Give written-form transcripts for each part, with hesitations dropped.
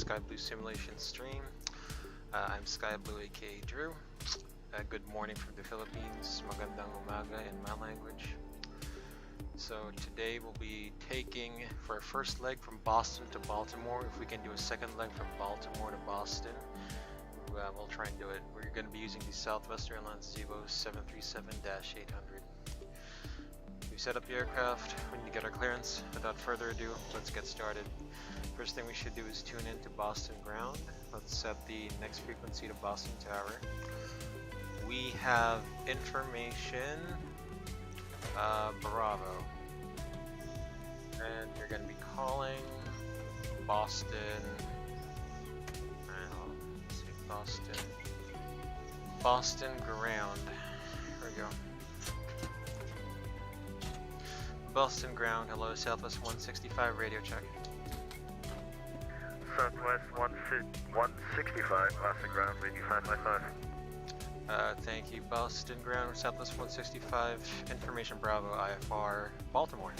Sky Blue Simulation stream. I'm Sky Blue, aka Drew. Good morning from the Philippines. Magandang umaga in my language. So today we'll be taking for our first leg from Boston to Baltimore. If we can do a second leg from Baltimore to Boston, we'll try and do it. We're going to be using the Southwest Airlines Zibo 737-800. We've set up the aircraft. We need to get our clearance. Without further ado, let's get started. First thing we should do is tune in to Boston ground. Let's set the next frequency to Boston Tower. We have information Bravo, and you're going to be calling Boston. Let's see, Boston ground. Here we go. Boston ground. Hello, Southwest 165 radio check. Southwest 165, Boston ground, radio 555. Thank you, Boston ground, Southwest 165, information Bravo, IFR, Baltimore.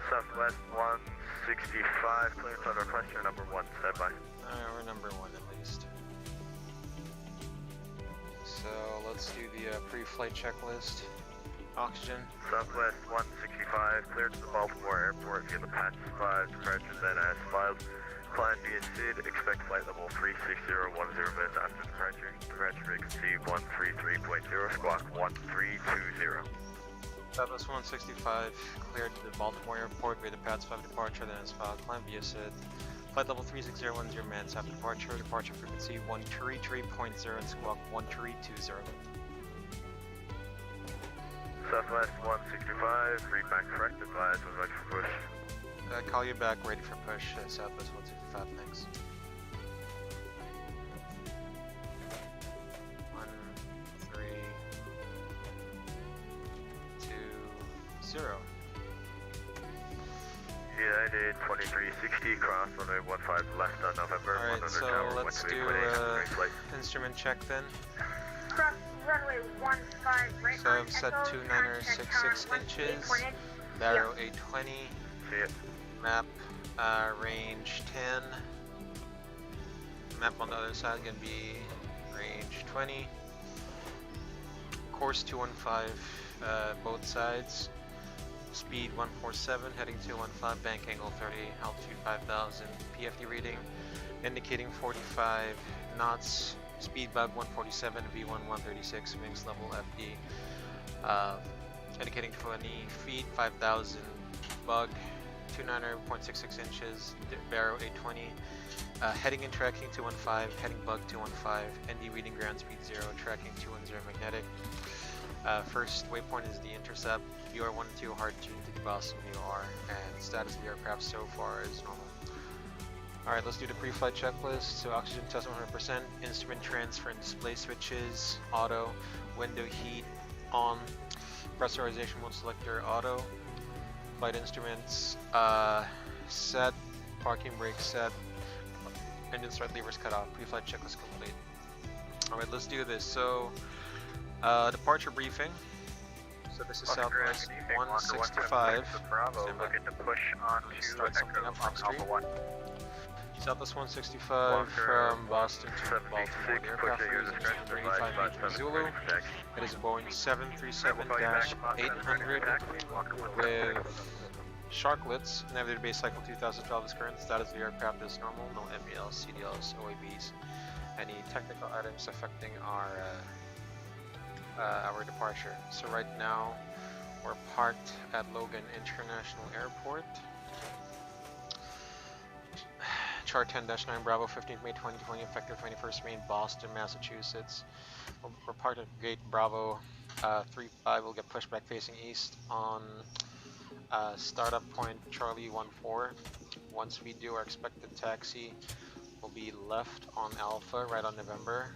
Southwest 165, clearance on request, you're number 1, stand by. We're number 1 at least. So let's do the pre-flight checklist. Oxygen. Southwest 165, cleared to the Baltimore airport via the PATS 5, departure then as filed. Client via SID, expect flight level 36010 minutes after departure. Departure frequency 133.0, squawk 1320. Southwest 165, cleared to the Baltimore airport via the PATS 5 departure then as filed. Client via SID. Flight level 36010 minutes after departure. Departure frequency 133.0 and squawk 1320. Southwest 165, read back correct, advise, was ready for push. Call you back, ready for push, Southwest 165, thanks. 1, 3, 2, 0. United 2360, cross runway 15 left on November. Alright, so tower, let's do instrument check then. Cross runway 15 right So on I've set Echo, 266 inches, Barrow 820, see it. map range 10, map on the other side gonna be range 20, course 215 both sides, speed 147, heading 215, bank angle 30, altitude 5000, PFD reading, indicating 45 knots, speed bug 147, V1 136, wings level FD, indicating 20 feet, 5000, bug 290.66 inches, Barrow 820, heading and tracking 215, heading bug 215, ND reading ground speed 0, tracking 210 magnetic. First waypoint is the intercept, VR 1 and 2 hard tuned to the Boston VOR, and status of the aircraft so far is normal. Alright, let's do the pre-flight checklist. So oxygen test 100%, instrument transfer and display switches, auto, window heat, on, pressurization mode selector, auto, flight instruments, set, parking brake set, engine start levers cut off, pre-flight checklist complete. Alright, let's do this. So, departure briefing. So this is Southwest 165. Looking to push on to start something up on stream. Alpha 1. Southwest 165 from Boston to Baltimore. The aircraft is 3583 Zulu. It is a Boeing 737-800 with sharklets. Navigator base cycle 2012 is current. Status of the aircraft is normal. No MELs, CDLs, OABs. Any technical items affecting our departure. So right now we're parked at Logan International Airport. Chart 10-9 Bravo, 15th May 2020, effective 21st May in Boston, Massachusetts. We're parked at gate Bravo 35. We'll get pushed back facing east on startup point Charlie 14. Once we do our expected taxi, we'll be left on Alpha, right on November.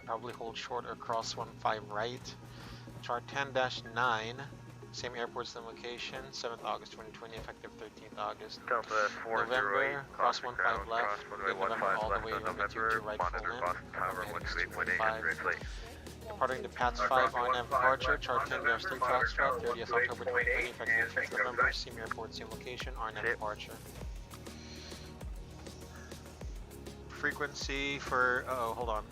Probably hold short or cross 15 right. Chart 10-9. Same airport, same location, 7th August 2020, effective 13th August. November, cross 15 left, good November all the way over to right full in, departing to PATS 5 on departure, chart 10-3 Foxtrot, 30th October 2020, effective 5th November, same airport, same location, RNAV departure. frequency for, uh-oh, hold on.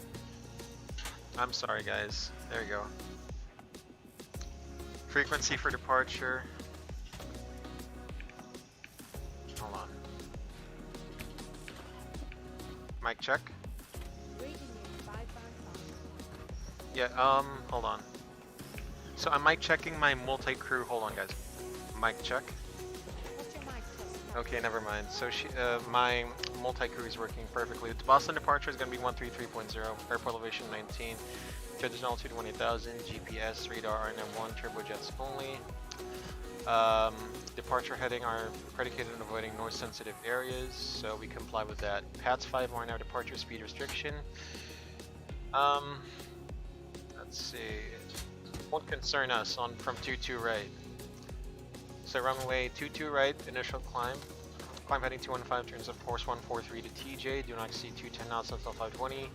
I'm sorry guys, there you go. Frequency for departure. Hold on. Mic check. Yeah, hold on. So I'm mic checking my multi-crew, hold on guys. Mic check. Okay, never mind. So my multi-crew is working perfectly. The Boston departure is going to be 133.0, airport elevation 19, transition altitude 28,000, GPS, radar, RNM1, turbojets only. Departure heading are predicated on avoiding noise-sensitive areas, so we comply with that. PATS 5 more now departure speed restriction. Let's see. Won't concern us on from 22 right. So runway 22 right, initial climb. Climb heading 215, turns of course 143 to TJ. Do not exceed 210 knots until 520.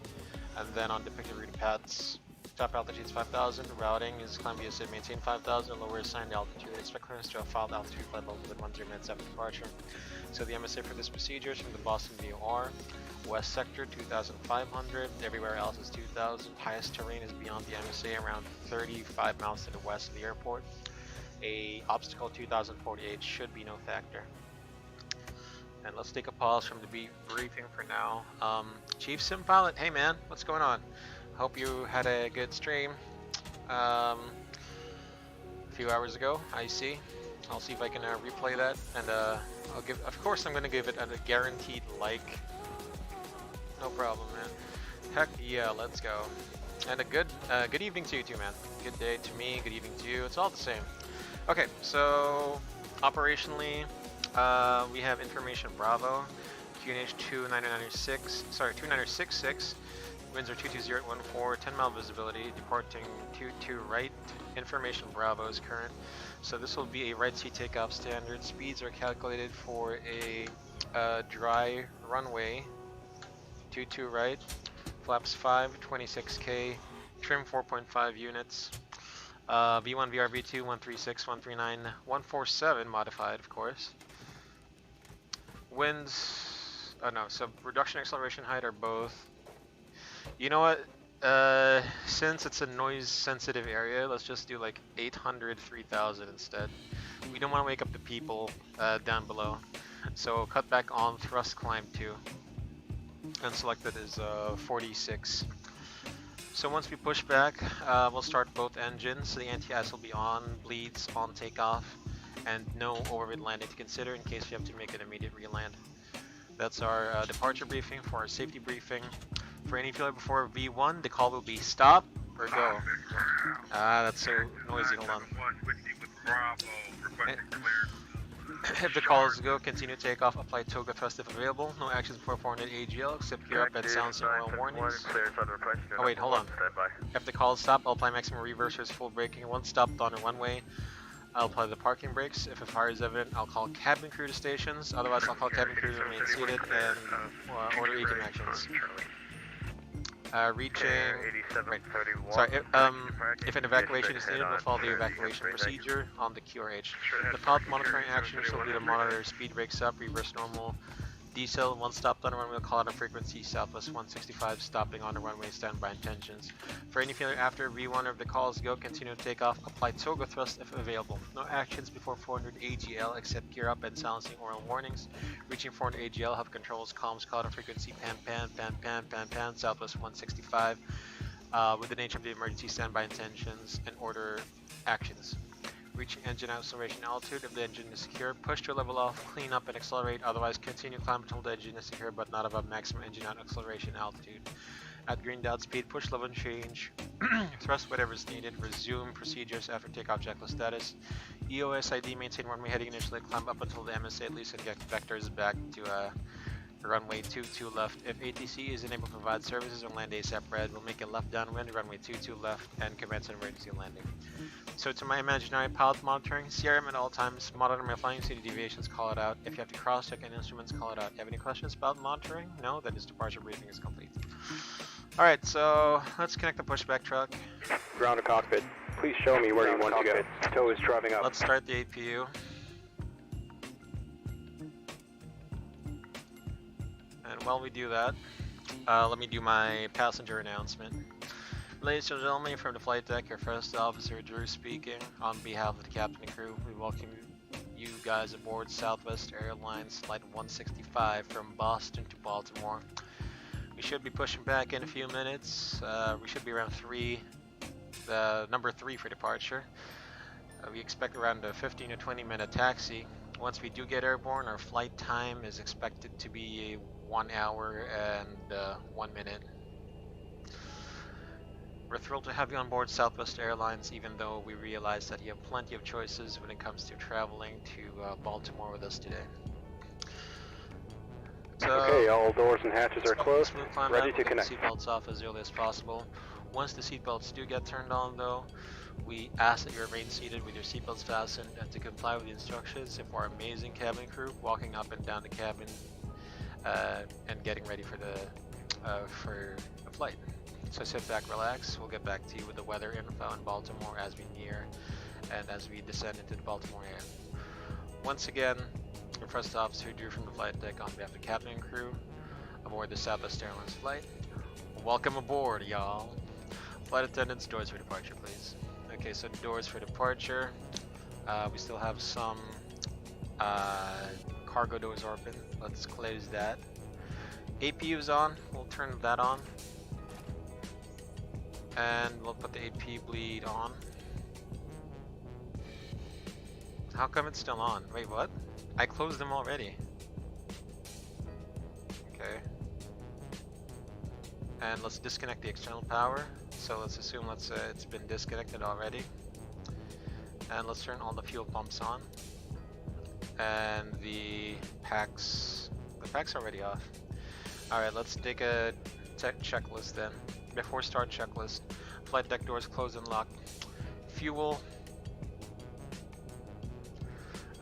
And then on depicted route paths, top altitude is 5,000. Routing is climb via SID, maintain 5,000. Lower assigned altitude. Expect clearance to a filed altitude flight level within 10 minutes after departure. So the MSA for this procedure is from the Boston VOR. West sector 2,500. Everywhere else is 2,000. Highest terrain is beyond the MSA, around 35 miles to the west of the airport. A obstacle 2048 should be no factor. And let's take a pause from the briefing for now. Chief Sim Pilot, hey man, what's going on? Hope you had a good stream a few hours ago. I see. I'll see if I can replay that, and I'll give. Of course, I'm gonna give it a guaranteed like. No problem, man. Heck yeah, let's go. And a good evening to you too, man. Good day to me. Good evening to you. It's all the same. Okay, so operationally, we have information Bravo, QNH 2966, winds are 22014, 10 mile visibility, departing 22 right, information Bravo is current. So this will be a right seat takeoff standard. Speeds are calculated for a dry runway, 22 right, flaps 5, 26K, trim 4.5 units. V1, VR, V2, 136, 139, 147 modified, of course. Winds, oh no, so reduction acceleration height are both. You know what, since it's a noise sensitive area, let's just do like 800, 3000 instead. We don't want to wake up the people down below. So cut back on thrust climb 2. And selected is 46. So once we push back, we'll start both engines. So the anti-ice will be on, bleeds on takeoff, and no overhead landing to consider in case we have to make an immediate re-land. That's our departure briefing. For our safety briefing, for any failure before V1, the call will be stop or go. That's so noisy, hold on. If the call is go, continue takeoff, apply toga thrust if available. No actions before 400 AGL, except gear up at sounds and oil warnings. Oh wait, hold on. If the call is stop, I'll apply maximum reversers, full braking. Once stopped on a one-way, I'll apply the parking brakes. If a fire is evident, I'll call cabin crew to stations. Otherwise, I'll call cabin crew to remain seated and order ECAM actions. Reaching. Right. Sorry. If an evacuation is needed, we'll follow the evacuation procedure on the QRH. The pilot monitoring actions will be to monitor speed breaks up, reverse normal, decel. Once stopped on the runway, we'll call out on frequency Southwest 165, stopping on the runway, standby intentions. For any failure after V1 of the calls go, continue to take off, apply toga thrust if available. No actions before 400 AGL except gear up and silencing oral warnings. Reaching 400 AGL, have controls, comms, call out on frequency pan, Southwest 165. With the nature of the emergency, standby intentions and order actions. Reaching engine acceleration altitude. If the engine is secure, push to level off, clean up and accelerate. Otherwise, continue climb until the engine is secure but not above maximum engine out acceleration altitude. At green dot speed, push level and change. Thrust whatever is needed. Resume procedures after takeoff checklist status. EOS ID, maintain runway heading initially, climb up until the MSA at least and get vectors back to runway 22 left. If ATC is unable to provide services on land ASAP red, we'll make a left downwind, runway 22 left, and commence an emergency landing. So to my imaginary pilot monitoring, CRM at all times, monitor my flying city deviations, call it out. If you have to cross-check any instruments, call it out. Have any questions about monitoring? No? Then this departure briefing is complete. Alright, so let's connect the pushback truck. Ground to cockpit. Please show me where you want to go. Tow is driving up. Let's start the APU. And while we do that, Let me do my passenger announcement. Ladies and gentlemen, from the flight deck, your first officer Drew speaking. On behalf of the captain and crew, we welcome you guys aboard Southwest Airlines Flight 165 from Boston to Baltimore. We should be pushing back in a few minutes. We should be around number 3 for departure. We expect around a 15 to 20 minute taxi. Once we do get airborne, our flight time is expected to be 1 hour and 1 minute. We're thrilled to have you on board Southwest Airlines, even though we realize that you have plenty of choices when it comes to traveling to Baltimore with us today. So, Okay, all doors and hatches are closed. Smooth climb Ready out, to we'll get connect. the seatbelts off as early as possible. Once the seatbelts do get turned on, though, we ask that you remain seated with your seatbelts fastened and to comply with the instructions of our amazing cabin crew, walking up and down the cabin and getting ready for the flight. So sit back, relax. We'll get back to you with the weather info in Baltimore as we near and as we descend into the Baltimore area. Once again, your first officer Drew from the flight deck on behalf of the captain and crew aboard the Southwest Airlines flight. Welcome aboard, y'all. Flight attendants, doors for departure, please. Okay, so doors for departure. We still have some cargo doors open. Let's close that. APU is on. We'll turn that on. And we'll put the AP bleed on. How come it's still on? Wait, what? I closed them already. Okay. And let's disconnect the external power. So let's assume it's been disconnected already. And let's turn all the fuel pumps on. And the packs are already off. Alright, let's take a checklist then. Before start checklist, flight deck doors closed and locked. Fuel,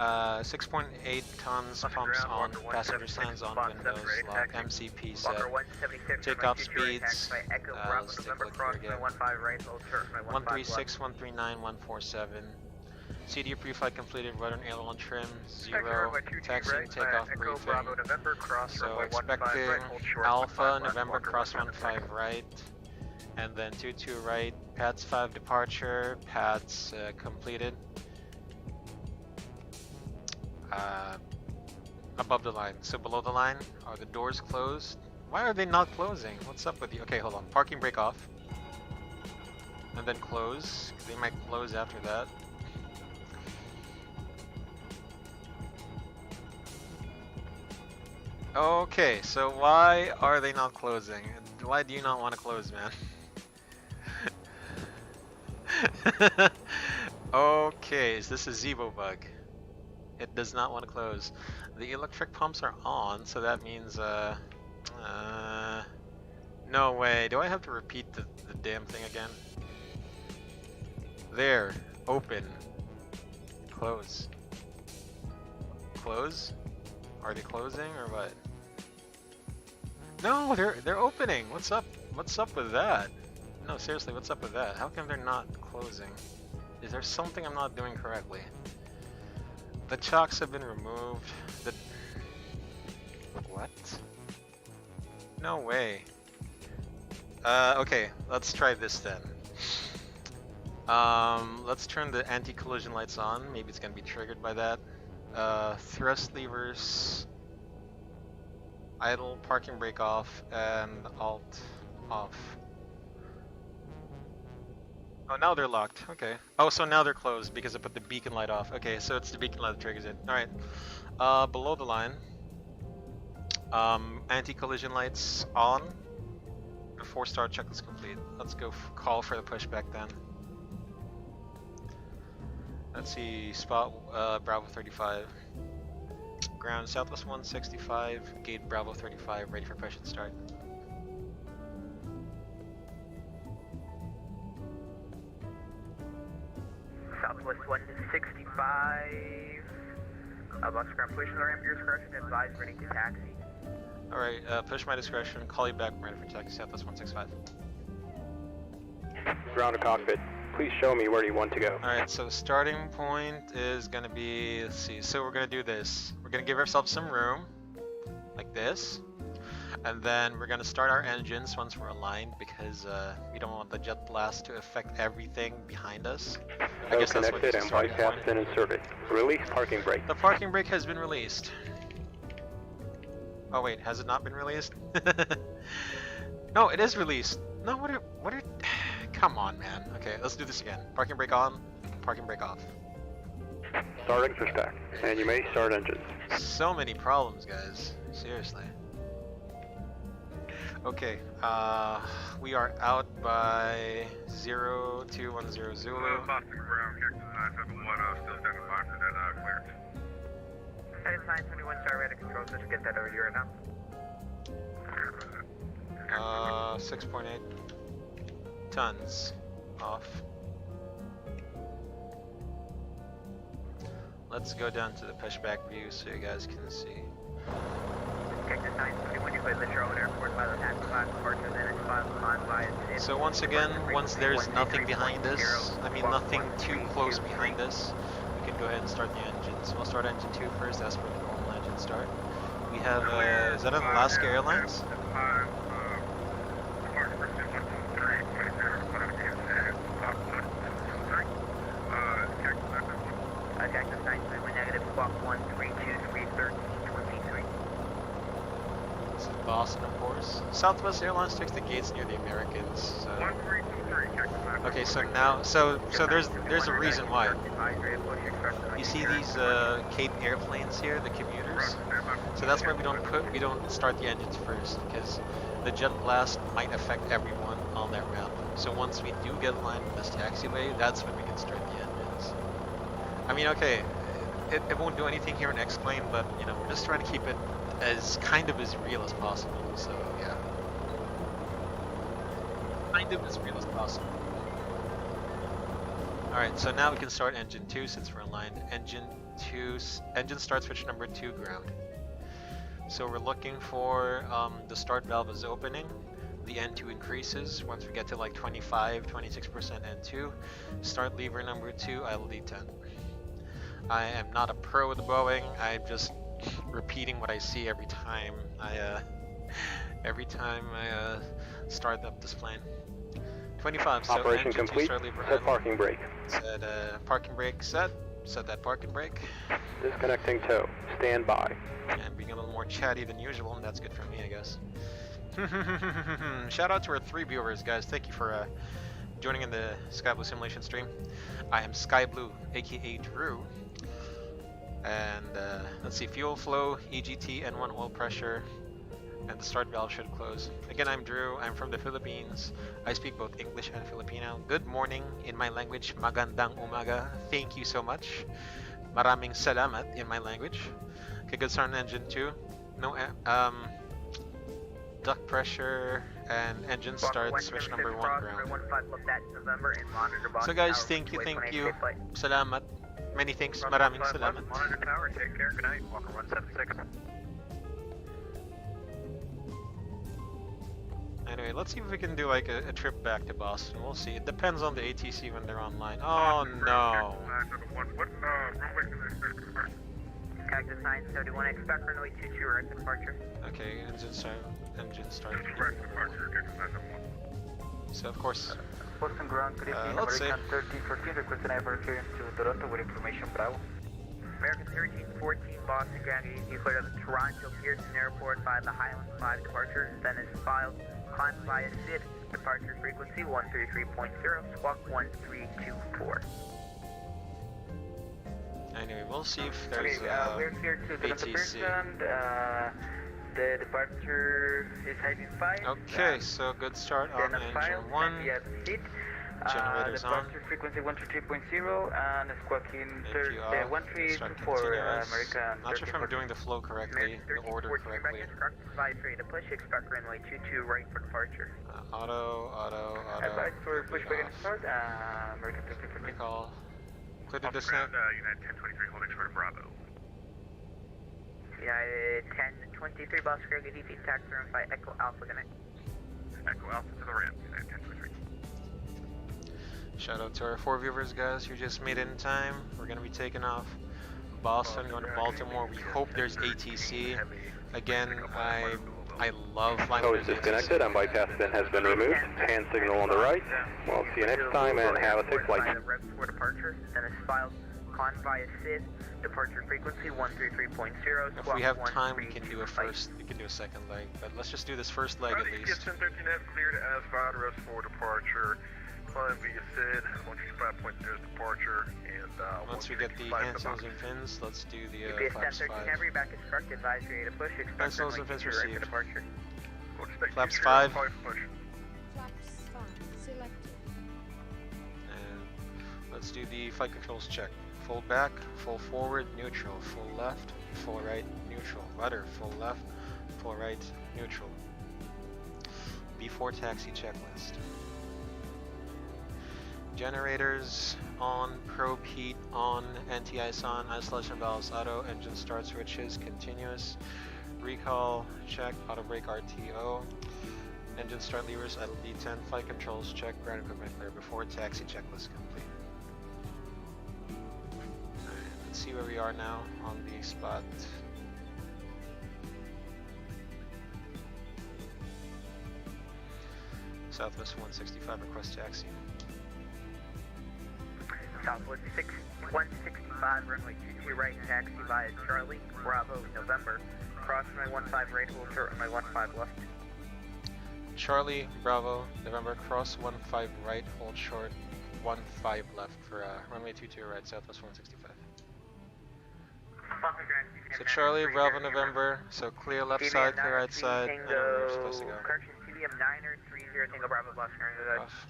6.8 tons pumps on, passenger signs on, windows locked, MCP set. Takeoff speeds, let's take a look here again. 136, 139, 147. CD pre-flight completed, rudder and aileron trim, 0, taxi and takeoff briefing. So expecting Alpha, November, cross 15 right, and then 22 right, PATS 5 departure, PATS completed. Above the line. So below the line, are the doors closed? Why are they not closing? What's up with you? Okay, hold on. Parking brake off. And then close. They might close after that. Okay, so why are they not closing? Why do you not want to close, man? Okay, is this a Zibo bug? It does not want to close. The electric pumps are on, so that means, no way. Do I have to repeat the damn thing again? There. Open. Close. Close? Are they closing or what? No, they're opening. What's up? What's up with that? No, seriously, what's up with that? How come they're not closing? Is there something I'm not doing correctly? The chocks have been removed. What? No way. Okay, let's try this then. Let's turn the anti-collision lights on. Maybe it's gonna be triggered by that. Thrust levers idle, parking brake off, and alt off. Oh, now they're locked. Okay. Oh, so now they're closed because I put the beacon light off. Okay, so it's the beacon light that triggers it. Alright. Below the line. Anti-collision lights on. Before start checklist complete. Let's go call for the pushback then. Let's see, spot Bravo 35. Ground Southwest 165, gate Bravo 35, ready for push and start. Southwest 165, about to ground, push the ramp, your discretion, advise ready to taxi. Alright, push my discretion, call you back, ready for taxi, Southwest 165. Ground to cockpit. Please show me where you want to go. Alright, so starting point is gonna be, let's see, so we're gonna do this. We're gonna give ourselves some room, like this. And then we're gonna start our engines once we're aligned because we don't want the jet blast to affect everything behind us. I guess that's what connected the and starting bike point. has been inserted. Release parking brake. The parking brake has been released. Oh wait, has it not been released? No, it is released. No, what are, come on, man. Okay, let's do this again. Parking brake on, parking brake off. Starting for stack. And you may start engines. So many problems, guys. Seriously. Okay, we are out by 0210 Zulu. Boston ground, Cactus 971, still standing by for that clearance. Cactus 971, start ready to control, just get that over here right now. 6.8 tons off. Let's go down to the pushback view so you guys can see. Cactus 971, you clear the Charlotte Airport by the taxiway departure, then it's 5 miles by its. So once again, once there's nothing behind us, I mean nothing too close behind us, we can go ahead and start the engines. We'll start engine 2 first, as per the normal engine start. We have, is that an Alaska Airlines? Cactus 971, negative, squawk 132, 313, 23. This is Boston, of course. Southwest Airlines takes the gates near the Americans. So. 1323, Cactus 971. Okay, so now, so there's a reason why. You see these Cape airplanes here, the commuters. So that's why we don't start the engines first, because the jet blast might affect everyone on that route. So once we do get aligned with this taxiway, that's when we can start the engines. I mean, okay, it won't do anything here in XPlane, but you know, we're just trying to keep it as kind of as real as possible. So yeah, kind of as real as possible. Alright, so now we can start engine 2 since we're aligned. Engine start switch number 2 ground. So we're looking for the start valve is opening. The N2 increases once we get to like 25, 26% N2. Start lever number 2, ILD 10. I am not a pro with the Boeing. I'm just repeating what I see every time I start up this plane. 25, so Operation engine 2, complete. start lever Set M. parking brake. Said parking brake set. Set that parking brake. Disconnecting tow. Stand by. And being a little more chatty than usual, and that's good for me, I guess. Shout out to our 3 viewers, guys. Thank you for joining in the Sky Blue simulation stream. I am Sky Blue, aka Drew. And let's see, fuel flow, EGT, N1 oil pressure, and the start valve should close. Again, I'm Drew. I'm from the Philippines. I speak both English and Filipino. Good morning in my language, magandang umaga. Thank you so much. Maraming salamat in my language. Okay, good start on engine 2. No, duct pressure and engine start switch number 1 ground. So guys, thank you. Salamat. Many thanks. Maraming salamat. Monitor tower, take care, good night. Walker 176. Anyway, let's see if we can do like a trip back to Boston. We'll see. It depends on the ATC when they're online. Oh no. Cactus 971, expect runway 22 right departure. Okay, engine start. So of course, Boston ground, good evening, let's see. American 1314, requesting IFR clearance to Toronto with information Bravo. American 1314, Boston ground, you clear to the Toronto Pearson Airport by the Highland 5 departure, then is filed, climb via SID, departure frequency 133.0, squawk 1324. anyway, we'll see if there's we're here to Toronto ATC. Pearson, the departure is heading 5. Okay, so good start on engine 1. Generators on. Departure frequency 123.0 and squawking Thank you all. 1324 Start American. Not sure if I'm doing the flow correctly, the order correctly. To push, expect runway 22 right for departure. Auto. Advice for pushback and start, American 1314. Recall. Clear the descent. United 1023 holding short of Bravo. United 1023, Boss Greg, ADT, tax room by Echo Alpha, good night. Echo Alpha to the ramp, United 1023. Shout out to our 4 viewers, guys, who just made it in time. We're gonna be taking off Boston, going to Baltimore. We hope there's ATC. Again, I love flying Code with is ATC. disconnected and bypass bin has been removed. Hand signal on the right. We'll see you next time and have a safe flight. Rev for departure, then is filed. Climb via SID, departure frequency 133.0. If we have time, we can do a second leg, but let's just do this first leg at least. 1013F cleared as filed. Rest for departure. Climb via SID 135.0 departure, and Once we get the hand signals and fins, let's do the flaps 5. Every back is correct. Advisory to push. Hand signals and fins received. Departure. Flaps 5. Flaps 5 selected. And let's do the flight controls check. Full back, full forward, neutral, full left, full right, neutral, rudder, full left, full right, neutral. B4 taxi checklist. Generators on, probe heat on, anti-ice on, isolation valves auto, engine start switches continuous, recall check, auto brake RTO, engine start levers idle D10, flight controls check, ground equipment clear before taxi checklist complete. Alright, let's see where we are now on the spot. Southwest 165 request taxi. Southwest 165, runway 22 right, taxi via Charlie, Bravo, November. Cross runway 15 right, hold short runway 15 left. Charlie, Bravo, November, cross 15 right, hold short 15 left for runway 22 right, Southwest 165. So Charlie, Bravo, November, so clear left side, clear right side, and we're supposed to go. Correction, TBM 9030 Tango Bravo, Boston, Off.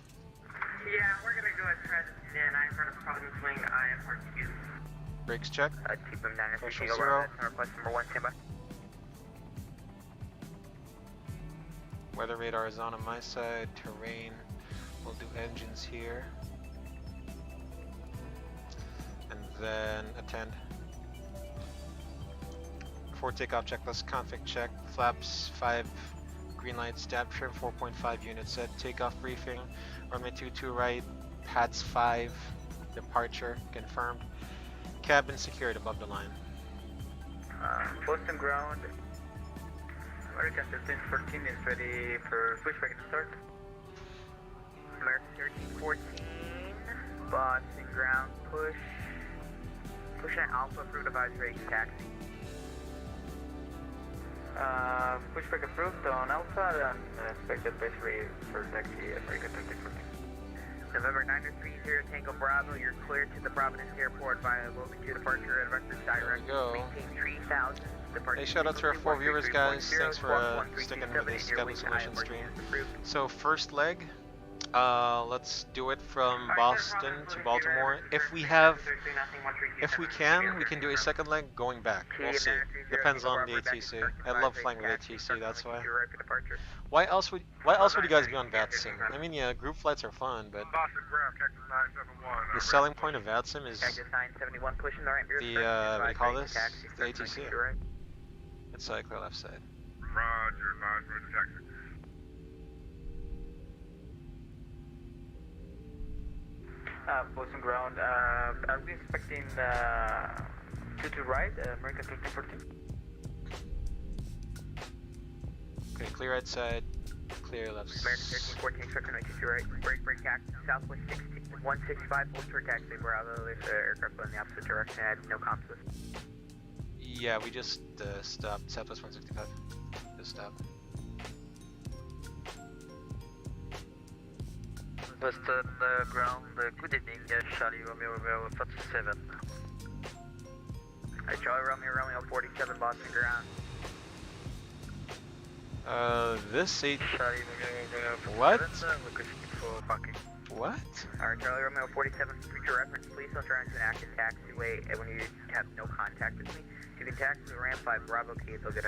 Yeah, we're gonna go at transit 9 for the problem swing IM42. Brakes check. TBM 9030 Pressure Tango 0. Bravo, request number 1, standby. Weather radar is on my side, terrain, we'll do engines here. And then attend. Before takeoff checklist, config check, flaps 5, green light, stab trim 4.5 units set, takeoff briefing, runway 22 right, pads 5, departure, confirmed. Cabin secured above the line. Post and ground. American 1314 is ready for switchback and start. American 1314, Boston ground push. Push an Alpha approved advisory taxi. Pushback approved on Alpha and expected advisory for taxi American 1314. November 930 Tango Bravo, you're cleared to the Providence Airport via Wilmington departure at Vector Direct. There we go. Maintain 3000. Hey, shout out to our 4 viewers, guys. Thanks for sticking with this Scavenger Solution stream. So first leg, let's do it from Boston to Baltimore. If we can do a second leg going back. We'll see. Depends on the ATC. I love flying with ATC. That's why. Why else would you guys be on VATSIM? I mean, yeah, group flights are fun, but the selling point of VATSIM is the what do you call this? The ATC. It's clear left side. Roger, taxi. Posting ground, are we expecting 2 right, American 1314? Okay, clear right side, clear left side. American 1314, expecting 92 right, break taxi, Southwest 165, hold short taxi, Bravo, there's an aircraft going in the opposite direction, I had no comms with. Yeah, we just stopped, Southwest 165, just stopped. Western ground, good evening, Charlie Romeo 47. Charlie Romeo 47, Boston ground. This Charlie Romeo what? For parking. What? Alright, Charlie Romeo 47, future reference, please don't drive into an active taxiway when you have no contact with me. You can taxi the ramp 5 Bravo Key, so good.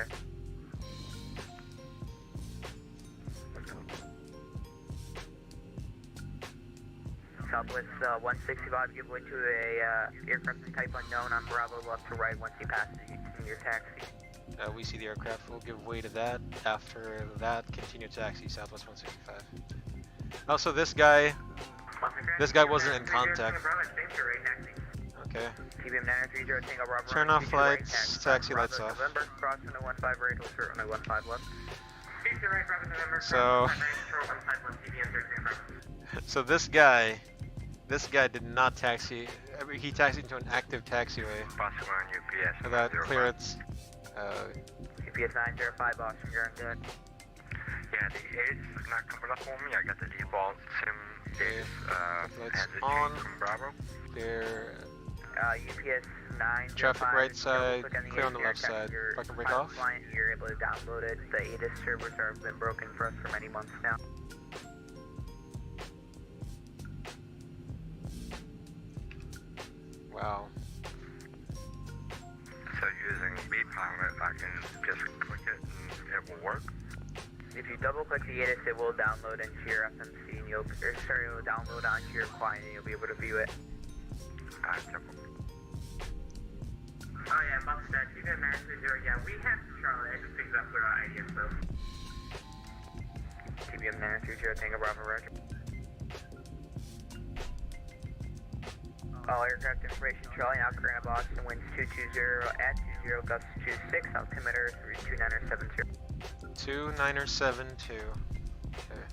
Southwest 165, give way to a aircraft type unknown on Bravo left to right once you pass your taxi. We see the aircraft, we'll give way to that. After that, continue taxi, Southwest 165. Also, this guy wasn't in contact. Okay. Turn off lights, taxi lights off. November, cross 15 right, hold short 15 left. Speed to right, Bravo November. So, so this guy did not taxi. I mean, he taxied into an active taxiway Boston on UPS. without clearance. UPS 905 Boston, you're on good. Yeah, the it's not coming up on me. I got the default sim is Lights has a on. change from Bravo. Clear. UPS 905. Traffic right side, Click clear on the left side. If I can break off. Client, you're able to download it. The ADD servers have been broken for us for many months now. Wow. So using Pilot, I can just click it and it will work. If you double click the ADD, it will download into your FMC and it will download onto your client and you'll be able to view it. Oh yeah, Buck said, you got 930, yeah, we have Charlotte X picked up with our IDS though. TBM 930, Tango Bravo, Roger. All aircraft information, Charlie, now current Boston, winds 220 at 20, gusts 26, altimeter 32970. 2972. Okay.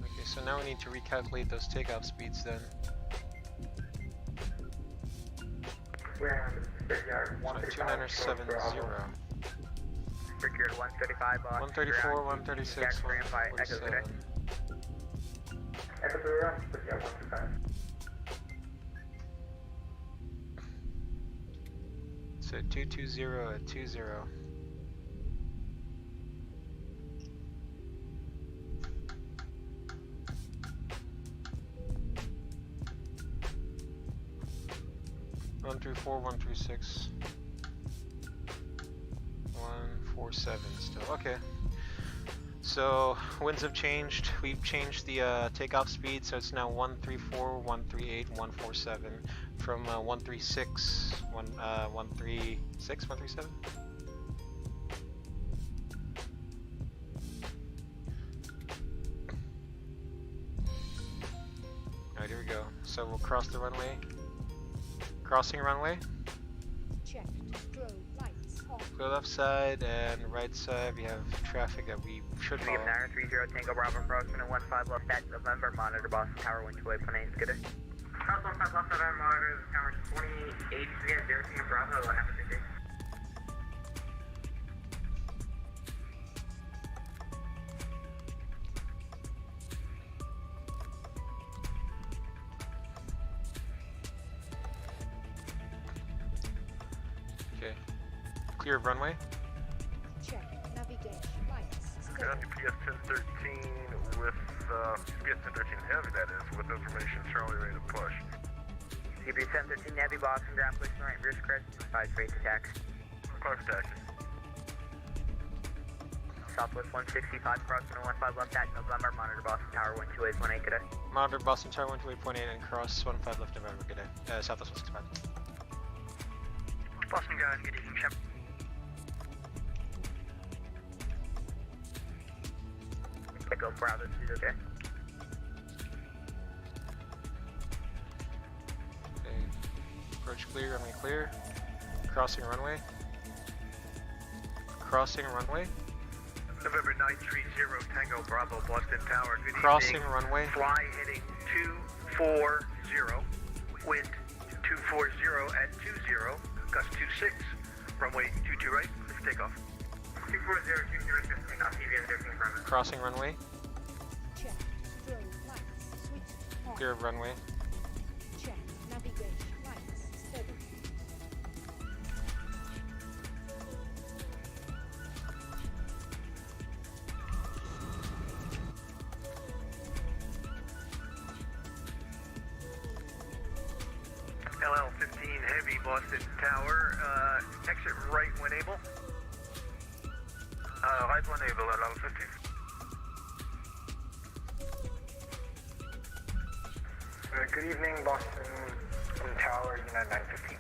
Okay, so now we need to recalculate those takeoff speeds then. So 2970. Secured 135 Boston. 134, 136, 147. Echo to run, but yeah, 125. So 220 at 20. One through 4, 1 through 6, 147 still. Okay. So winds have changed. We've changed the takeoff speed, so it's now 134, 138, 147 from 136, 136, 137. Alright, here we go. So we'll cross the runway. Crossing runway. Check. Strobe lights off. Go left side and right side. We have traffic that we should follow. TBM 930, Tango Bravo, crossing at 15 left at November, monitor Boston Tower, wind 281 good day. House 15 left at our monitor, tower 28, again, 0 Bravo, have a good day. Okay. Clear of runway. Check. Navigation lights. Got UPS 1013 with UPS 1013 heavy, that is, with information Charlie ready to push. UPS 1013 Heavy, Boston ground, push right, reverse crest, 5 straight to taxi. 5 taxi. Southwest 165, crossing at 15 left at November, monitor Boston Tower, wind 281 good day. Monitor Boston Tower 128.8 and cross 15 left November. Good day. Southwest 165. Boston ground, good evening, Shep. Echo Bravo, is okay? Okay. Approach clear, runway clear. Crossing runway. Crossing runway. November 930, Tango Bravo, Boston Tower, good Crossing evening. runway. Fly heading 240, wind 240 at 20, gust 26, runway 22 right, let's take off. 240, 2015, off TBM 13 Bravo. Crossing runway. Check. Strobe lights switched on. Clear of runway. Check. Navigation lights steady. LL15 heavy, Boston Tower, exit right when able. Right when able, LL15. Good evening, Boston Tower, United 915.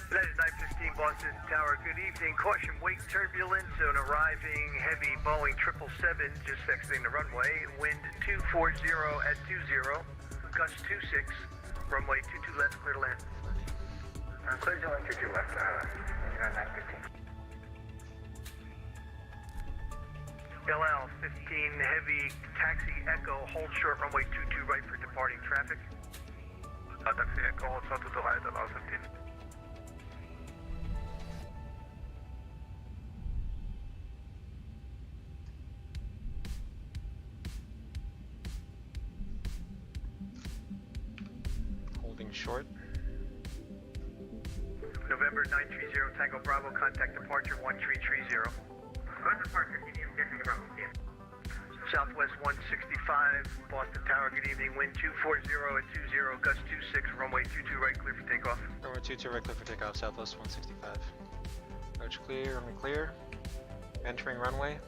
United 915, Boston Tower, good evening. Caution, wake turbulence on arriving heavy Boeing 777, just exiting the runway. Wind 240 at 20, gust 26, runway 22 left, clear to land. Clear to land 22 left, United 915. LL 15 heavy taxi Echo, hold short runway 22 right for departing traffic. Taxi Echo, hold short to the right, LL 15. Holding short. November 930 Tango Bravo, contact departure 1330. Good departure, TBM getting Bravo, TM. Southwest 165, Boston Tower, good evening, wind 240 at 20, gust 26, runway 22 right, clear for takeoff. Runway 22 right clear for takeoff, Southwest 165. Approach clear, runway clear. Entering runway.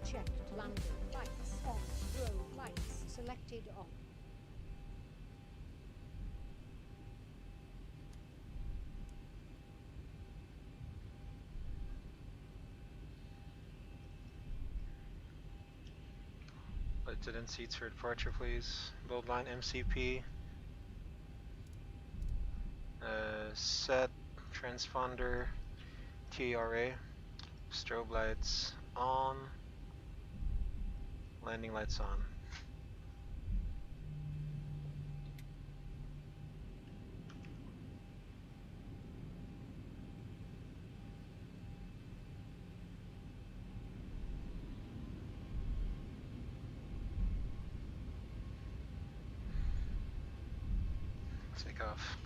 Checked. Landing. Lights on. Row lights selected on. Lieutenant seats for departure, please. Build line MCP. Set transponder TRA. Strobe lights on. Landing lights on. Take off.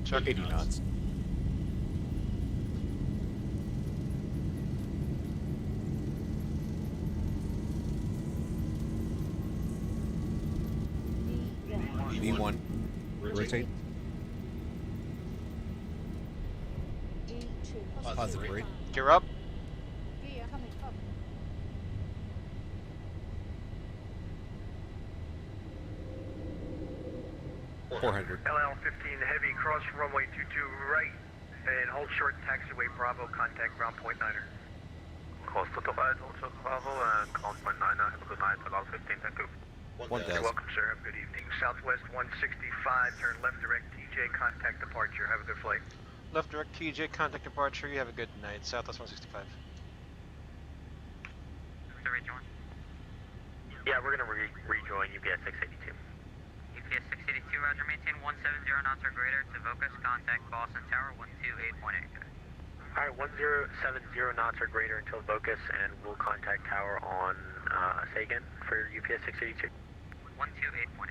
Chuck 80 knots. V1. Rotate. E2. Positive rate. Gear up. Gear coming up. LL 15 heavy, cross runway 22 right, and hold short taxiway Bravo, contact ground point 9er. Cross to the right, hold short Bravo, and ground point 9er. Have a good night, LL 15, thank you. 1000. You're welcome, sir. Have a good evening. Southwest 165, turn left direct TJ, contact departure. Have a good flight. Left direct TJ, contact departure. You have a good night. Southwest 165. Yeah, we're gonna rejoin UPS 682. UPS 682, roger, maintain 170 knots or greater to Vocus, contact Boston Tower 128.8. Alright, 1070 knots or greater until Vocus, and we'll contact tower on, say again, for UPS 682. 128.8.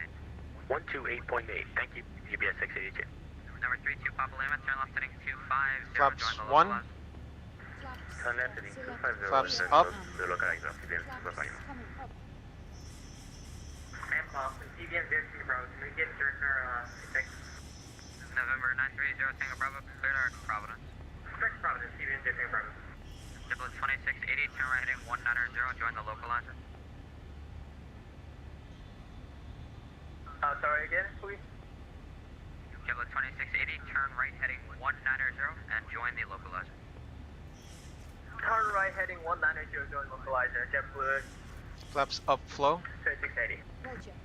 128.8, thank you, UPS 682. Number 32, Papa Lima, turn left heading 250, Flaps join the 1. localizer. Turn left heading 250, Flaps up. the localizer, bien, Flaps super fine. coming up. And Boston, TBM getting Bravo, can we get director, November 930 Tango Bravo, cleared our Providence. Correct Providence, TBM getting Bravo. Diplo 2680, turn right heading 190, join the localizer. Sorry again, please? Diplo 2680, turn right heading 190 and join the localizer. Turn right heading 190, join localizer. JetBlue Flaps up flow. 2680. Roger.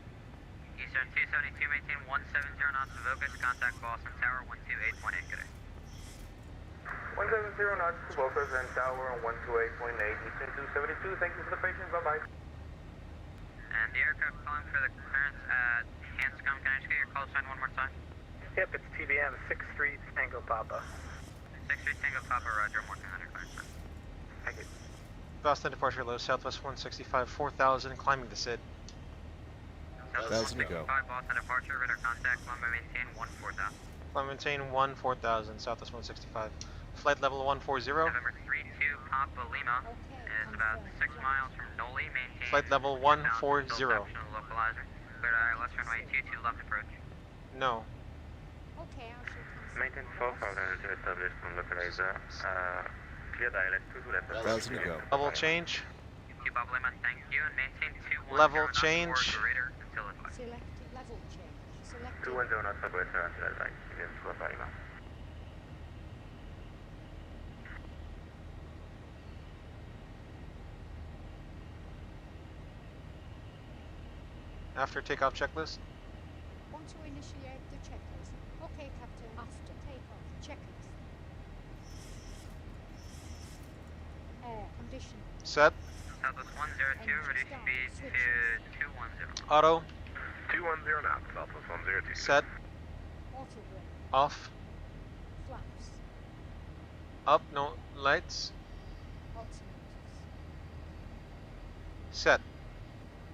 Eastern 272, maintain 170 knots to Vocus, contact Boston Tower 128.8, good day. 170 knots to Vocus and tower on 128.8, Eastern 272, thank you for the patience, bye-bye. And the aircraft calling for the clearance at Hanscom, can I just get your call sign one more time? Yep, it's TBM 63 Tango Papa. 63 Tango Papa, roger, I'm working on your clearance. Thank you. Boston departure low. Southwest 165. 4000. Climbing the SID. 1000 to go. Boston departure, radar contact, climb and maintain 14,000. Climb maintain 4000. Southwest 165. Flight level 140. November 32 Papa Lima is about 6 miles from Noli, maintain Flight level 140. Localizer. Cleared ILS runway 22 left approach. No. Okay, I shall cancel. Maintain 4000 to establish from localizer, clear dialect 2 left. 1000 to go. Level change. 2 Papa Lima, thank you, and maintain 210 Level knots change. or greater until advised. Selected level change. Selected. 210 knots southwest until advised, yes, Lima. after takeoff checklist. Want to initiate the checklist. Okay, Captain. After takeoff checklist. Air conditioning. Set. Southwest 102, ready speed to 210. Auto. 210 knots, Southwest 102. Set. Auto brake. Off. Flaps. Up. No lights. Altimeters. Set.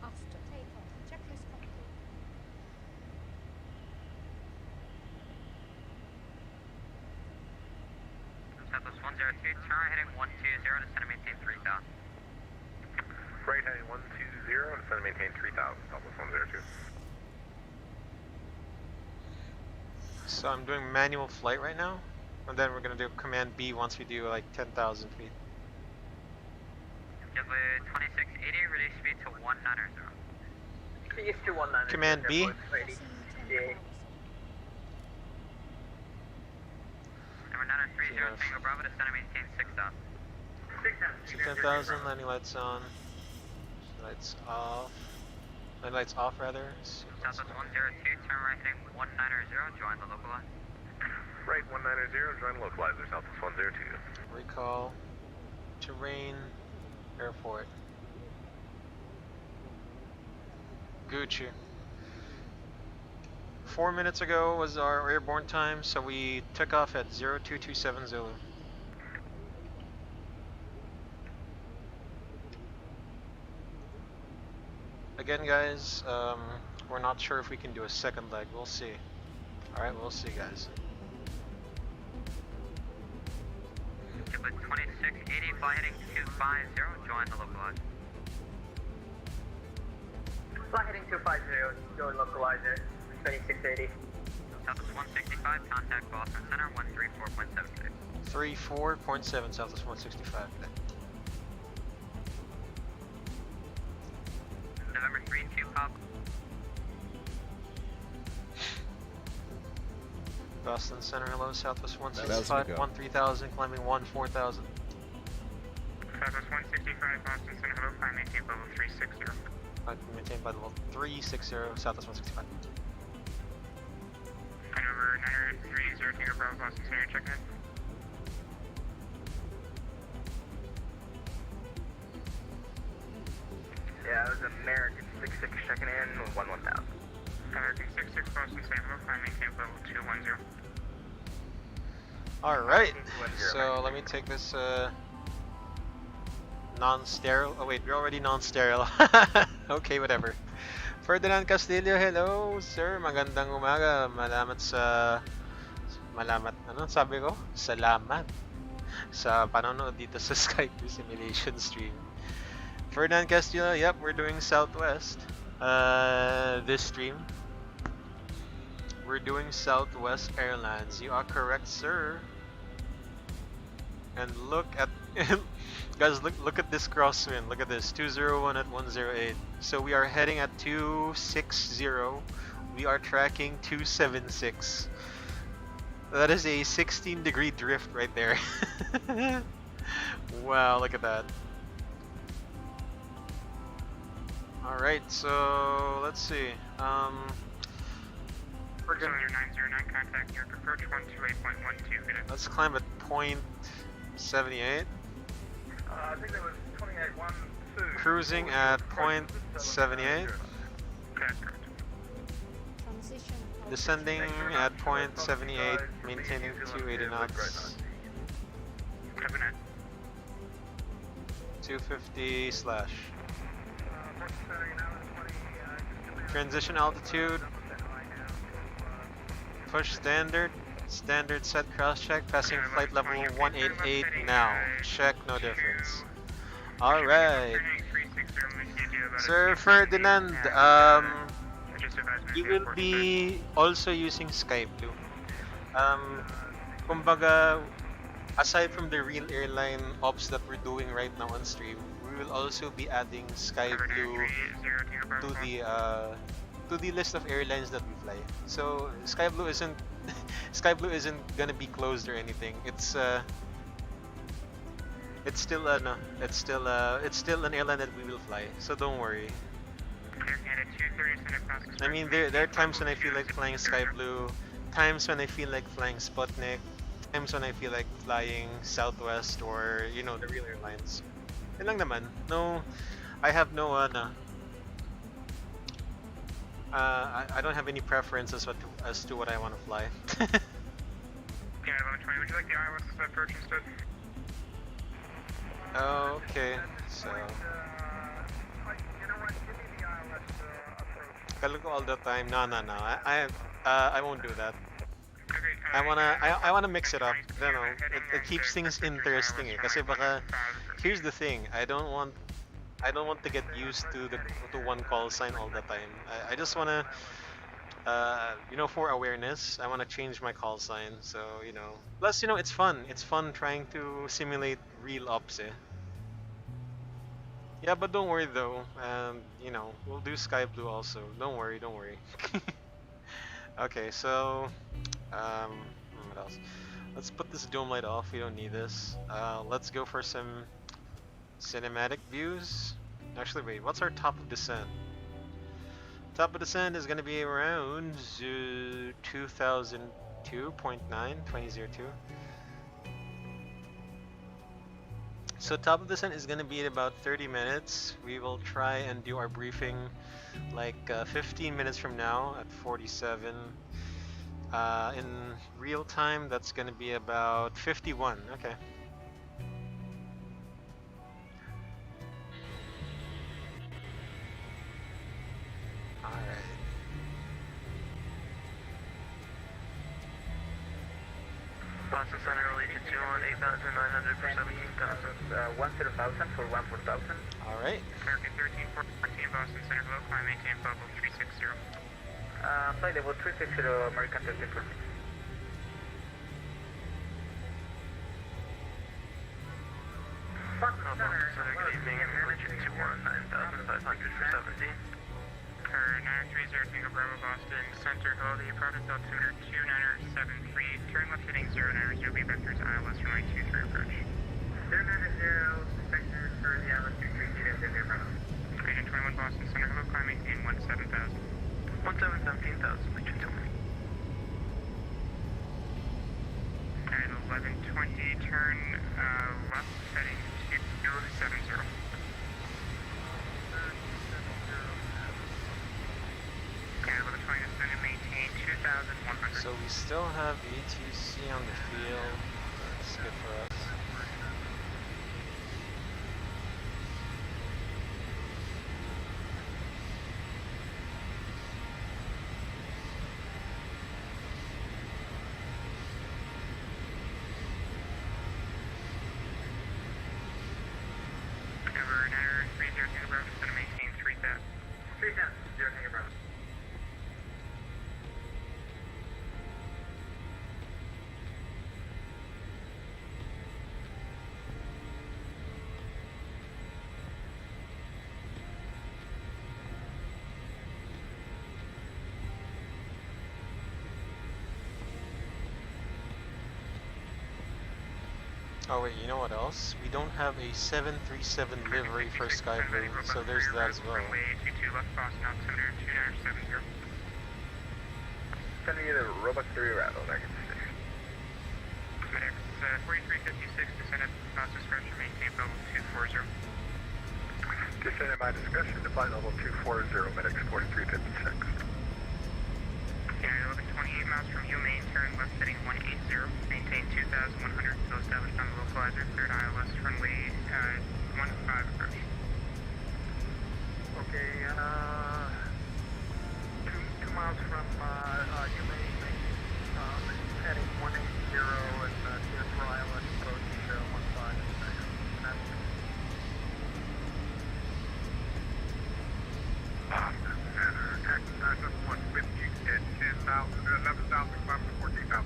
After takeoff checklist complete. Southwest 102, turn right heading 120, descend and maintain 3000. Right heading 120, descend and maintain 3000, Southwest 102. So I'm doing manual flight right now, and then we're gonna do command B once we do like 10,000 feet. JetBlue 2680, ready speed to 190. East 219. Command B. Crossing 10,000. Number 930, Tango Bravo, descend and maintain 6000. 10,000, landing lights on. Lights off. Landing lights off rather. Southwest 102, turn right heading 190, join the local line. Right 190, join localizer, Southwest 102. Recall. Terrain. Airport. Gucci. 4 minutes ago was our airborne time, so we took off at 0227 Zulu. Again, guys, we're not sure if we can do a second leg. We'll see. Alright, we'll see, guys. JetBlue 2680, fly heading 250, join the local line. Fly heading 250, join localizer, 2680. Southwest 165, contact Boston Center, 134.76. 34.7 Southwest 165. November 32, Pop. Boston Center, hello, Southwest That was 165, a go. 13,000, climbing 14,000. Southwest 165, Boston Center, hello, climb maintain level 360. Maintained by level 360, Southwest 165. Number 930, Tango Bravo, Boston Center, check in. Yeah, it was American 66 checking in, 1000. American 66, Boston Center, hello, climb maintain level 210. Alright, so let me take this non-sterile. Oh wait, we're already non-sterile. Okay, whatever. Ferdinand Castillo, hello sir, magandang umaga. Ano sabi ko? Salamat sa panonood dito sa Skype simulation stream. Ferdinand Castillo, yep, we're doing Southwest. This stream. We're doing Southwest Airlines. You are correct, sir. And look at guys, look at this crosswind. Look at this, 201 at 108. So we are heading at 260. We are tracking 276. That is a 16-degree drift right there. Wow, look at that. Alright, so let's see. We're gonna 909, contact New York approach 128.12. let's climb at point 78. I think that was 2812. Cruising at point 78. That's correct. Transition. Descending at point 78, maintaining 280 knots. Copy that. 250 slash. Transition altitude. Push standard. Standard set cross check. Passing flight level 188 now. Check, no difference. Alright. Sir Ferdinand, you will be also using Skype too. Kumbaga, aside from the real airline ops that we're doing right now on stream, we will also be adding Skype to the list of airlines that we fly. So Skyblue isn't gonna be closed or anything. It's still an airline that we will fly. So don't worry. Clear Canada I mean, there are times when I feel like flying Sky Blue, times when I feel like flying Sputnik, times when I feel like flying Southwest or, you know, the real airlines. Yun lang naman. No, I have no, I don't have any preferences as to what I want to fly. Yeah, 1120, would you like the ILS approach instead? Oh, okay, so... You know what? Give me the ILS approach. Kala ko all the time. No. I won't do that. Okay, I wanna mix it up. I don't know. It keeps things interesting. Eh. Kasi baka, here's the thing. I don't want to get used to one call sign all the time. I just wanna, you know, for awareness, I wanna change my call sign. So you know. Plus, you know, it's fun. It's fun trying to simulate real ops. Eh. Yeah, but don't worry though. You know, we'll do Sky Blue also. Don't worry. Okay, so, what else? Let's put this dome light off. We don't need this. Let's go for some cinematic views. Actually, wait. What's our top of descent? Top of descent is gonna be around 2002.9. So top of descent is gonna be in about 30 minutes. We will try and do our briefing like 15 minutes from now at 47. In real time, that's gonna be about 51. Okay. Alright. Boston Center, Allegiant 2 on 8,900 for 17,000. 10,000 for 14,000. Alright. American 1314 Boston Center, hello, climb maintain level 360. Flight level 360, American 1314. Boston Center, good evening, Allegiant 2 on 9,500 for 17. 930 Tango Bravo Boston Center, hello, the product altimeter 2973, turn left heading 090, B vectors ILS runway 23 approach. 090, sector for the ILS 23, Tango Bravo. Agent 21 Boston Center, hello, climb maintain 17,000. 17,000, Legion 2. Alright, 1120, turn left heading 270. Okay, 1120 is going to maintain 2,100. So we still have ATC on the field. That's good for us. Over 930 Tango Bravo is going to maintain 3,000. 3,000, Tango Bravo. Oh wait, you know what else? We don't have a 737 livery for Sky Blue, so there's that as well. Runway 22 left Boston altimeter 2970. Sending you to Robot 3 Rattle, American 6. FedEx 4356, descend at Boston Scratch, maintain level 240. Descend at my discretion to flight level 240, medics 4356. Yeah, 1128 miles from you, main turn left heading 180, maintain 2,100, still established on the localizer, cleared ILS, runway 15 approach. Okay, 2 miles from you may heading 180 and clear for ILS approach 15. Boston Center, exercise up 150 at 11,000, 14,000.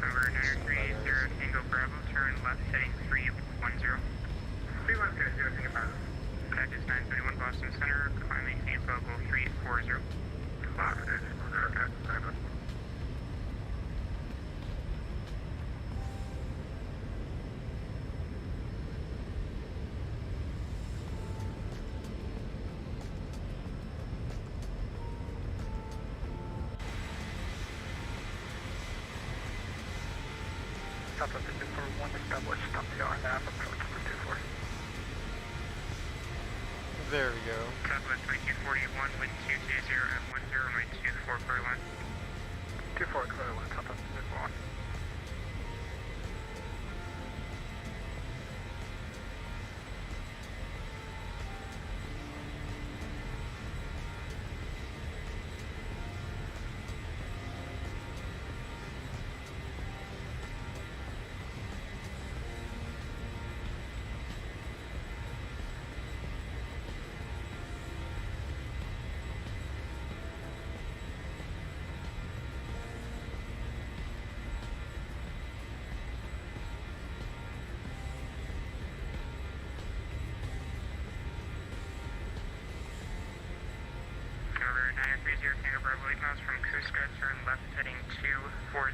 Number 930 Tango Bravo, turn left heading 310. 310, Tango Bravo. That is 931 Boston Center, climb maintain level 340. Southwest 241, establish stop the RNAV, approach for 24. There we go. Southwest 2241, wind 220 at 10, runway 24, clear line. 24, clear line, Southwest 241. Over 930 Tango Bravo 8 miles from Cusco, turn left heading 240.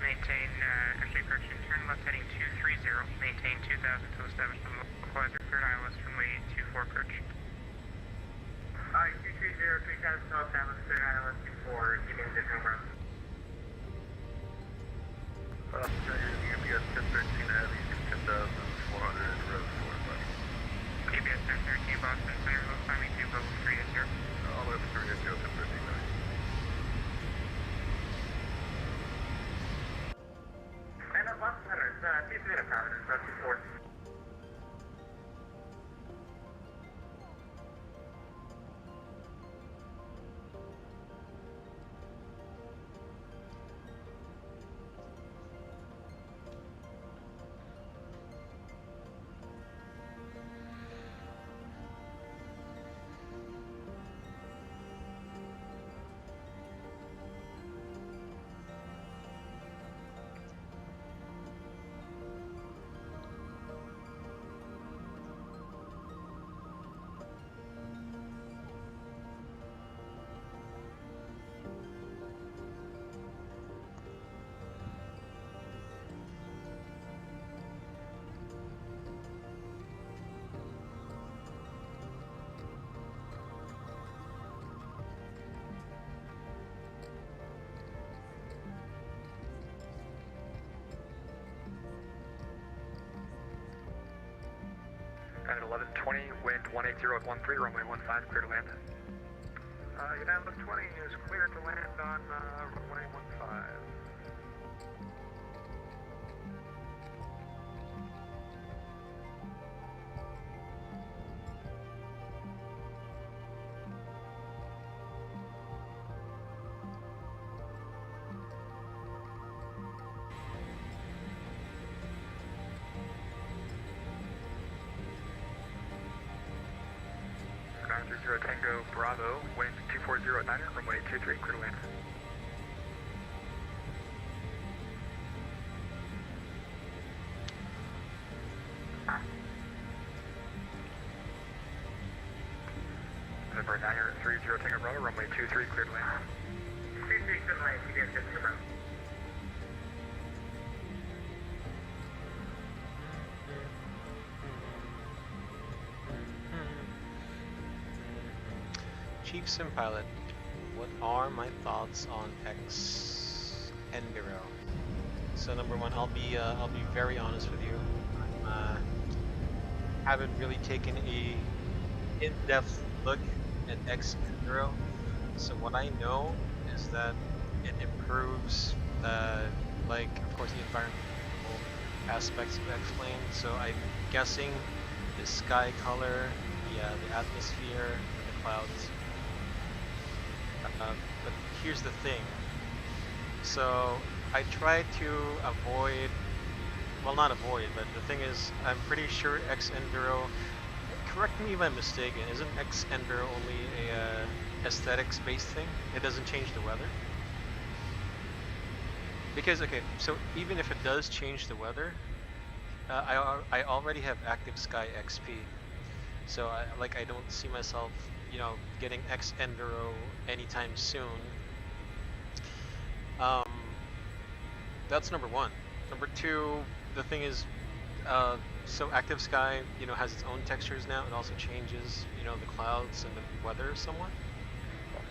Maintain, actually correction, turn left heading 230. Maintain 2000 to establish the localizer, cleared ILS runway 24 approach. Alright, 230, 3000 to establish cleared ILS 24, keeping the Tango Bravo. UPS 1013 Heavy, 10,400, road 4 left. KBS 1013 Boston Center, low climbing 2 level 380. All the way up to 380, 1059. And Boston Center, please submit a power, that's 4. At 1120, wind 180 at 13, runway 15, clear to land. United 1120 is clear to land on runway 15. Tango Bravo, wind 240 at 9, runway 23, clear to land. Number 930 Tango Bravo, runway 23, clear to land. 23, clear to land, KBS 10 Bravo. Chief Sim Pilot, what are my thoughts on XCamera? So number one, I'll be very honest with you. Haven't really taken a in-depth look at XCamera. So what I know is that it improves, like of course the environmental aspects of XPlane. So I'm guessing the sky color, the atmosphere, the clouds. But here's the thing. So I try to avoid, well not avoid, but the thing is I'm pretty sure XCamera, correct me if I'm mistaken, isn't XCamera only a aesthetics based thing? It doesn't change the weather? Because okay, so even if it does change the weather, I already have ActiveSky XP. So I don't see myself, you know, getting XCamera anytime soon. That's number one. Number two, the thing is, so ActiveSky, you know, has its own textures now. It also changes, you know, the clouds and the weather somewhat.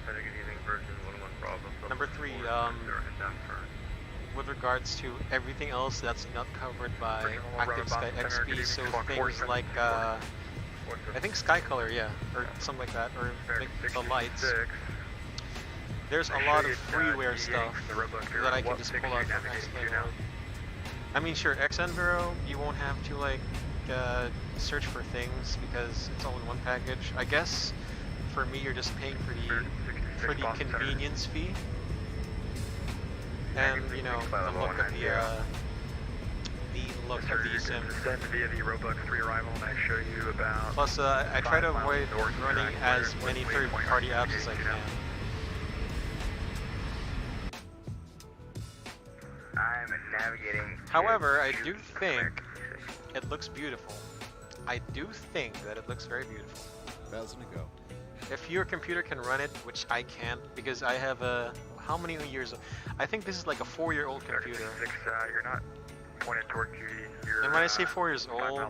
Good evening, version 101 Bravo. Number three, with regards to everything else that's not covered by ActiveSky XP, so things like I think Sky Color, yeah, or something like that, or like the lights. There's a lot of freeware stuff that I can just pull out from XPlane. I mean, sure, XNVero, you won't have to like search for things because it's all in one package. I guess for me, you're just paying for the convenience fee, and you know the look of the sim. Via the Robux 3 arrival, and I show you about. Plus, I try to avoid running as many third-party apps as I can. I'm navigating. However, I do think it looks beautiful. I do think that it looks very beautiful. 1,000 to go. If your computer can run it, which I can't, because I have a how many years? I think this is like a 4-year-old computer. You're not pointed toward Judy. And when I say 4 years old,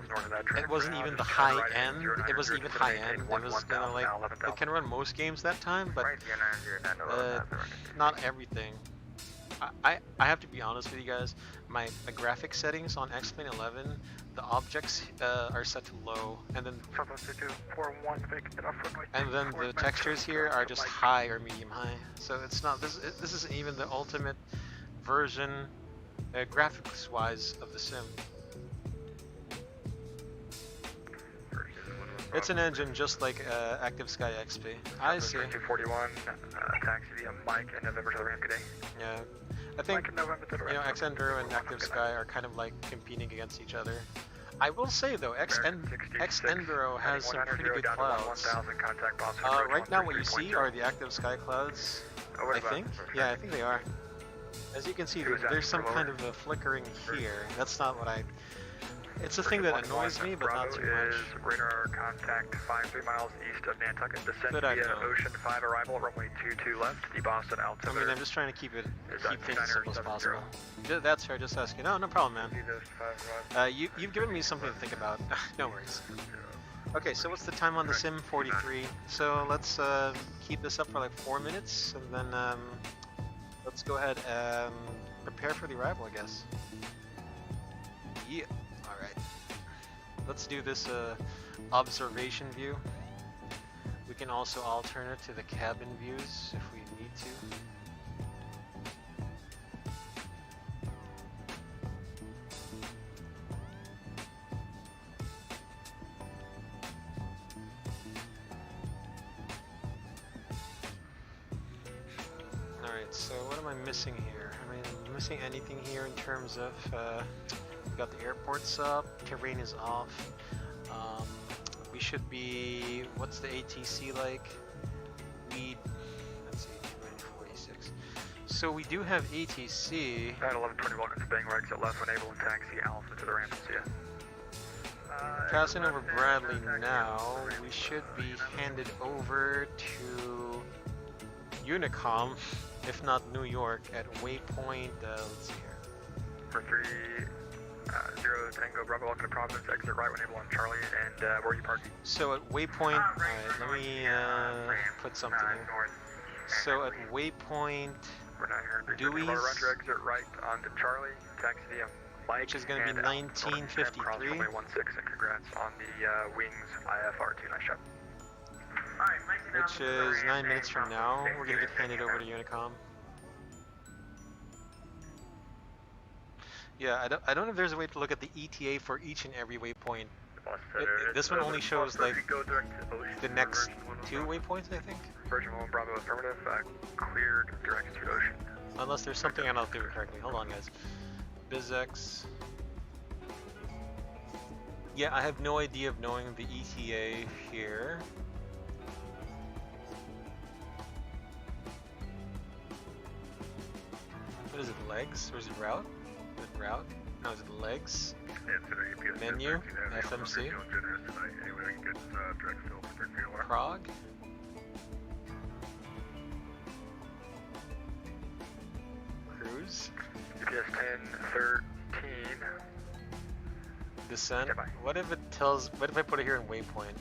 it wasn't even the high end. It wasn't even high end. It was kind of like it can run most games that time, but not everything. I have to be honest with you guys. My graphics settings on XPlane 11, the objects are set to low, and then the textures here are just high or medium high. So it's not this. This isn't even the ultimate version, graphics wise, of the sim. It's an engine just like ActiveSky XP. I see. 241, taxi via Mike in November to the ramp today. Yeah. I think, you know, XNVero and ActiveSky are kind of like competing against each other. I will say though, XNVero has some pretty good clouds. Right now what you see are the ActiveSky clouds, I think. Yeah, I think they are. As you can see, there's some kind of a flickering here. That's not what I... It's a thing that annoys me, but not too much. Radar contact 53 miles east of Nantucket. Descend via Ocean 5 arrival, runway 22 left, the Boston altimeter. I mean, I'm just trying to keep things as simple as possible. That's fair, just asking. No problem, man. You've given me something to think about. No worries. Okay, so what's the time on the sim? 43. So let's keep this up for like 4 minutes, and then let's go ahead and prepare for the arrival, I guess. Yeah. Alright, let's do this observation view. We can also alternate to the cabin views if we need to. Alright, so what am I missing here? I mean, am I missing anything here in terms of got the airports up, terrain is off. We should be, what's the ATC like? Let's see, 246. So we do have ATC. At 1120, welcome to Bang Rex at left, enable and taxi Alpha to the ramp, see ya. Passing over Bradley now, we should be handed over to Unicom, if not New York, at waypoint, let's see here. For 0 Tango Bravo, welcome to Providence, exit right when able on Charlie, and where are you parking? So at waypoint, alright, let me put something in. So at waypoint, Dewey's, exit right onto Charlie, taxi via Mike, which is going to be 1953. 16, and congrats on the wings IFR2, nice shot. Which is 9 minutes from now. We're going to get handed over to Unicom. Yeah, I don't know if there's a way to look at the ETA for each and every waypoint. This one only shows like the next 2 waypoints, I think. Version 1 Bravo affirmative, cleared direct to Ocean. Unless there's something I'm not doing correctly. Hold on, guys. BizX. Yeah, I have no idea of knowing the ETA here. What is it, legs? Or is it route? Is it route? No, is it legs? Menu? FMC? Prague? Cruise? GPS 1013. Descent? What if it tells, what if I put it here in waypoint?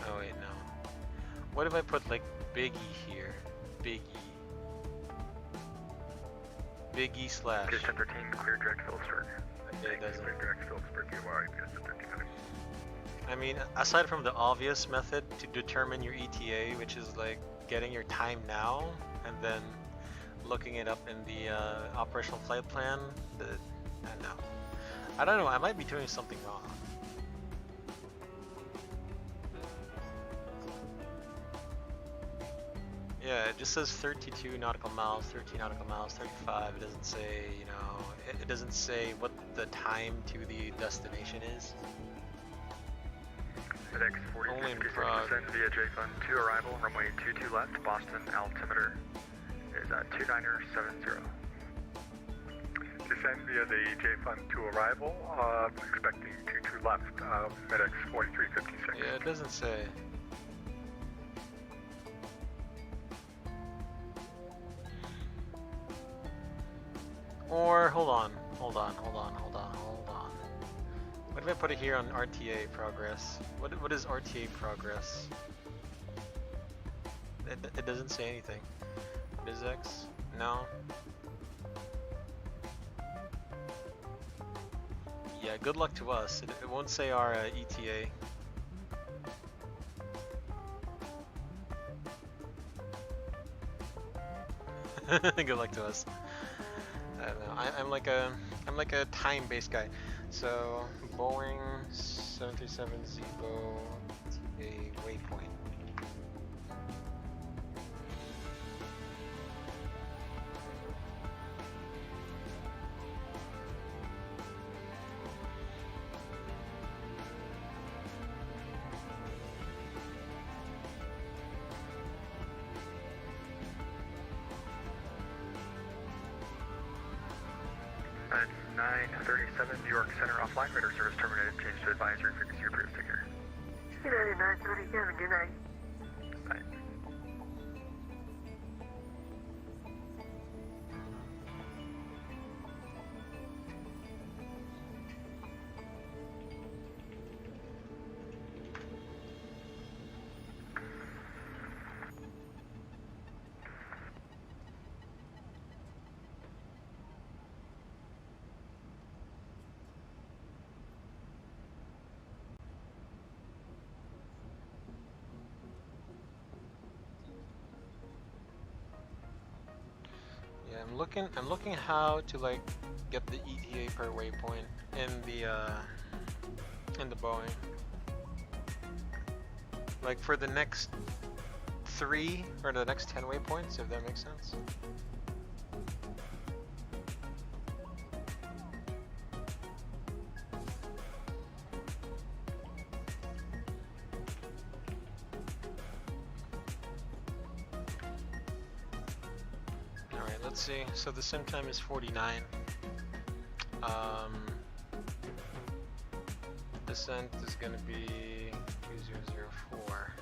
Oh wait, no. What if I put like Big E here? Big E. Big E slash. PS1013, clear direct Phillipsburg. It doesn't. Clear direct Phillipsburg, QR, PS1013. I mean, aside from the obvious method to determine your ETA, which is like getting your time now and then looking it up in the operational flight plan, no. I don't know, I might be doing something wrong. Yeah, it just says 32 nautical miles, 13 nautical miles, 35. It doesn't say, you know, it doesn't say what the time to the destination is. FedEx 40 Only in 56% Prague. via JFund 2 arrival, runway 22 left, Boston altimeter is at 2970. Descend via the JFund 2 arrival, expecting 22 left, FedEx 4356. Yeah, it doesn't say. Or, hold on. What if I put it here on RTA progress? What is RTA progress? It doesn't say anything. BizX? No. Yeah, good luck to us. It won't say our ETA. Good luck to us. I don't know. I'm like a time-based guy. So Boeing 737 Zibo a waypoint. That's 937, New York Center offline, radar service terminated, change to advisory, frequency approved, take care. United 937, good night. Bye. Yeah, I'm looking how to like get the ETA per waypoint in the Boeing. Like for the next 3 or the next 10 waypoints, if that makes sense. Let's see, so the sim time is 49. Descent is going to be 2004.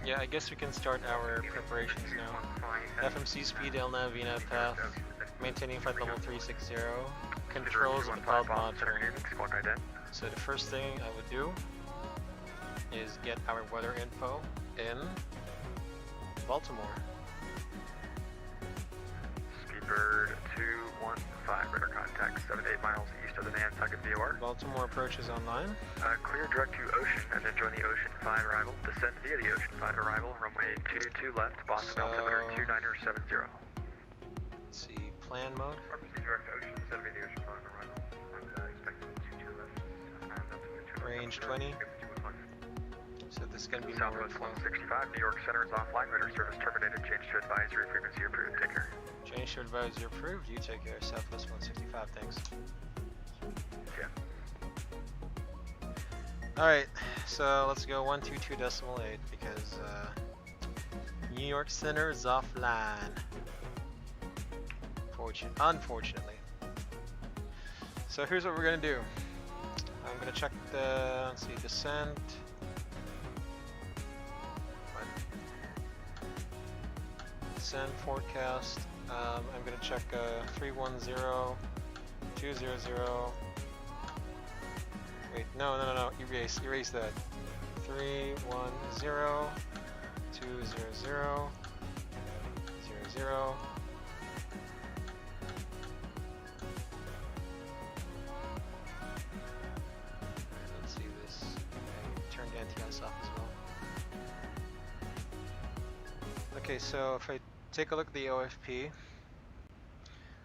Yeah, I guess we can start our preparations now. FMC speed, LNAV, VNAV path, maintaining flight level 360, controls of the pilot monitoring. So the first thing I would do is get our weather info in Baltimore. Speedbird 215, radar contact 7 to 8 miles east of the Nantucket VOR. Baltimore approach is online. Clear direct to Ocean and then join the Ocean 5 arrival. Descend via the Ocean 5 arrival, runway 22 left, Boston altimeter 2970. Let's see, plan mode. Direct to Ocean, descend via the Ocean 5 arrival. Expecting 22 left. Range 20. So this is going to be Southwest 165, New York Center is offline, radar service terminated, change to advisory, frequency approved, take care. Change to advisory approved, you take care, Southwest 165, thanks. Yeah. Alright, so let's go 122.8 because New York Center is offline. Unfortunately. So here's what we're going to do. I'm going to check the, let's see, descent. Descent forecast. I'm going to check 310, 200. Wait, no. Erase that. 310 200 00. Let's see this. I turned anti-ice off as well. Okay, so if I take a look at the OFP,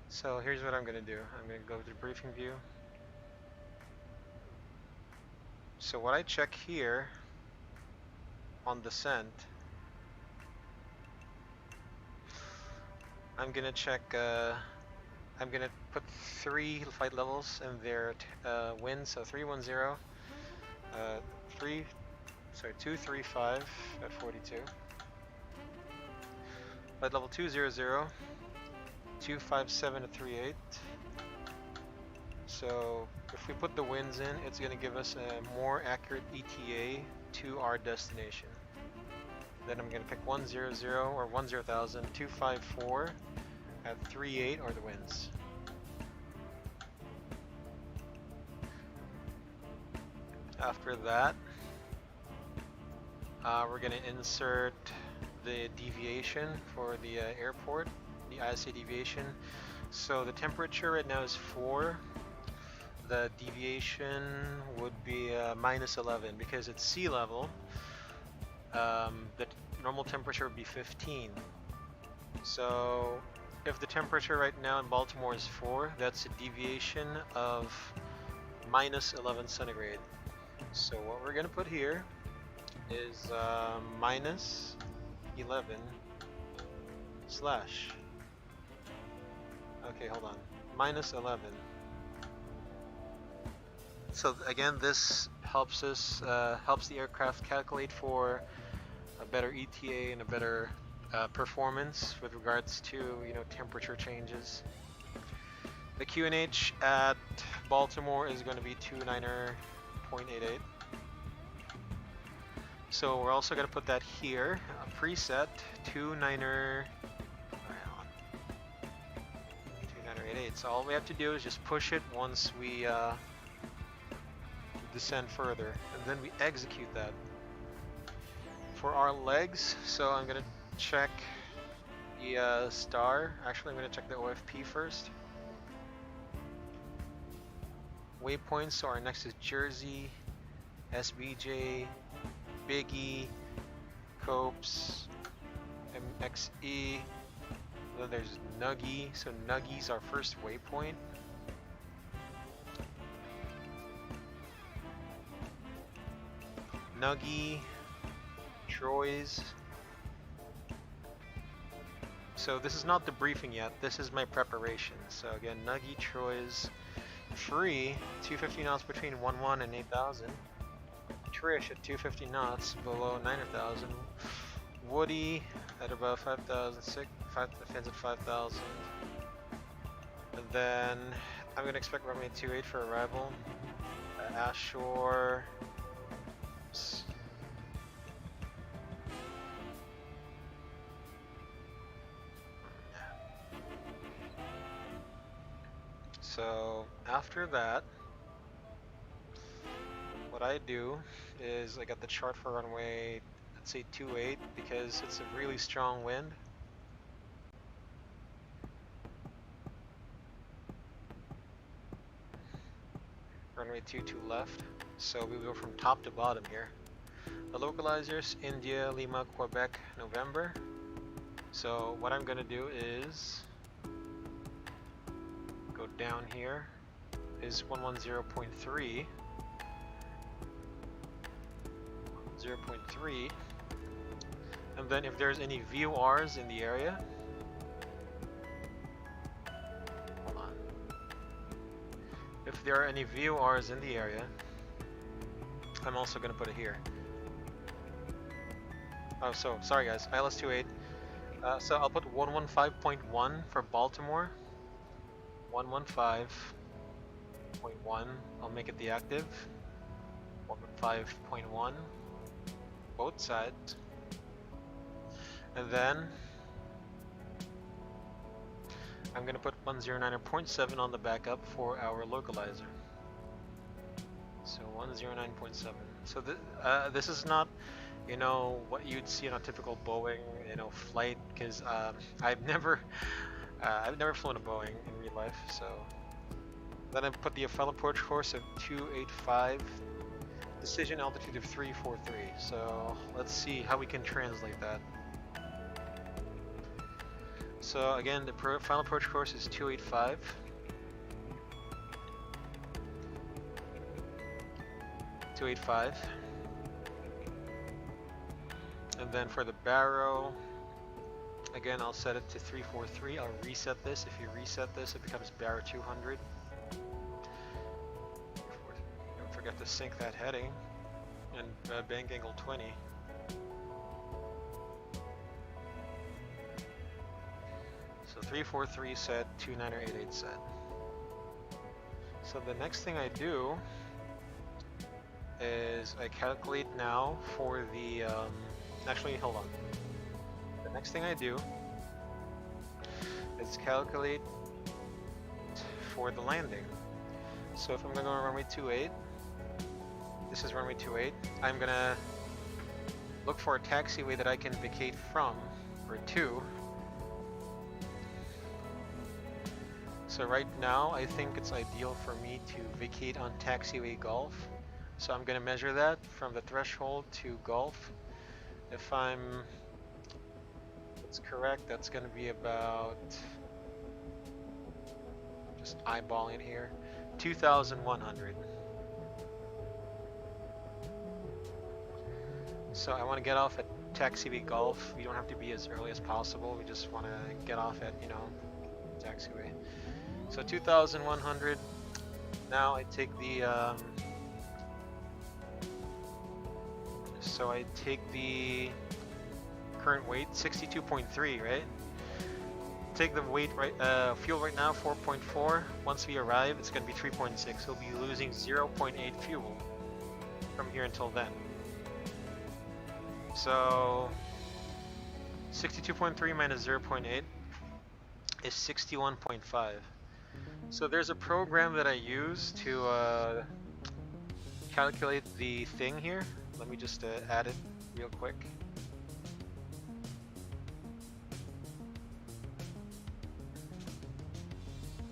so here's what I'm going to do. I'm going to go to the briefing view. So what I check here on descent, I'm going to check, I'm going to put 3 flight levels in their wind, so 310, 235 at 42. Flight level 200, 257 at 38. So if we put the winds in, it's going to give us a more accurate ETA to our destination. Then I'm going to pick 100 or 10,000, 254 at 38 are the winds. After that, we're going to insert the deviation for the airport, the ISA deviation. So the temperature right now is 4. The deviation would be minus 11 because it's sea level. The normal temperature would be 15. So if the temperature right now in Baltimore is 4, that's a deviation of minus 11 centigrade. So what we're going to put here is minus 11 slash. Okay, hold on. Minus 11. So again, this helps us, helps the aircraft calculate for a better ETA and a better performance with regards to, you know, temperature changes. The QNH at Baltimore is going to be 29er.88. So we're also going to put that here, a preset 29er. 29er.88. So all we have to do is just push it once we descend further, and then we execute that. For our legs, so I'm going to check the star. Actually, I'm going to check the OFP first. Waypoints, so our next is Jersey, SBJ, Biggie, Copes, MXE, then there's Nuggy, so Nuggy's our first waypoint. Nuggy, Troy's. So this is not the briefing yet, this is my preparation. So again, Nuggy, Troy's, free, 250 knots between 11 and 8,000. Trish at 250 knots below 9,000. Woody at about 5,000, fins at 5,000. And then I'm going to expect runway 28 for arrival. Ashore. So after that, what I do is I got the chart for runway, let's say 28, because it's a really strong wind. Runway 22 left, so we go from top to bottom here. The localizers, India, Lima, Quebec, November. So what I'm going to do is go down here, is 110.3. 0.3, and then if there's any VORs in the area, hold on. If there are any VORs in the area, I'm also going to put it here. Oh, so sorry guys, ILS-28. So I'll put 115.1 for Baltimore. 115.1. I'll make it the active. 115.1. Both sides, and then I'm going to put 109.7 on the backup for our localizer. So 109.7. So this is not, you know, what you'd see on a typical Boeing, you know, flight, because I've never flown a Boeing in real life. So then I put the FIL approach course of 285, decision altitude of 343. So let's see how we can translate that. So again, the final approach course is 285. And then for the barrow, again, I'll set it to 343. I'll reset this. If you reset this, it becomes barrow 200. Don't forget to sync that heading and bank angle 20. So 343 set, 2988 set. So the next thing I do is I calculate now for the, actually hold on. The next thing I do is calculate for the landing. So if I'm going to go on runway 28, this is runway 28, I'm going to look for a taxiway that I can vacate from, or to. So right now, I think it's ideal for me to vacate on taxiway Golf. So I'm going to measure that from the threshold to Golf. If it's correct, that's going to be about, just eyeballing it here, 2,100. So I want to get off at taxiway Golf. We don't have to be as early as possible. We just want to get off at, you know, taxiway. So 2,100. Now I take the so I take the current weight, 62.3, right? Take the weight right, fuel right now, 4.4. Once we arrive, it's going to be 3.6. We'll be losing 0.8 fuel from here until then. So 62.3 minus 0.8 is 61.5. So there's a program that I use to calculate the thing here. Let me just add it real quick.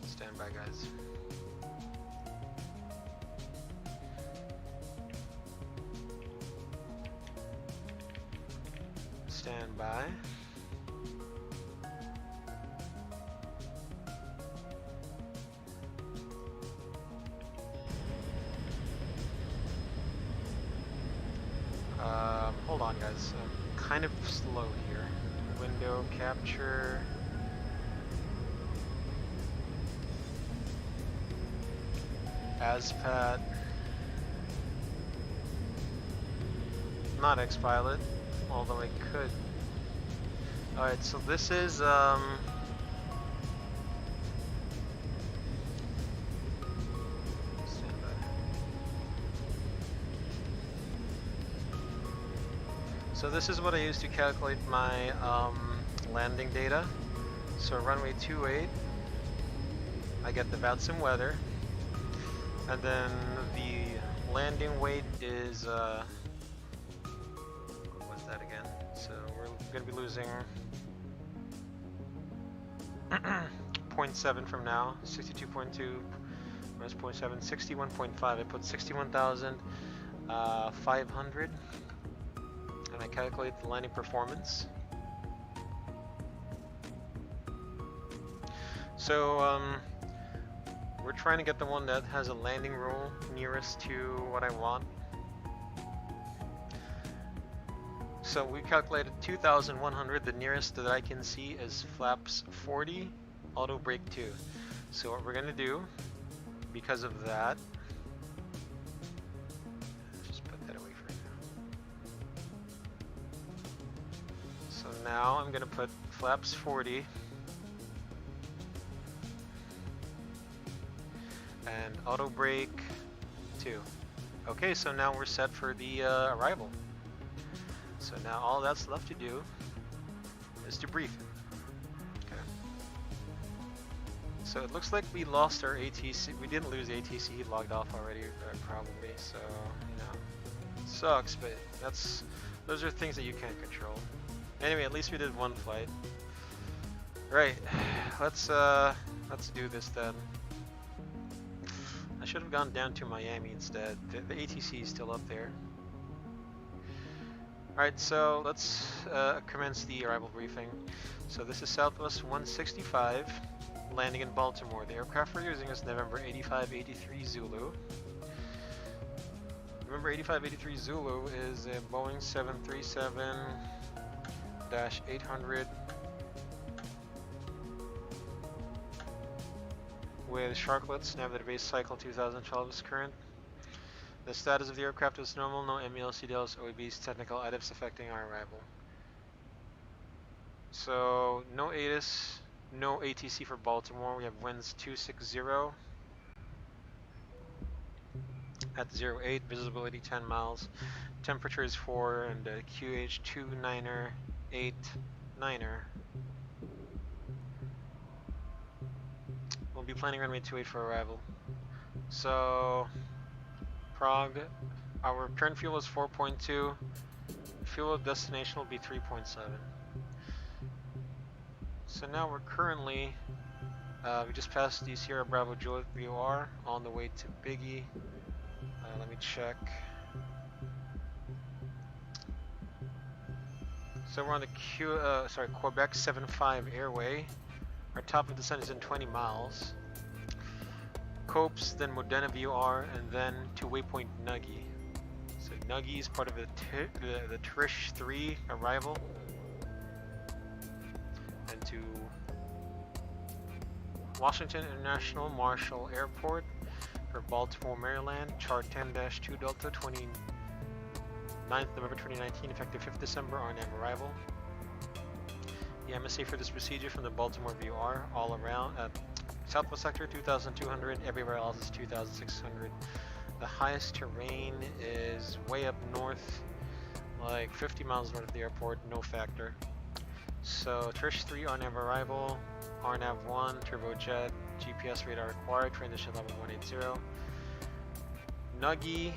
Stand by, guys. Stand by. Hold on, guys. I'm kind of slow here. Window capture. ASPAT. Not XPilot, although I could. Alright, so this is So this is what I use to calculate my landing data. So runway 28, I get the VATSIM weather, and then the landing weight is what's that again? So we're going to be losing 0.7 from now, 62.2 minus 0.7, 61.5. I put 61,500. And I calculate the landing performance. So we're trying to get the one that has a landing rule nearest to what I want. So we calculated 2,100. The nearest that I can see is flaps 40, auto brake 2. So what we're going to do, because of that, now I'm going to put flaps 40 and auto brake 2. Okay, so now we're set for the arrival. So now all that's left to do is to brief. Okay. So it looks like we lost our ATC. We didn't lose ATC, he logged off already, probably. So, you know, sucks, but those are things that you can't control. Anyway, at least we did one flight. Right, let's do this then. I should have gone down to Miami instead. The ATC is still up there. Alright, so let's commence the arrival briefing. So this is Southwest 165, landing in Baltimore. The aircraft we're using is November 8583 Zulu. November 8583 Zulu is a Boeing 737-800 with sharklets. Navigator base cycle 2012 is current. The status of the aircraft is normal, no MEL, CDLs, OEBs, technical items affecting our arrival. So, no ATIS, no ATC for Baltimore. We have winds 260 at 08, visibility 10 miles. Temperature is 4 and QH29er89er. We'll be planning runway 28 for arrival. So, Prague, our current fuel is 4.2. Fuel destination will be 3.7. So now we're currently, we just passed the Sierra Bravo Juliet VOR on the way to Biggie. Let me check. So we're on the Quebec 75 airway. Our top of descent is in 20 miles. Copes, then Modena VOR, and then to waypoint Nuggy. So Nuggy is part of the Trish 3 arrival. And to Washington International Marshall Airport for Baltimore, Maryland, chart 10-2 Delta, 29th November 2019, effective 5th December, RNAV arrival. The MSA for this procedure from the Baltimore VOR all around at Southwest sector 2,200, everywhere else is 2,600. The highest terrain is way up north, like 50 miles north of the airport, no factor. So Trish 3 RNAV arrival, RNAV 1, turbojet, GPS radar required, transition level 180. Nuggy,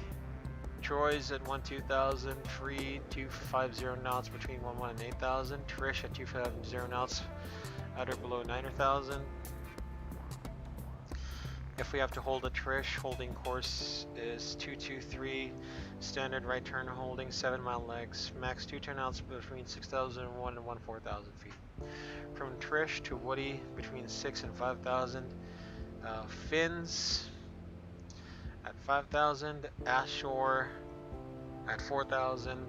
Troy's at 12,000, free 250 knots between 11 and 8,000. Trish at 250 knots, at or below 9,000. If we have to hold a Trish, holding course is 223, standard right turn holding, 7 mile legs, max 2 turnouts between 6,001 and 14,000 feet. From Trish to Woody between 6 and 5,000, fins at 5,000, Ashore at 4,000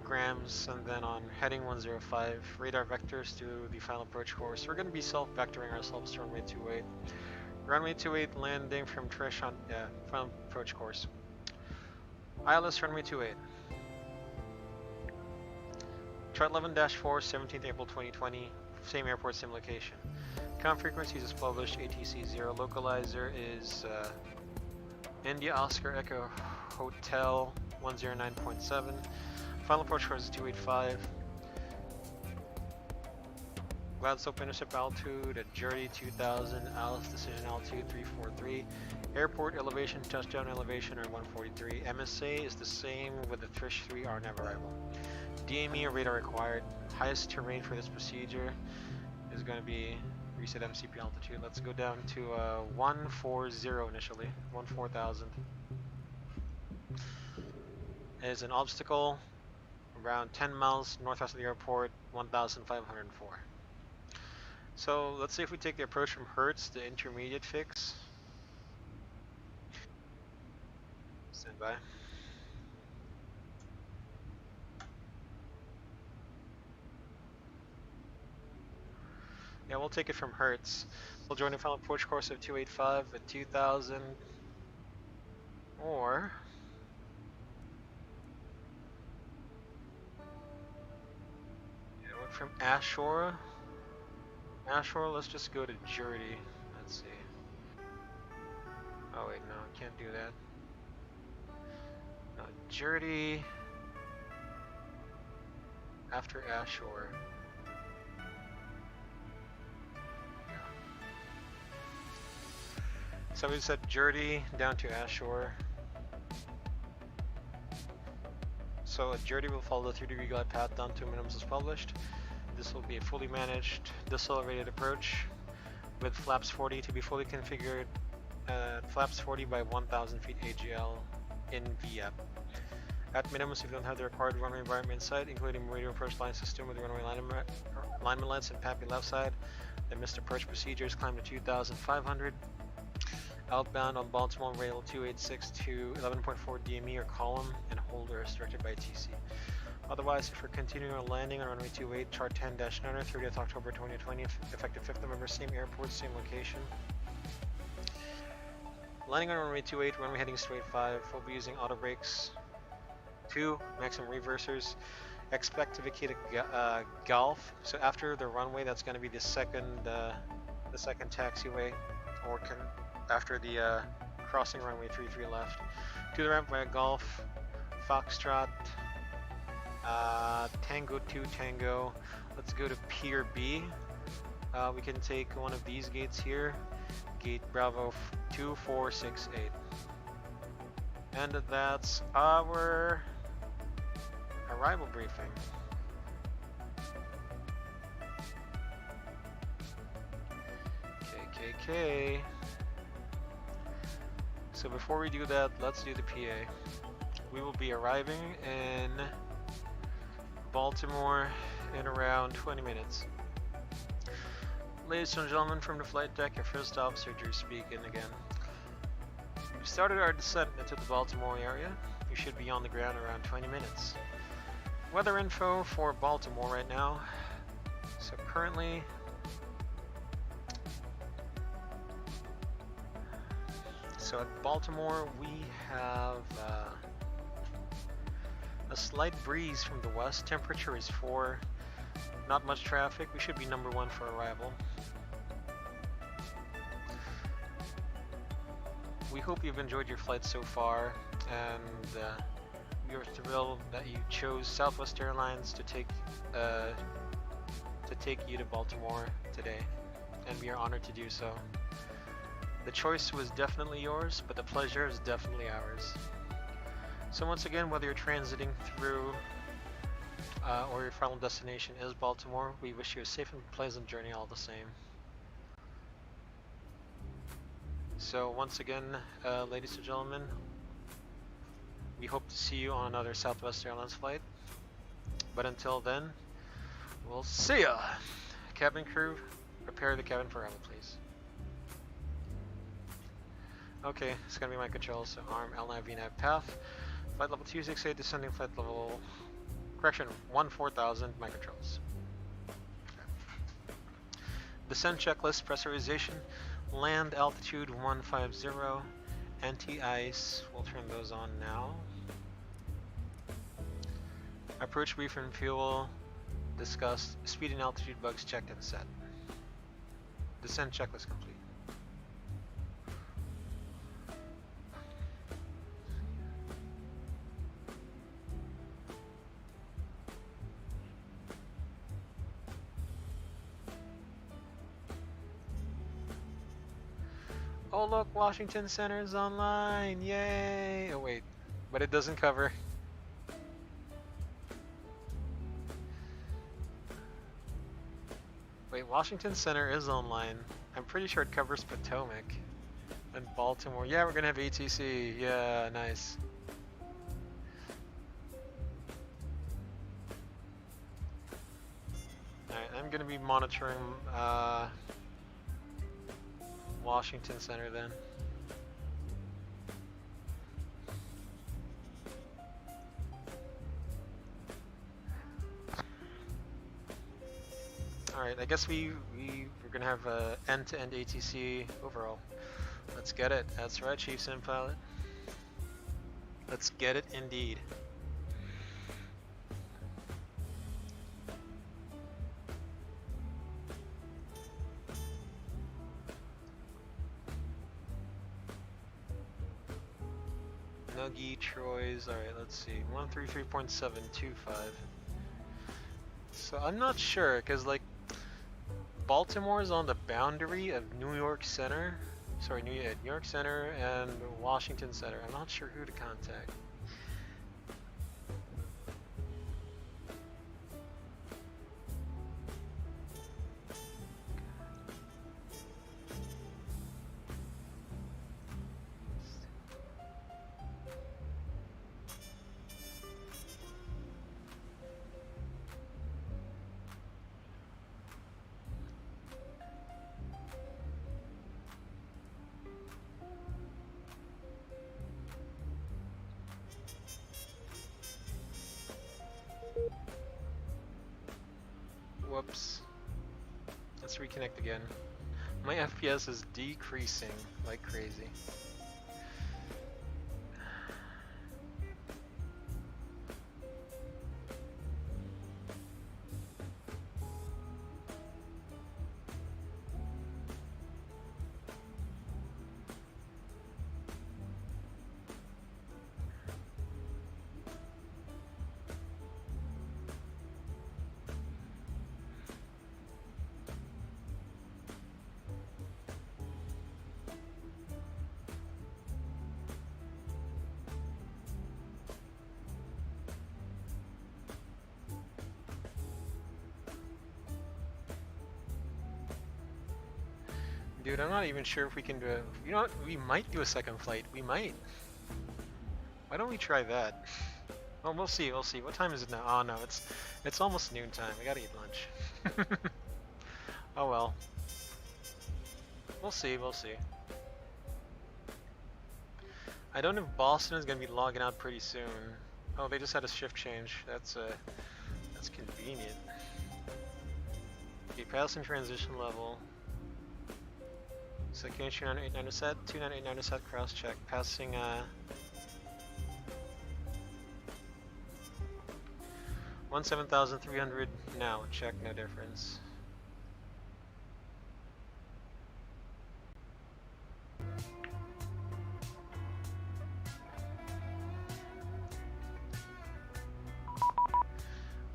grams, and then on heading 105, radar vectors to the final approach course. We're going to be self-vectoring ourselves to runway 28. Runway 28 landing from Trish on final approach course. ILS runway 28. Chart 11-4, 17th April 2020, same airport, same location. Com frequencies is published, ATC 0. Localizer is India Oscar Echo Hotel 109.7. Final approach course is 285. Glad slope intercept altitude at Jerdy 2000, Alice decision altitude 343. Airport elevation, touchdown elevation are 143. MSA is the same with the Trish 3 RNAV arrival. DME or radar required. Highest terrain for this procedure is going to be reset MCP altitude. Let's go down to 140 initially, 14,000. Is an obstacle around 10 miles northwest of the airport, 1,504. So let's say if we take the approach from Hertz, the intermediate fix. Stand by. Yeah, we'll take it from Hertz. We'll join the final approach course of 285 at 2,000. Or from Ashore. Ashore, let's just go to Jerdy. Let's see. Oh wait, no, can't do that. No, Jerdy after Ashore. Yeah. So we said Jerdy down to Ashore. So a journey will follow the 3-degree glide path down to minimums as published. This will be a fully managed, decelerated approach with flaps 40 to be fully configured at flaps 40 by 1000 feet AGL in VF. At minimums, if you don't have the required runway environment in sight, including radio approach line system with runway alignment lights and PAPI left side, then missed approach procedures climb to 2,500. Outbound on Baltimore rail 286 to 11.4 DME or column and holder as directed by TC. Otherwise, if we're continuing our landing on runway 28, chart 10-9, 30th October 2020, effective 5th November, same airport, same location. Landing on runway 28, runway heading straight 5, we'll be using auto brakes, 2 maximum reversers. Expect to vacate a Gulf. So after the runway, that's going to be the second taxiway, or after the crossing runway 33 left. To the ramp via Gulf, Foxtrot, Tango 2 Tango. Let's go to Pier B. We can take one of these gates here, gate Bravo 2468. And that's our arrival briefing. KKK. So before we do that, let's do the PA. We will be arriving in Baltimore in around 20 minutes. Ladies and gentlemen from the flight deck, your first officer Drew speaking again. We started our descent into the Baltimore area. We should be on the ground around 20 minutes. Weather info for Baltimore right now. So currently, at Baltimore we have a slight breeze from the west. Temperature is 4. Not much traffic. We should be number 1 for arrival. We hope you've enjoyed your flight so far, and we are thrilled that you chose Southwest Airlines to take you to Baltimore today, and we are honored to do so. The choice was definitely yours, but the pleasure is definitely ours. So once again, whether you're transiting through or your final destination is Baltimore, we wish you a safe and pleasant journey all the same. So once again, ladies and gentlemen, we hope to see you on another Southwest Airlines flight. But until then, we'll see ya! Cabin crew, prepare the cabin for arrival, please. Okay, it's gonna be my controls, so arm, LNAV, VNAV, path. Flight level 268, descending flight level, correction, 14,000, my controls. Okay. Descent checklist, pressurization, land altitude 150, anti-ice, we'll turn those on now. Approach brief and fuel, discussed, speed and altitude bugs checked and set. Descent checklist complete. Oh look, Washington Center is online, yay! Oh wait, but it doesn't cover. Wait, Washington Center is online. I'm pretty sure it covers Potomac and Baltimore. Yeah, we're gonna have ATC, yeah, nice. Alright, I'm gonna be monitoring Washington Center then. Alright, I guess we're gonna have a end-to-end ATC overall. Let's get it. That's right, Chief Sim Pilot. Let's get it indeed. Nuggy, Troy's, alright, let's see, 133.725. So I'm not sure, because like, Baltimore is on the boundary of New York Center, sorry, New York Center and Washington Center. I'm not sure who to contact. Whoops. Let's reconnect again. My FPS is decreasing like crazy. Dude, I'm not even sure if we can do a... You know what? We might do a second flight. We might. Why don't we try that? Well, we'll see. We'll see. What time is it now? Oh no, it's almost noon time. We gotta eat lunch. Oh well. We'll see. We'll see. I don't know if Boston is gonna be logging out pretty soon. Oh, they just had a shift change. That's convenient. Okay, pass in transition level. So can 2989 set, 2989 set, cross check, passing 17,300 now, check, no difference.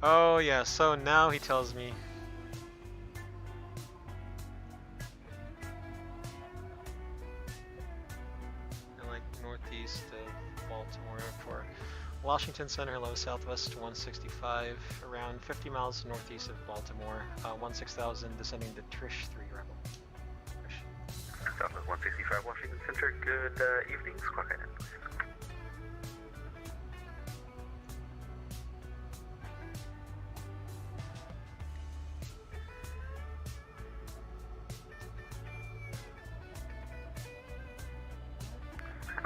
Oh yeah, so now he tells me. Northeast of Baltimore for Washington Center, hello, southwest 165, around 50 miles northeast of Baltimore, 16,000, descending to Trish 3 Rebel. Trish. Southwest 165, Washington Center, good evening, squawk in.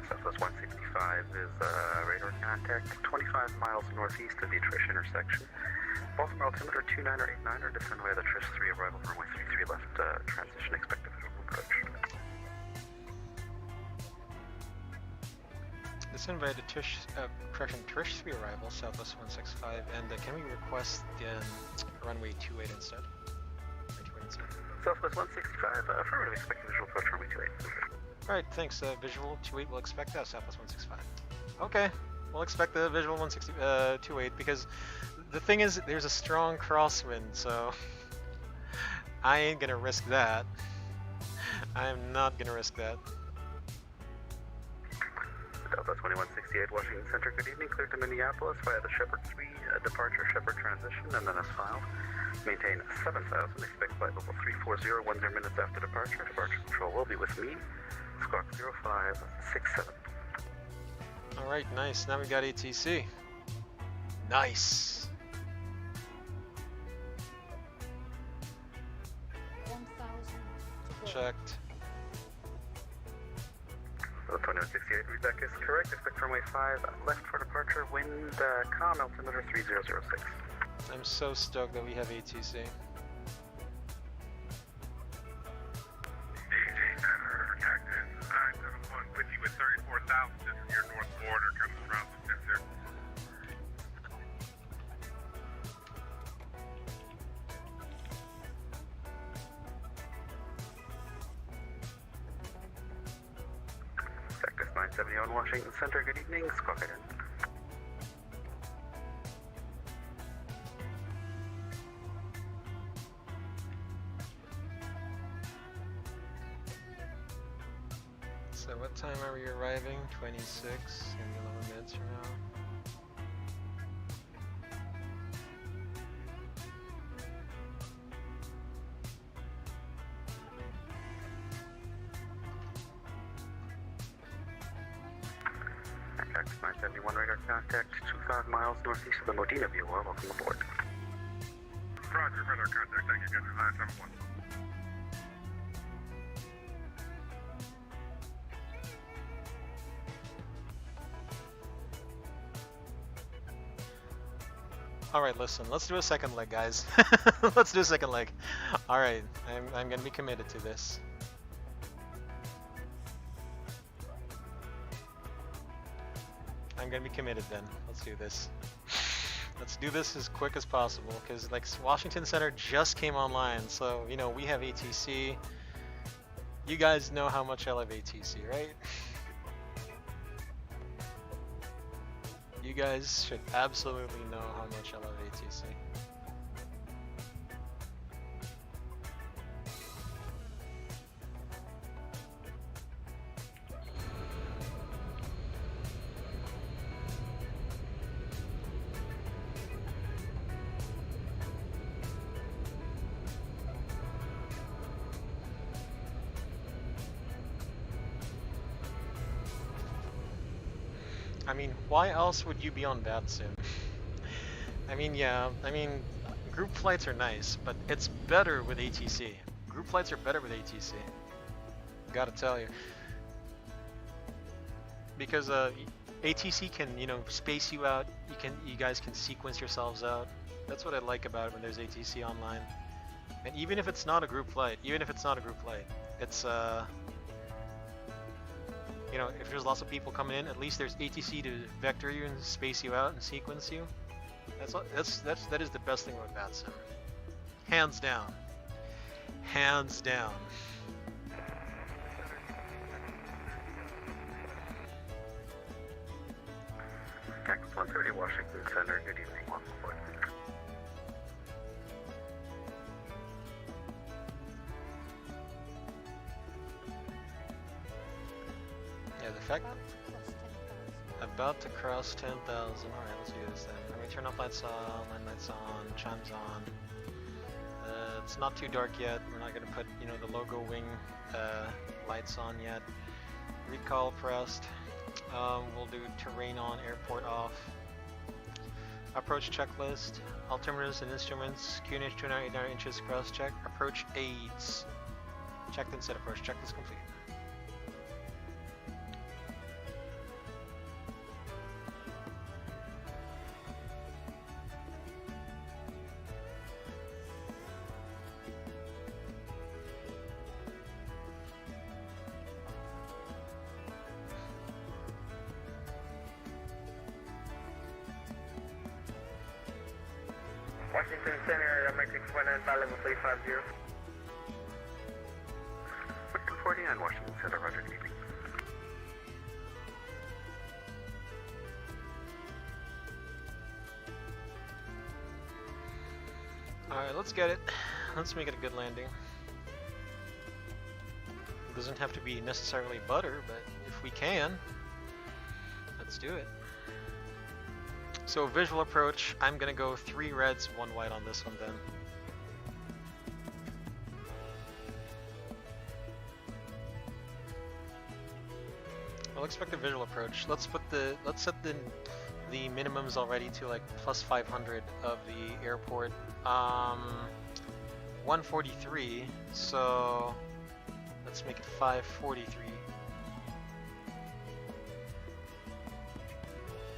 Southwest 165 is radar contact 25 miles northeast of the Trish intersection. Baltimore altimeter 2989 or descend via the Trish 3 arrival for runway 33 left transition expected visual approach. Descend via the Trish 3 arrival, southwest 165, and can we request runway 28 instead? Southwest 165, affirmative, expected visual approach runway 28. Alright, thanks. Visual 28 will expect that, Southwest 165. Okay, we'll expect the visual 28 because the thing is, there's a strong crosswind, so I ain't gonna risk that. I am not gonna risk that. Delta 2168, Washington Center, good evening. Cleared to Minneapolis via the Shepherd 3 departure, Shepherd transition, and then as filed. Maintain 7,000, expect flight level 340, 10 minutes after departure. Departure control will be with me. Squawk 0567. Alright, nice. Now we got ATC. Nice. 1,000. Checked. 2168, read is correct. Expect runway 5 left for departure. Wind calm, altimeter 3006. I'm so stoked that we have ATC. With 34,000, this is your north border, comes around the center. Cactus 971, Washington Center, good evening, squawk it in. So what time are we arriving? 26, gonna be 11 minutes from now. Cactus 971, radar contact 25 miles northeast of the Modena View. Welcome aboard. Roger, radar contact, thank you, Gunner 971. Alright, listen, let's do a second leg, guys. Let's do a second leg. Alright, I'm gonna be committed to this. I'm gonna be committed then. Let's do this. Let's do this as quick as possible, because like Washington Center just came online, so you know we have ATC. You guys know how much I love ATC, right? You guys should absolutely know how much I love ATC. I mean, why else would you be on VATSIM? I mean, yeah, group flights are nice, but it's better with ATC. Group flights are better with ATC. Gotta tell you. Because ATC can, you know, space you out. You guys can sequence yourselves out. That's what I like about it when there's ATC online. And even if it's not a group flight, it's you know, if there's lots of people coming in, at least there's ATC to vector you and space you out and sequence you. That is the best thing about VATSIM. Hands down. Hands down. Cactus 130 Washington Center, good evening. Yeah, the fact about to cross 10,000. Alright, let's do this then. Let me turn off lights on, land lights on, chimes on. It's not too dark yet. We're not gonna put, you know, the logo wing lights on yet. Recall pressed. We'll do terrain on, airport off. Approach checklist. Altimeters and instruments. QNH 289 inches cross check. Approach aids. Checked and set approach. Checklist complete. Washington Center, Mexico 195, level 350. 249 Washington Center, roger, good evening. Alright, let's get it. Let's make it a good landing. It doesn't have to be necessarily butter, but if we can, let's do it. So visual approach, I'm gonna go 3 reds, 1 white on this one then. I'll expect a visual approach. Let's set the minimums already to like plus 500 of the airport. 143, so let's make it 543.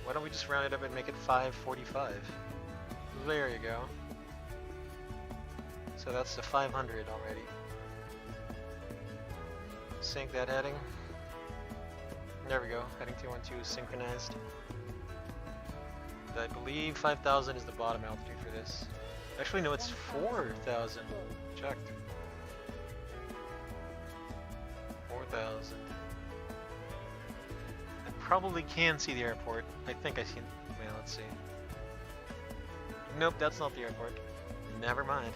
Why don't we just round it up and make it 545? There you go. So that's the 500 already. Sync that heading. There we go. Heading 212 is synchronized. I believe 5,000 is the bottom altitude for this. Actually, no, it's 4,000. Checked. 4,000. I probably can see the airport. I think I see. Well, let's see. Nope, that's not the airport. Never mind.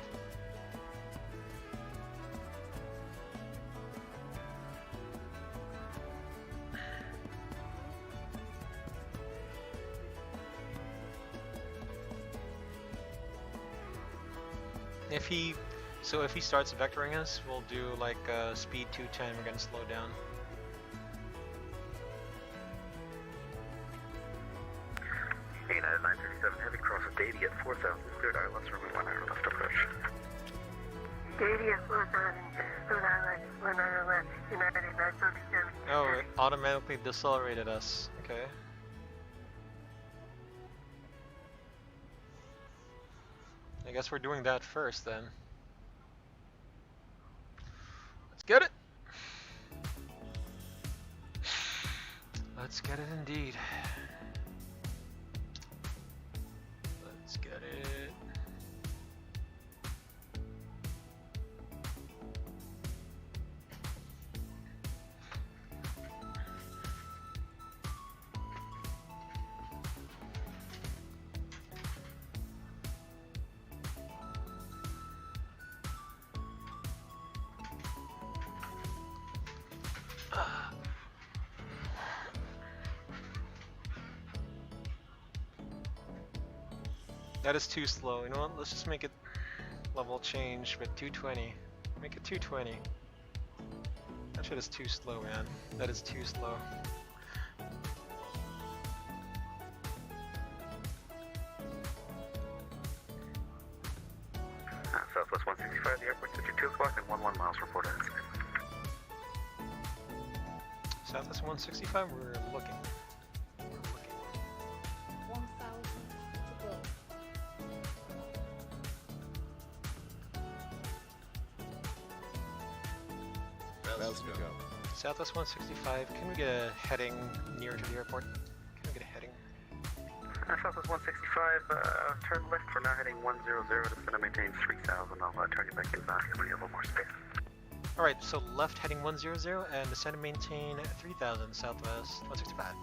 If he starts vectoring us, we'll do like speed 210. We're gonna slow down. ANA 937 heavy cross of Davy at 4,000 cleared ILS runway 1 hour left approach. Davy at 4,000 cleared ILS 1 hour left, United 937. Oh, it automatically decelerated us. Okay. I guess we're doing that first then. Let's get it! Let's get it indeed. Let's get it. That is too slow. You know what? Let's just make it level change with 220. Make it 220. That shit is too slow, man. That is too slow. Southwest 165, the airport, 52 o'clock and 11 miles reported. Southwest 165, we're looking. 1,000 to go. Thousand to go. Southwest 165, can we get a heading near to the airport? Can we get a heading? Southwest 165, turn left for now heading 100, descend and maintain 3000. I'll turn you back inbound here when you have a little more space. Alright, so left heading 100 and descend and maintain 3000 Southwest 165.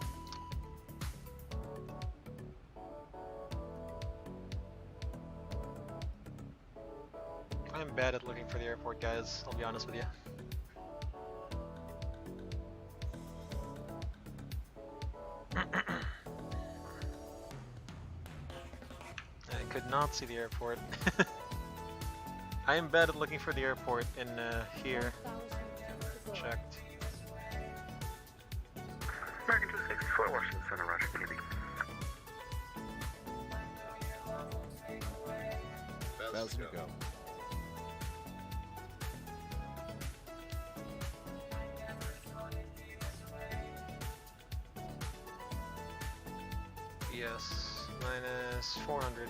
I'm bad at looking for the airport, guys, I'll be honest with you. I could not see the airport. I am bad at looking for the airport in here. 1,000 to go. Checked. American 264, Washington Center, Roger, TV. Thousand to go. Yes, minus 400.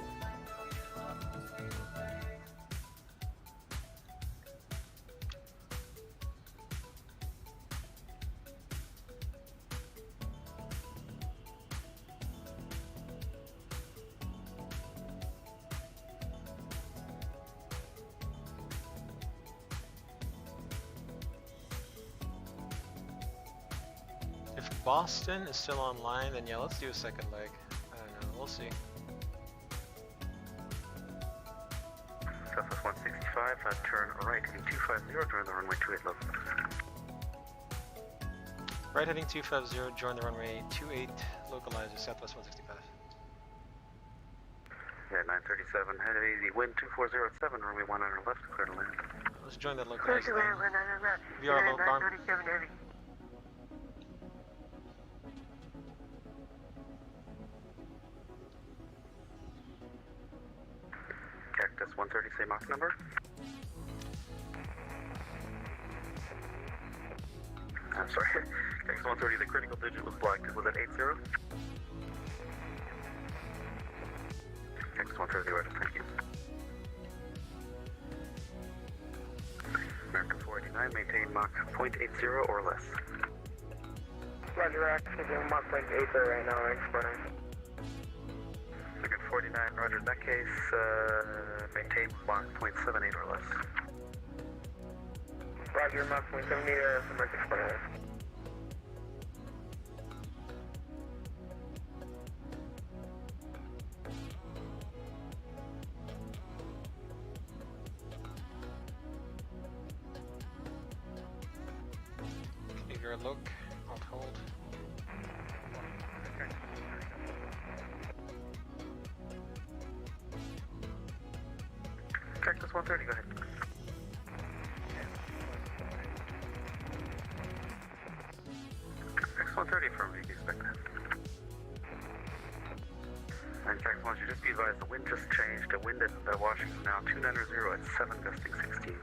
If Boston is still online, then yeah, let's do a second leg. I don't know, we'll see. Southwest 165, turn right heading 250, join the runway 28 level. Right heading 250, join the runway 28, localizer, Southwest 165. Yeah, 937, head of easy, wind 2407, runway 100 left, clear to land. Let's join that localizer. VR low arm. Cactus 130, say Mach number. I'm sorry, Cactus 130, the critical digit was blacked. Was that 80? Cactus 130, right, thank you. American 489, maintain Mach 0.80 or less. Roger, active Mach 0.80 right now, XPlane. American 49, roger, in that case, maintain Mach 0.78 or less. Roger, Mach 0.78, American 49. Give her a look, I'll hold. Cactus 130, go ahead. Cactus 130 from you, expect that. And Cactus 1, you just be advised, the wind just changed. The wind at Washington now 290 at 7, gusting 16.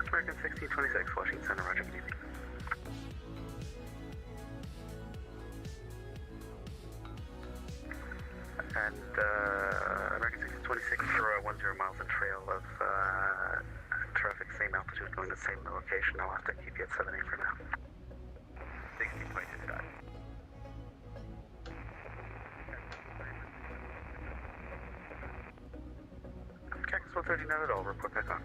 American 1626, Washington Center, roger, good evening. And American 1626, 010 miles in trail of traffic, same altitude, going to the same location. I'll have to keep you at 78 for now. 1626, got it. Cactus 130, not at all, report back on.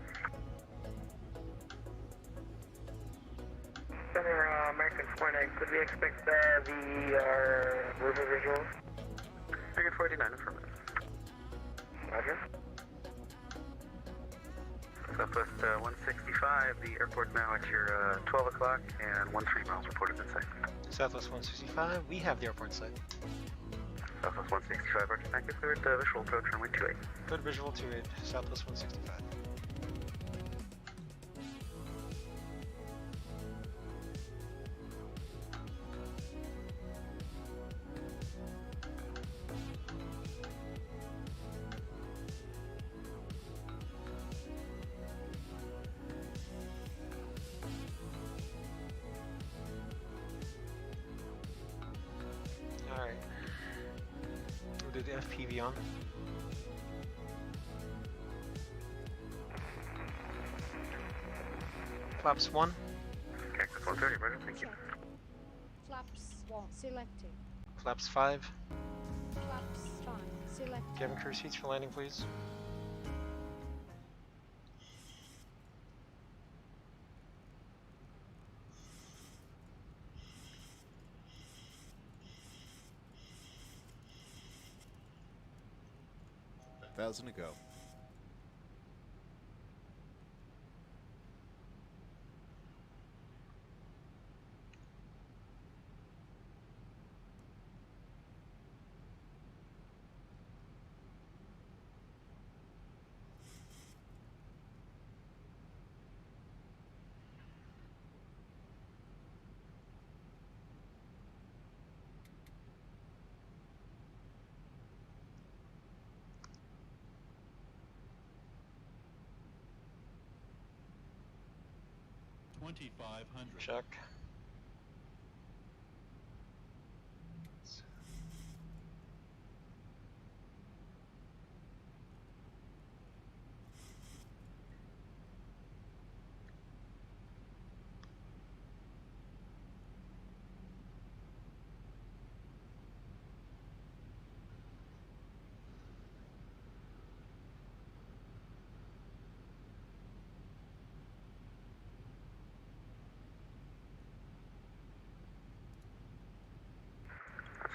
Center, American 49, could we expect the river visuals? American 49, affirmative. Roger. Southwest 165, the airport now at your 12 o'clock and 13 miles reported in sight. Southwest 165, we have the airport site. Southwest 165, roger, thank you, cleared visual approach runway 28. Good visual to it, Southwest 165. Alright. We'll do the FPV on. Flaps 1. Cactus 130, roger, thank you. Check. Flaps 1 selected. Flaps 5. Flaps 5 selected. Cabin crew seats for landing, please. Thousand to go. Check.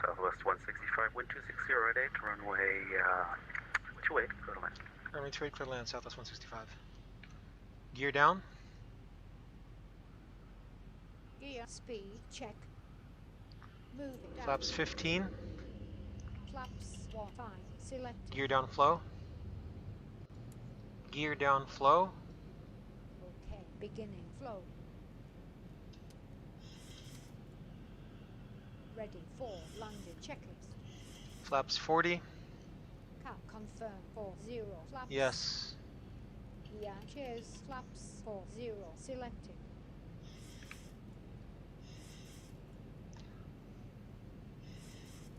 Southwest 165, wind 260 at 8, runway 28, clear to land. Runway 28, clear to land, Southwest 165. Gear down. Gear speed check. Moving down. Flaps 15. Flaps 1 5 selected. Gear down flow. Gear down flow. Okay, beginning flow. Ready for landing checklist. Flaps 40. Cap confirm 40 flaps. Yes. Yeah, cheers. Flaps 40 selected.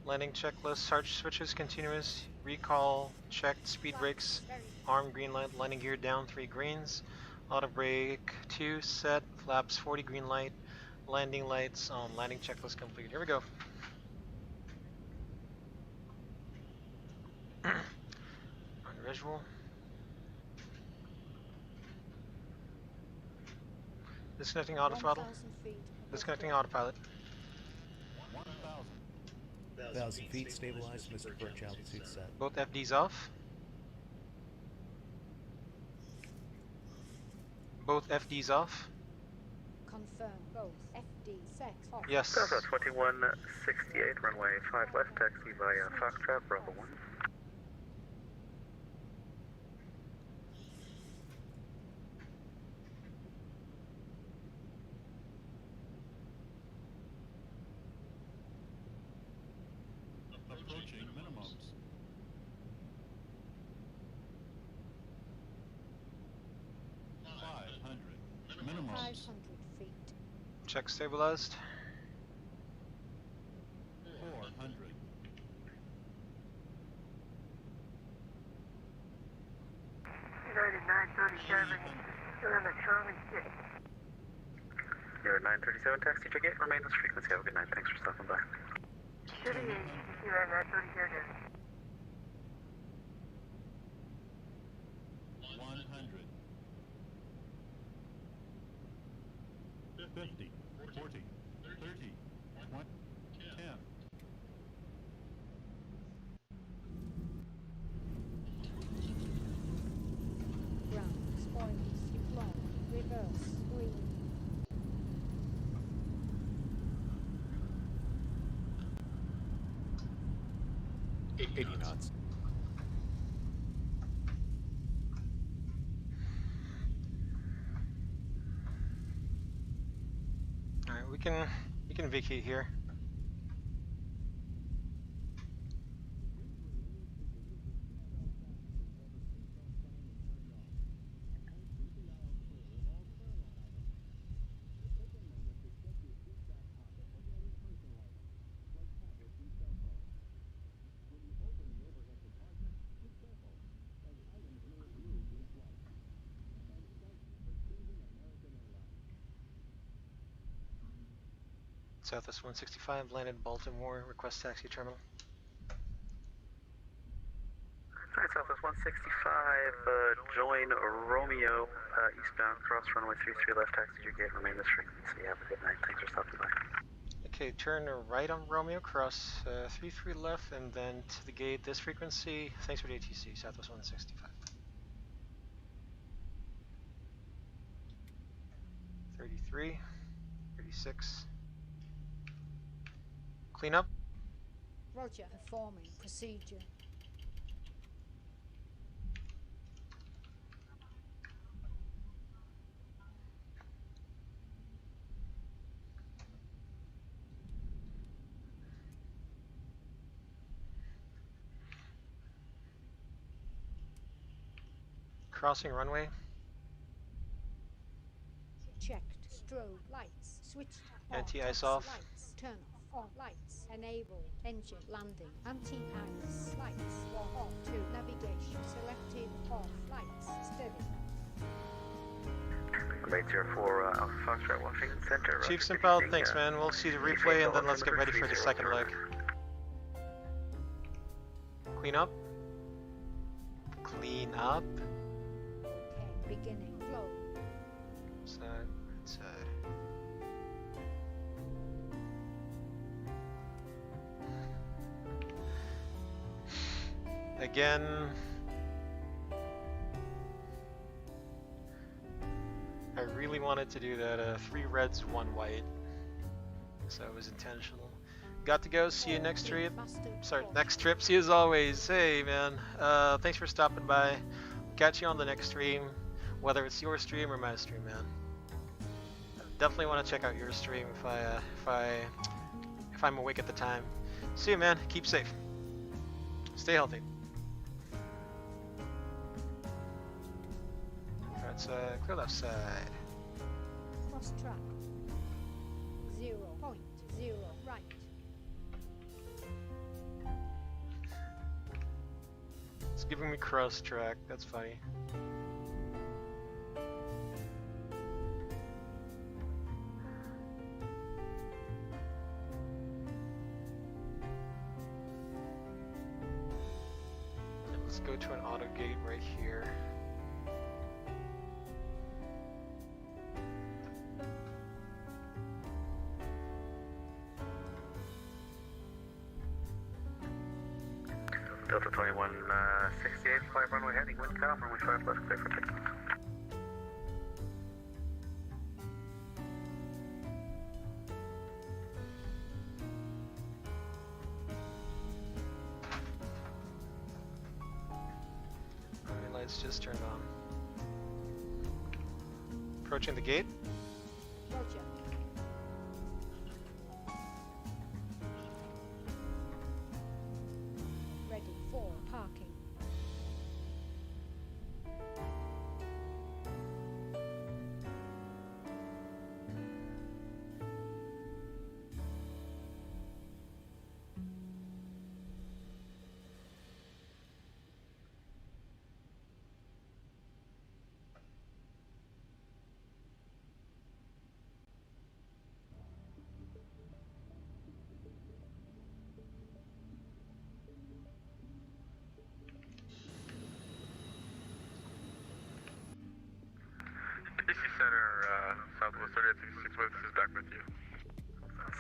Landing checklist, arch switches continuous, recall, checked, speed brakes, arm green light, landing gear down 3 greens, auto brake 2 set, flaps 40 green light, landing lights on, landing checklist complete. Here we go. On visual. Disconnecting auto throttle. 1,000 feet. Disconnecting autopilot. 1,000 feet, stabilized, Mr. Birch, altitude set. Both FDs off. Both FDs off. Confirm both FD set off. Yes. Southwest 2168, runway 5 left, taxi via Foxtrot, Bravo 1. Approaching minimums. feet. Check stabilized. 400. United 937, still on the Charlie 6. You're 937, taxi to gate, remain this frequency. Have a good night. Thanks for stopping by. City, United 937. 100. 50. 40. 30. 20. 10. Ground, spoilers, deploy, reverse, green. $80 knots. Alright, we can vacate here. Southwest 165, landed Baltimore, request taxi terminal. Alright, Southwest 165, join Romeo, eastbound, cross runway 33 left, taxi to gate, remain this frequency. Have a good night. Thanks for stopping by. Okay, turn right on Romeo, cross 33 left, and then to the gate, this frequency. Thanks for the ATC, Southwest 165. 33, 36. Clean up. Roger, performing procedure. Crossing runway. Checked. Strobe lights. Switched. Anti-ice Taxi off. Lights. Turn off. On lights. Enable. Engine landing. Anti-ice. Lights. Off. 2. Navigation selected. Off. Lights. Steady. 804 Alpha Foxtrot, Washington Center. Chief Simpel, thanks man. We'll see the replay and then let's get ready for the second leg. Clean up. Clean up. Okay. Beginning. Flow. Side, side. Again. I really wanted to do that 3 reds, 1 white. So it was intentional. Got to go. See you next trip. Sorry, next trip. See you as always. Hey man, thanks for stopping by. Catch you on the next stream, whether it's your stream or my stream, man. Definitely want to check out your stream if I'm awake at the time. See you, man. Keep safe. Stay healthy. Right side, clear left side. Cross track. 0.0 right. It's giving me cross track. That's funny. Let's go to an auto gate right here. Delta 21, 68, flight runway heading, wind calm, runway 5 left, clear for takeoff. Alright, lights just turned on. Approaching the gate. Roger. Ready for parking.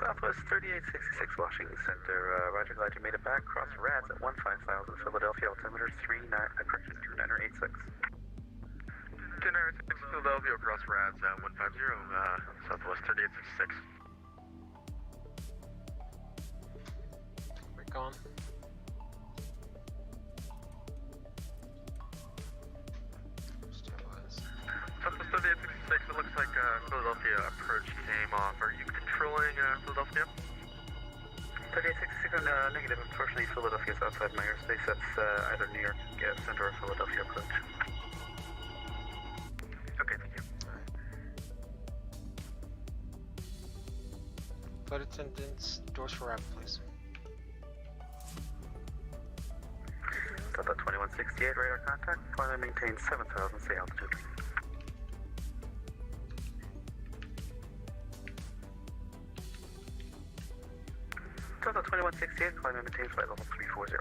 Southwest 3866 Washington Center, Roger, glad you made it back. Cross RADS at 15,000 Philadelphia, altimeter 296. 296 Philadelphia, cross RADS at 150, Southwest 3866. Break on. Southwest 3866, it looks like Philadelphia approach came off. Are you controlling Philadelphia? 3866, negative. Unfortunately, Philadelphia is outside my airspace. That's either New York Center or Philadelphia approach. Okay, thank you. Flight attendants, doors for wrap, please. Delta 2168, radar contact. Climb and maintain 7,000, stay altitude. Delta 2168, climb and maintain flight level 340.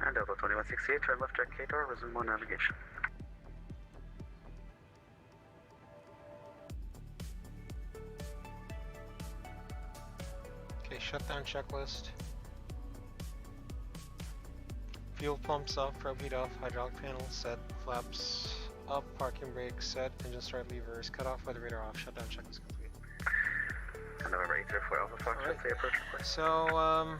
And Delta 2168, turn left check K-door, resume on navigation. Okay, shutdown checklist. Fuel pumps off, probe heat off, hydraulic panel set, flaps up, parking brake set, engine start levers, cut off, weather radar off, shutdown checklist complete. And November 804 Alpha Fox, Alright. say approach request. So,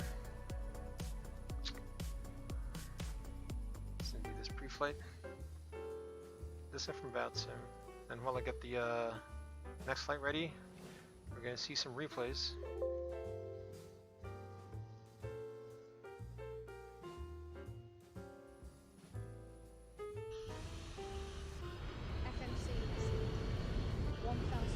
let's do this pre-flight. This is from VATSIM. And while I get the next flight ready, we're gonna see some replays. FMC 1000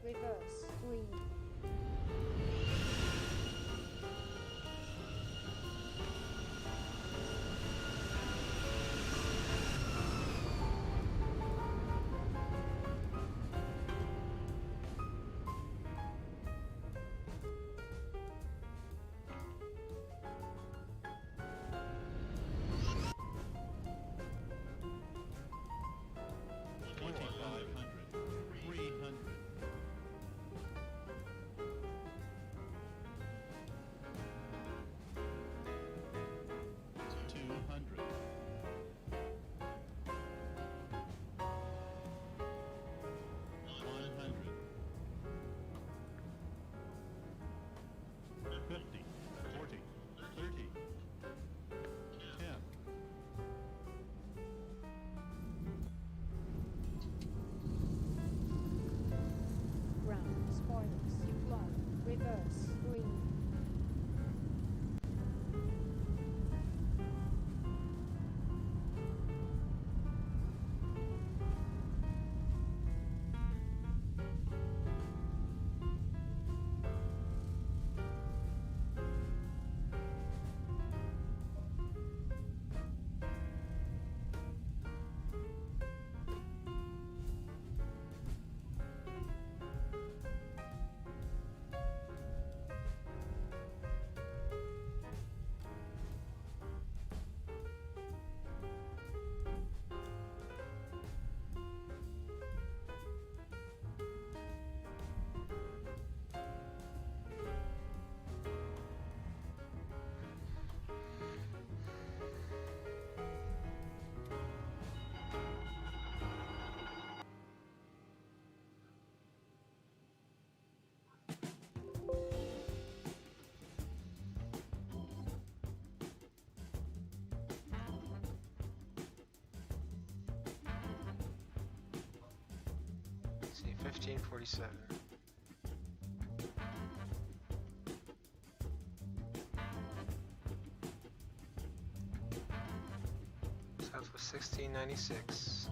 reverse, green. spoilers, low, reverse, green. Let's see, 1547. South was 1696.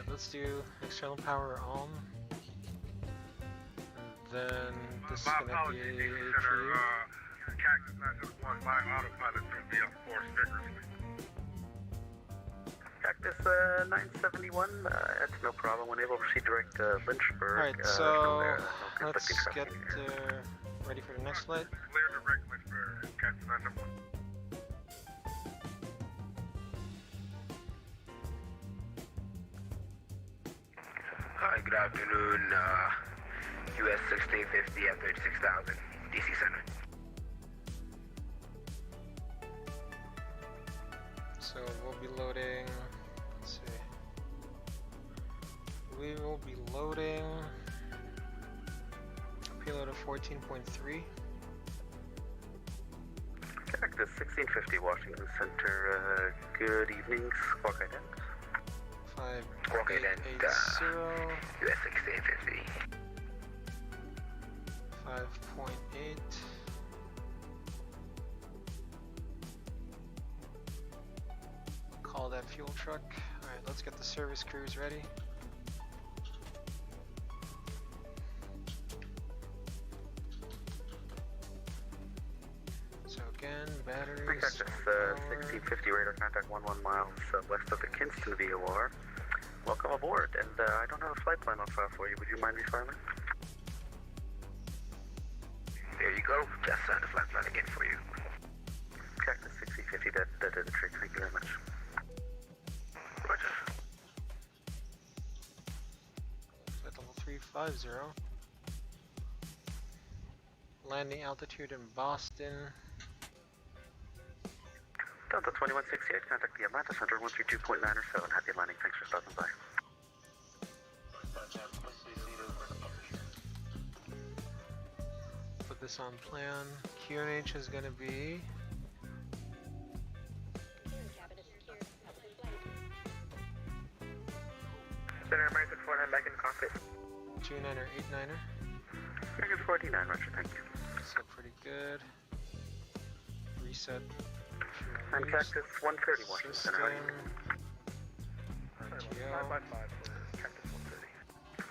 Let's do external power on, and then this is going to be APU. Cactus 971, my autopilot is going to be on 4 stickers. Cactus 971, that's no problem. When able to proceed direct to Lynchburg. Alright, so let's get ready for the next flight. Clear direct Lynchburg, Cactus 971. Hi, good afternoon, US 1650 at 36,000, DC Center. So we'll be loading, let's see, we will be loading a payload of 14.3. Cactus 1650, Washington Center, good evening, squawk ident. 5880, US 1650. 5.8. Call that fuel truck. Alright, let's get the service crews ready. So again, batteries. Cactus 1650, radar contact 11 miles west of the Kinston VOR. Welcome aboard, and I don't have a flight plan on file for you. Would you mind refiling? There you go. Just signed the flight plan again for you. Cactus 1650, that did the trick. Thank you very much. Roger. Flight level 350. Landing altitude in Boston. Delta 2168, contact the Atlanta Center 132.907. Happy landing, thanks for stopping by. Put this on plan. QNH is going to be Center American 49 back in cockpit. 29er, 89er. American 49, roger, thank you. So pretty good. Reset. And Cactus 130, Washington Center. RTO. 5x5 for Cactus 130.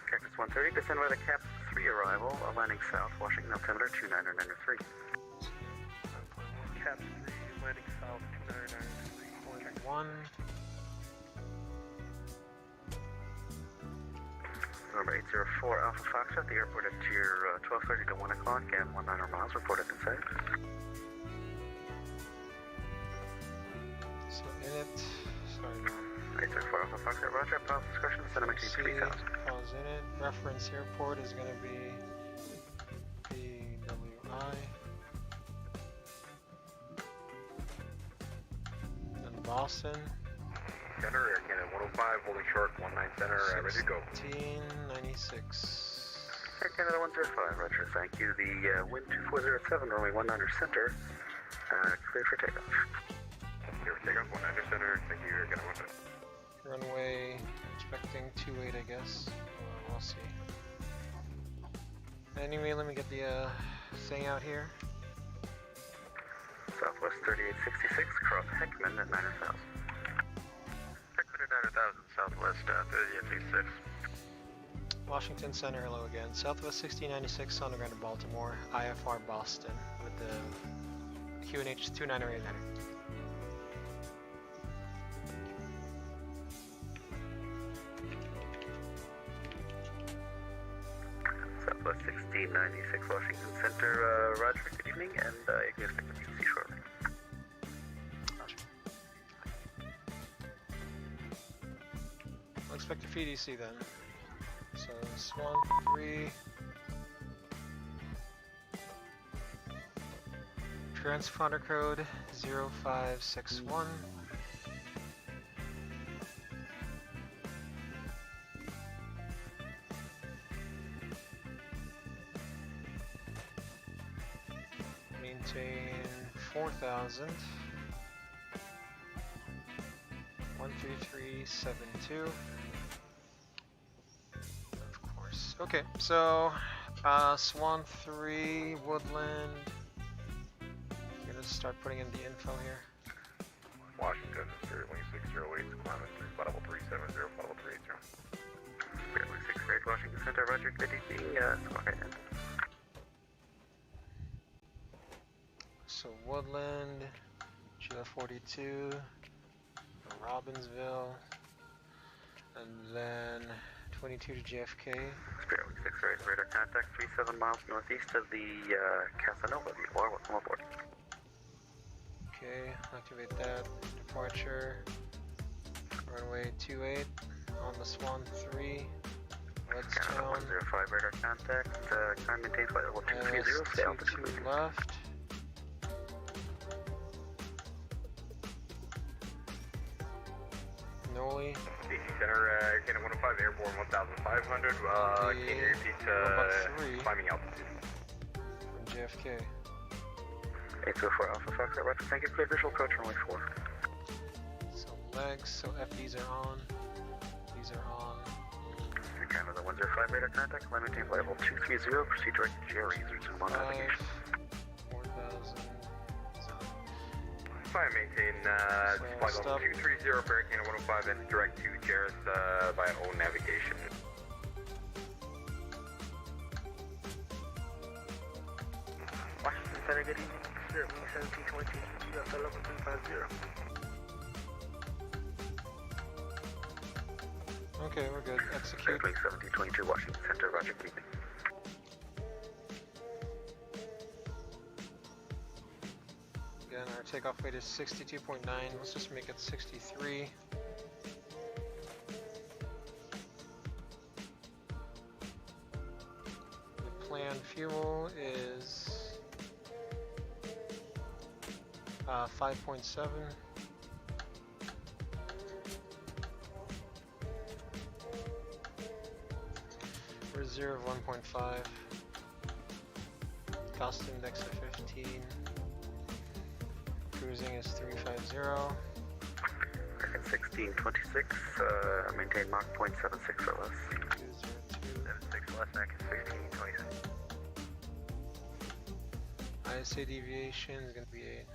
Cactus 130, descend by the CAP 3 arrival, landing south, Washington altimeter 2993. Cap 3, landing south, 2993. 1. Number 804 Alpha Foxtrot, the airport at tier 12:30 to 1 o'clock and 19 miles reported inside. So in it, sorry, no. 804 Alpha Foxtrot, roger, pause discussion, send maintain 3000. Pause in it. Reference airport is going to be BWI. Then Boston. Center, Air Canada 105, holding short, 19 center, ready to go. 1696. Air Canada 105, roger, thank you. The wind 2407, runway 19 center, clear for takeoff. Clear for takeoff, 19 center, thank you, Air Canada 105. Runway, expecting 28, I guess. We'll see. Anyway, let me get the thing out here. Southwest 3866, cross Heckman at 9000. Heckman at 9000, Southwest 3866. Washington Center, hello again. Southwest 1696 on the ground in Baltimore, IFR Boston with the QNH 2989. Southwest 1696 Washington Center, roger, good evening, and you can expect to see shortly. Roger. I'll expect a VDC then. So Swan 3. Transponder code 0561. Maintain 4000. 13372. Of course. Okay, so Swan 3, Woodland. I'm gonna start putting in the info here. Washington, Spirit Wing 608, climate 3, level 370, level 380. Spirit Wing 608 Washington Center, roger, good evening, squawk ahead. So Woodland, GL42, Robbinsville, and then 22 to JFK. Spirit Wing 608 radar contact 37 miles northeast of the Casanova. You are welcome aboard. Okay, activate that. Departure. Runway 28 on the Swan 3. Canada Redstone. 105 radar contact. Climb maintain flight level 230. Stay altitude. S22 left. Noli. DC Center, Canada 105, airborne 1500. Can you repeat climbing altitude? From JFK. 804 Alpha Fox, roger, thank you. Clear visual approach runway 4. So legs, so FDs are on. These are on. Canada 105 radar contact. Climb maintain flight level 230. Proceed direct to Jerry's. Resume on 5, navigation. 4000. Fine, maintain flight level 230 for Air Canada 105 and direct to Jarvis via own navigation. Washington Center, good evening. Spirit Wing 1722, UFL level 350. Okay, we're good. Execute. Spirit Wing 1722 Washington Center, roger, good evening. Again, our takeoff weight is 62.9. Let's just make it 63. The planned fuel is 5.7. Reserve 1.5. Cost index of 15. Cruising is 350. Second 1626, maintain Mach 0.76 or less. 76 less, Mac is 1627. ISA deviation is going to be 8.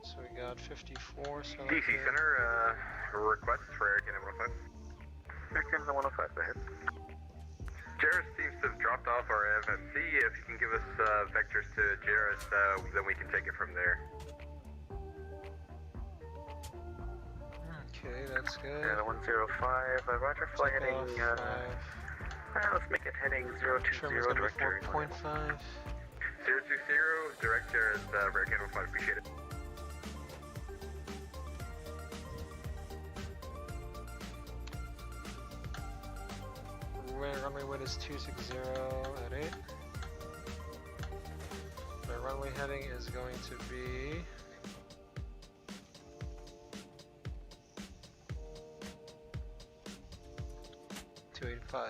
So we got 54. So DC Center, request for Air Canada 105. Air Canada 105, go ahead. Jarvis seems to have dropped off our FMC. If you can give us vectors to Jarvis, then we can take it from there. Okay, that's good. 105, Roger, fly heading, let's make it heading 020, director. 4.5. 020, director is Rare Cannon 5, appreciate it. Runway wind is 260 at 8. The runway heading is going to be 285.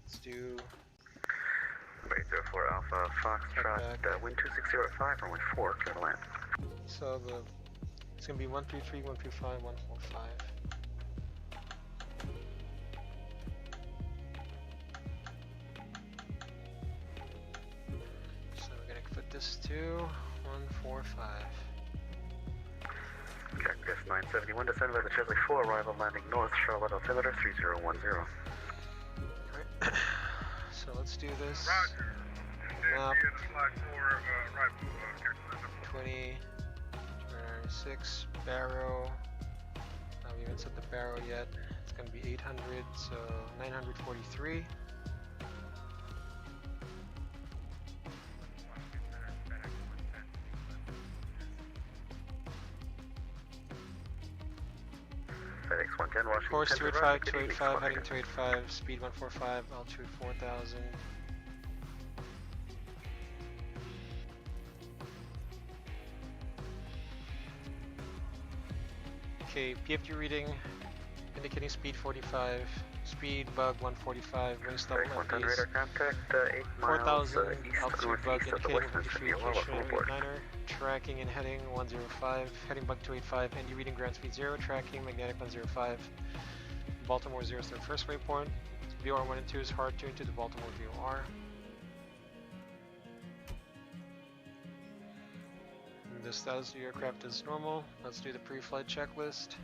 Let's do 804 Alpha Foxtrot, wind 2605, runway 4, clear to land. So it's gonna be 133, 135, 145. So we're gonna put this to 145. Cactus 971, descend by the Chesley 4, arrival landing north, Charlotte altimeter 3010. Alright, so let's do this. Roger. Map Flight 4, right, 20, 6, Barrow. We haven't set the Barrow yet. It's gonna be 800, so 943. FedEx 110, Washington. Course 285, 285, heading 285, speed 145, altitude 4000. Okay, PFD reading indicating speed 45, speed bug 145, wing stop radar contact, 8 4000, miles altitude bug east of the indicating Western entry City of location Baltimore. 89er, tracking and heading 105, heading bug 285, ND reading ground speed 0, tracking magnetic 105, Baltimore 0 is their first waypoint, VOR 1 and 2 is hard tuned to the Baltimore VOR. The status of the aircraft is normal. Let's do the pre-flight checklist.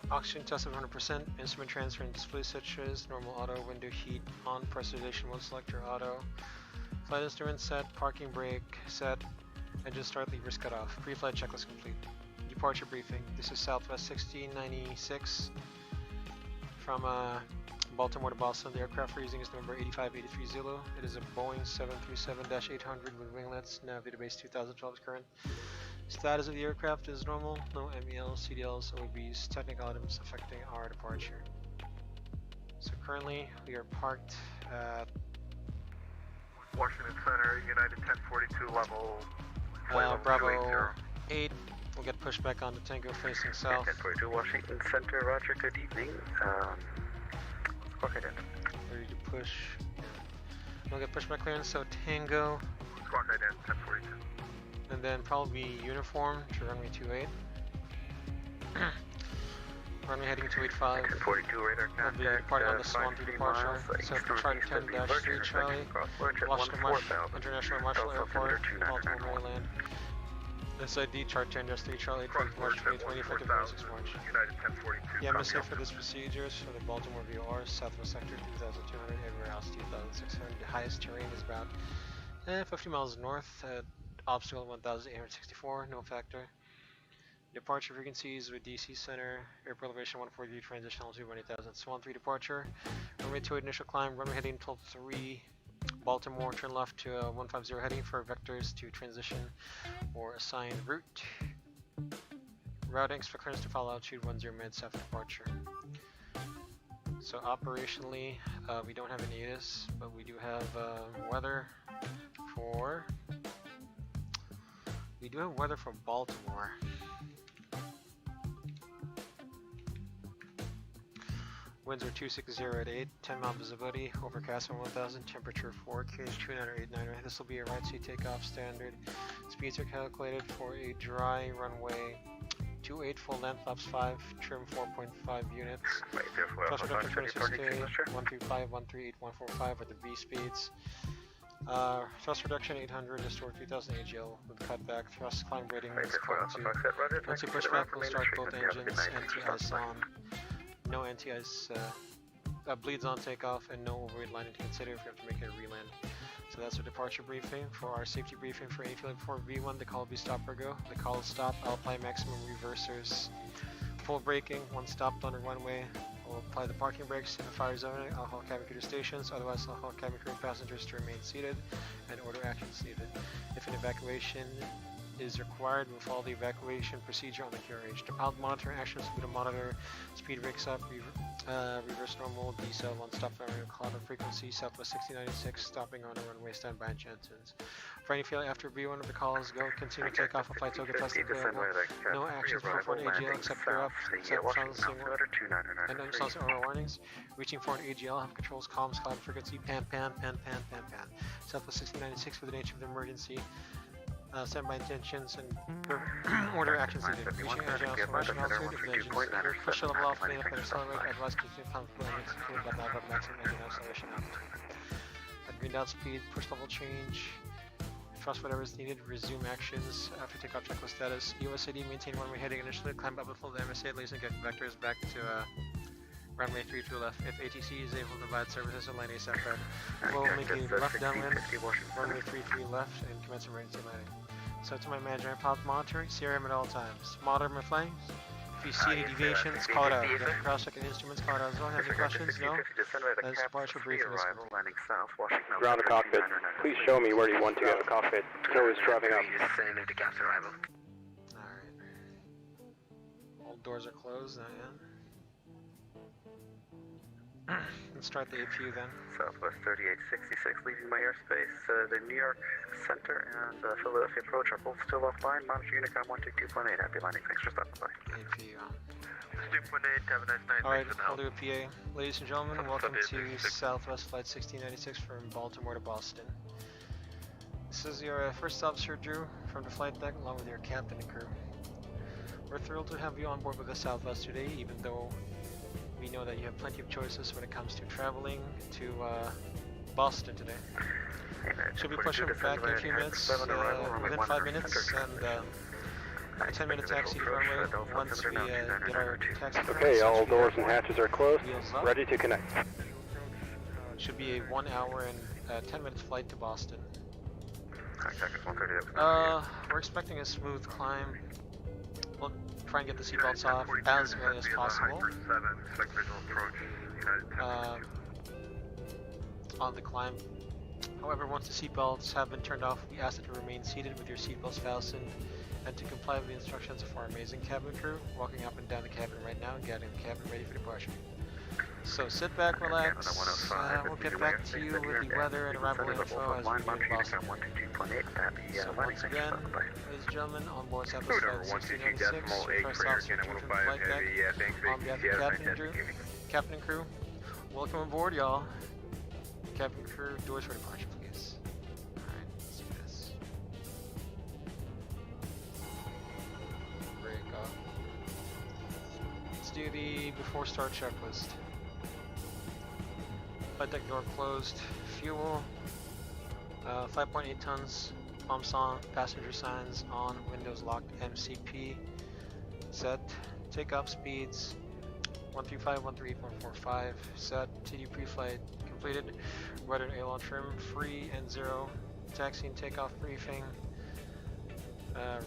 Oxygen test of 100%, instrument transfer and display switches, normal auto, window heat on, pressurization mode selector auto, flight instrument set, parking brake set, engine start, levers cut off. Pre-flight checklist complete. Departure briefing. This is Southwest 1696 from Baltimore to Boston. The aircraft we're using is number 8583 Zulu. It is a Boeing 737-800 with winglets, nav database 2012 current. Status of the aircraft is normal, no MELs, CDLs, OBs, technical items affecting our departure. So currently we are parked at Washington Center, United 1042 level, Bravo 8. We'll get pushed back onto Tango facing south. 1042 Washington Center, Roger, good evening. Squawk ident. Ready to push. We'll get pushback clearance, so Tango. Squawk ident, 1042. And then probably uniform to runway 28. Runway heading 285. 1042 radar We'll be contact. departing on the Swan 3 departure. So chart 10-3 Charlie. Washington International Marshall Airport, Baltimore, Maryland. SID chart 10-3 Charlie, 12 March 2020, effective 26 March. United 1042. Yeah, MSA for this procedures for the Baltimore VOR, Southwest Sector 2200, everywhere else 2600. The highest terrain is about 50 miles north at obstacle 1864, no factor. Departure frequencies with DC Center, airport elevation 143, transition altitude 18,000. Swan 3 departure, runway 28 initial climb, runway heading 12-3. Baltimore, turn left to 150 heading for vectors to transition or assign route. Routing, expect clearance to follow altitude 10 minutes after departure. So operationally, we don't have any ADD-ONS, but we do have weather for Baltimore. Winds are 260 at 8, 10 mile visibility, overcast on 1000, temperature 4, QH2989. This will be a right seat takeoff standard. Speeds are calculated for a dry runway 28 full length, flaps 5, trim 4.5 units. Thrust reduction 26K, 135, 138, 145 are the V speeds. Thrust reduction 800, restore 3000 AGL with cutback. Thrust climb rating is equal to. Once you push back, we'll start both engines, anti-ice on. No anti-ice bleeds on takeoff and no overweight landing to consider if you have to make a reland. So that's our departure briefing. For our safety briefing for AFIL before V1, the call will be stop or go. The call is stop. I'll apply maximum reversers. Full braking, one stopped on the runway. We'll apply the parking brakes in the fire zone. I'll haul cabin crew to stations. Otherwise, I'll haul cabin crew and passengers to remain seated and order actions needed. If an evacuation is required, we'll follow the evacuation procedure on the QRH. The pilot monitoring actions will be to monitor speed brakes up, reverse normal, decel, one stop firing, cloud of frequency, Southwest 1696, stopping on the runway, standby and Jensens. For any failure after B1 of the calls, go continue takeoff and flight token test available. No actions before an AGL except clear up, except silencing and unsilencing oral warnings. Reaching for an AGL, have controls, comms, cloud frequency, pan. Southwest 1696 for the nature of the emergency. Standby intentions and order actions needed. Reaching AGL, so rushing altitude if the engine is push the level off, clean up and accelerate, advise continuing pound dynamics, including by nav maximum engine acceleration altitude. At green dot speed, push level change. Trust whatever is needed, resume actions after takeoff checklist status. USAD maintain runway heading initially, climb up with full MSA, laser and get vectors back to runway 32 left. If ATC is able to provide services on line ASAP red, we'll make a left downwind, runway 33 left, and commence emergency landing. So to my manager and pilot monitoring, CRM at all times. Monitor my flames. If you see any deviations, call it out. If you have to cross-check the instruments, call it out as well. Have any questions? No? That's departure briefing is complete. Ground to cockpit. Please show me where you want to go to cockpit. Joe is driving up. Alright. All doors are closed, not yet. Let's start the APU then. Southwest 3866, leaving my airspace. The New York Center and Philadelphia approach are both still offline. Monitor Unicom 122.8. Happy landing. Thanks for stopping by. APU on. 2.8, have a nice night. Alright, I'll do a PA. Ladies and gentlemen, welcome to Southwest Flight 1696 from Baltimore to Boston. This is your first stop, Sir Drew, from the flight deck along with your captain and crew. We're thrilled to have you on board with us Southwest today, even though we know that you have plenty of choices when it comes to traveling to Boston today. Should be pushing back in a few minutes, within 5 minutes, and a 10-minute taxi to runway once we get our taxi. Okay, all doors and hatches are closed, ready to connect. Should be a 1 hour and 10 minutes flight to Boston. We're expecting a smooth climb. We'll try and get the seatbelts off as early as possible. On the climb. However, once the seatbelts have been turned off, we ask that you remain seated with your seatbelts fastened and to comply with the instructions of our amazing cabin crew, walking up and down the cabin right now and getting the cabin ready for departure. So sit back, relax, we'll get back to you with the weather and arrival info as we near Boston. So once again, ladies and gentlemen, on board Southwest Flight 1696, first officer to from the flight deck, on behalf of the captain and crew, welcome aboard, y'all. Cabin crew, doors for departure, please. Alright, let's do this. Break off. Let's do the before start checklist. Flight deck door closed. Fuel. 5.8 tons. Pumps on. Passenger signs on. Windows locked. MCP set. Takeoff speeds 135, 138, 145. Set. TD pre-flight completed. Rudder and aileron trim free and 0. Taxi and takeoff briefing.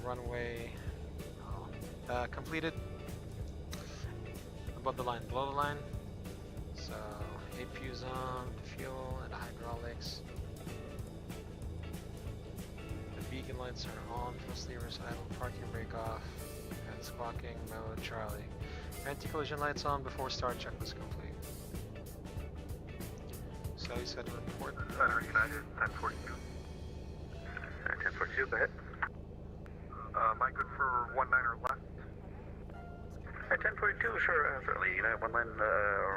Runway completed. Above the line, below the line. So APU's on, fuel and hydraulics. The beacon lights are on, thrust levers idle, parking brake off, and squawking mode Charlie. Anti-collision lights on before start checklist complete. So you said to report. Center United, 1042. 1042, go ahead. Am I good for 19er left? 1042, sure, certainly. United 19,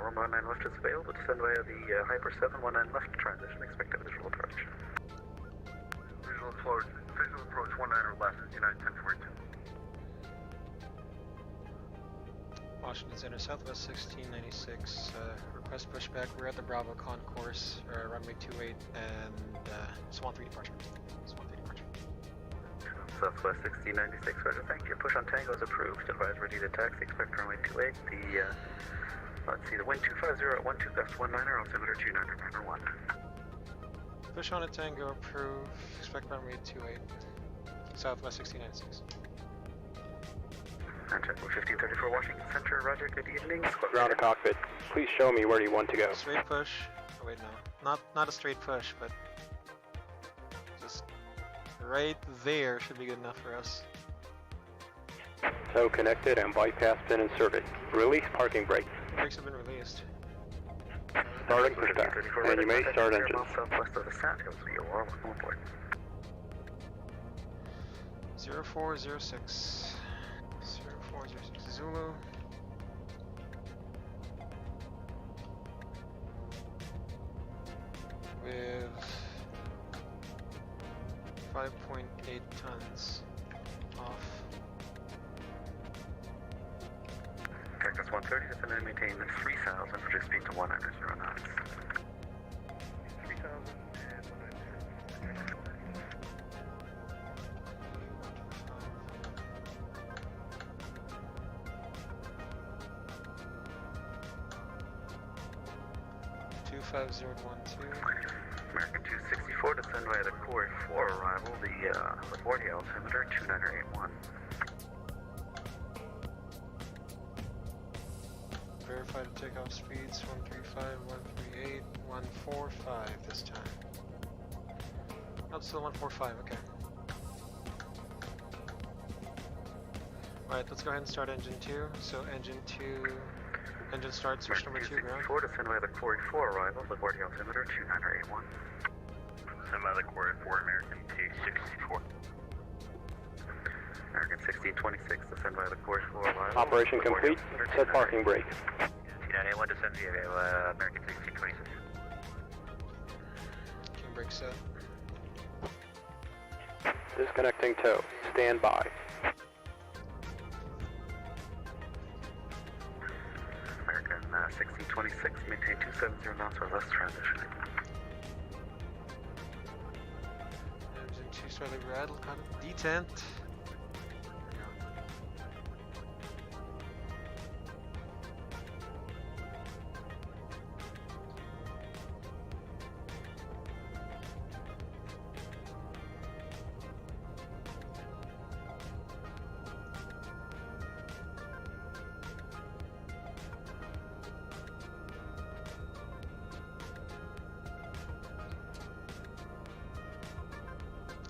runway 19 left is available. Descend via the Hyper 719 left transition. Expect a visual approach. Visual approach 19er left, United 1042. Washington Center, Southwest 1696. Request pushback. We're at the Bravo concourse, runway 28, and Swan 3 departure. Swan 3 departure. Southwest 1696, Roger, thank you. Push on Tango is approved. Advise ready to taxi. Expect runway 28. The Let's see, the wind 250 at 12 gust 19er, altimeter 2991. Push on a Tango, approve. Expect runway 28. Southwest 1696. And check 1534 Washington Center, roger, good evening. Ground to cockpit. Please show me where you want to go. Straight push. Oh wait, no. Not a straight push, but just right there should be good enough for us. Tow connected and bypass pin inserted. Release parking brake. Brakes have been released. Starting pushback. And you may start engine. Southwest of the San Hills, VOR, welcome aboard. 0406. 0406 Zulu. With 5.8 tons off. Cactus 130, descend and maintain 3000, project speed to 190 knots. 3000 and 190. 25012. American 264, descend via the Corey 4 arrival, the LaGuardia altimeter 2981. Verified takeoff speeds 135, 138, 145 this time. Oh, still 145, okay. Alright, let's go ahead and start engine 2. So engine 2, engine start, switch number 2 ground. 264, descend via the Corey 4 arrival, LaGuardia altimeter 2981. Descend by the Corey 4, American 264. American 1626, descend via the Corey 4 arrival. Operation complete. Set parking brake. T981, descend via American 1626. King brake set. Disconnecting tow. Stand by. American 1626, maintain 270 knots or less transitioning. Engine 2 slightly rattled, kind of detent.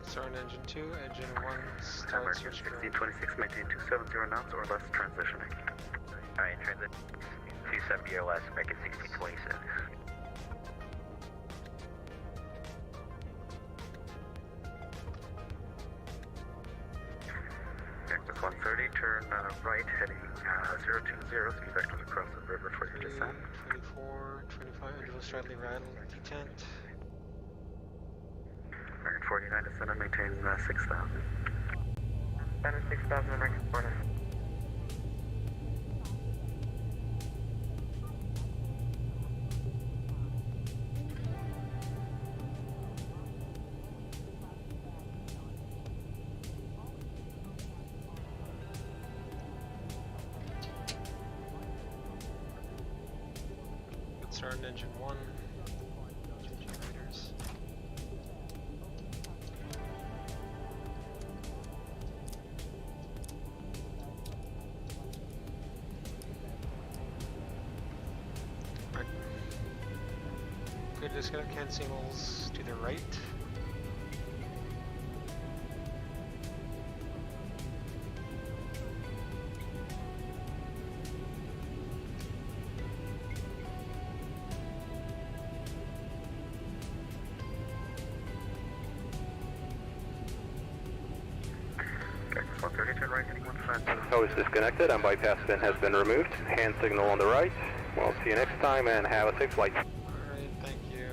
Start engine 2, engine 1, start American switch ground. 1626, maintain 270 knots or less transitioning. Alright, transit 270 or less, American 1626. Cactus 130, turn right heading 020, three vectors across the river for your descent. 24, 25, engine was slightly rattled, detent. American 49, descend and maintain 6000. Center 6000, American corner. Good start in engine 1. Engine generators. Right. Good disconnect hand signals to the right. Cactus 130, turn right heading 15. Tow is disconnected and bypass pin has been removed. Hand signal on the right. We'll see you next time and have a safe flight. Alright, thank you.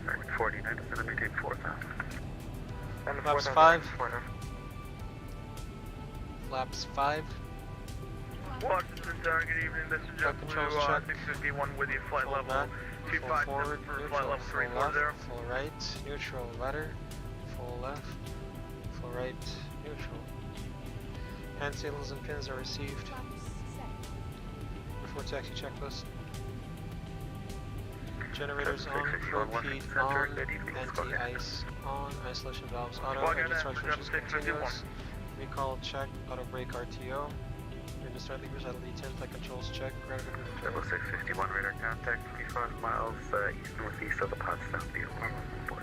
American 49, descend and maintain 4000. Flaps 5. Flaps 5. Washington Tower, good evening. This is Flight controls check. 651 with you, flight Full level back, full 257 forward, for neutral, flight level full 340. left, full right, neutral, rudder, full left, full right, neutral. Hand signals and pins are received. Flaps set. Before taxi checklist. Generators on, 661 flow Washington feed Center, on, good evening, anti-ice on, isolation valves auto, Squawk engine out start at switches 651. continuous, recall check, auto brake RTO, engine start levers idle D10, flight controls check, ground control. 651 radar contact, 55 miles east-northeast of the Pottstown field. Report.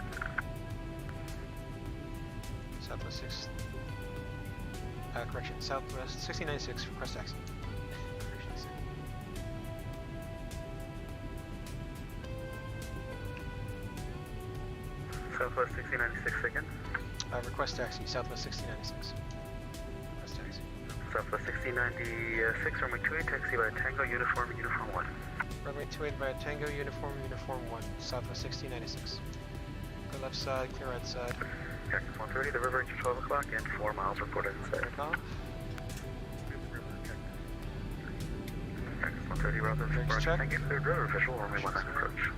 Southwest 6, correction, southwest 1696, request taxi. Southwest 1696 again. Request taxi, southwest 1696. Request taxi. Southwest 1696, runway 28, taxi by Tango, uniform 1. Runway 28 by Tango, uniform 1, southwest 1696. Go left side, clear right side. Cactus 130, the river into 12 o'clock and 4 miles reported inside. Take off. Cactus 130, Rudder, Brakes check. thank you, cleared river, visual, runway 19 approach.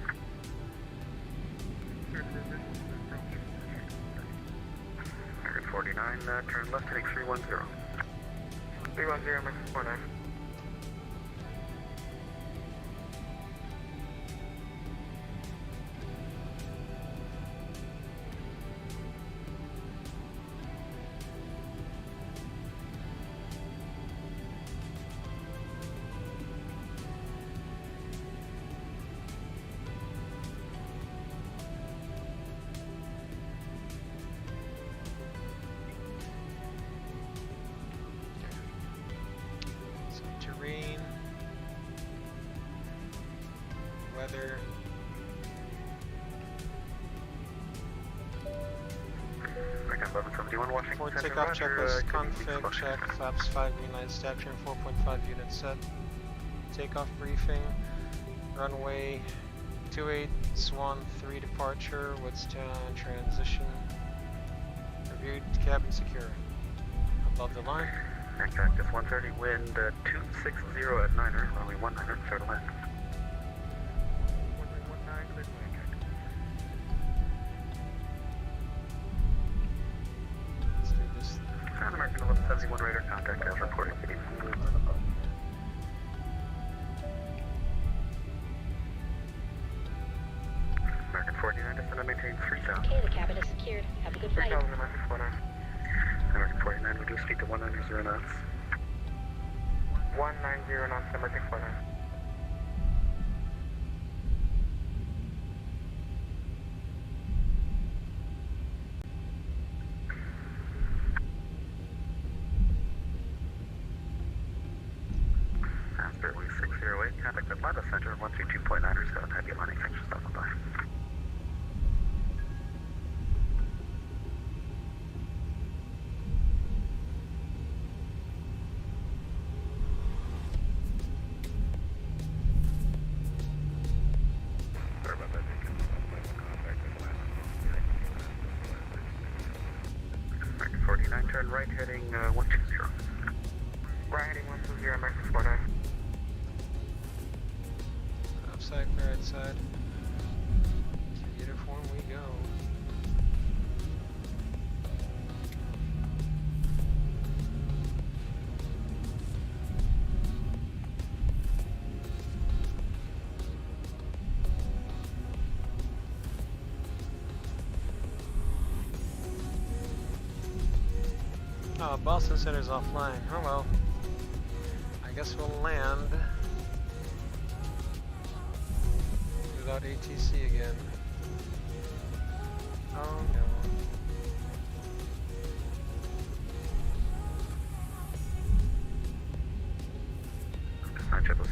American 49, turn left heading 310. 310, American 49. Terrain, weather, American 1171, Washington for Center, takeoff Roger, checklist, good evening, config Squawk. check, flaps 5 green light, staff trim 4.5 units set. Takeoff briefing, runway 28, Swan 3 departure, Woodstown transition, reviewed cabin secure. Above the line. And Cactus 130, wind 260 at 9er, runway 19er, clear to land. Runway 19, clear to land. Let's do this. And American 1171, radar contact as reported. Good evening. American 49, descend and maintain 3000. Okay, the cabin is secured. Have a good flight. 3000, American 49. American 49, reduce speed to 190 knots. 190 knots, American 49. Spirit 608, contact the Pilote Center 122.9 south, heavy landing, thanks for stopping by. Sorry about that, American 49, turn right heading 120. Right heading 120, American 49. Upside, clear right side. To uniform we go. Oh, Boston Center's offline. Oh well. I guess we'll land without ATC again. Oh no.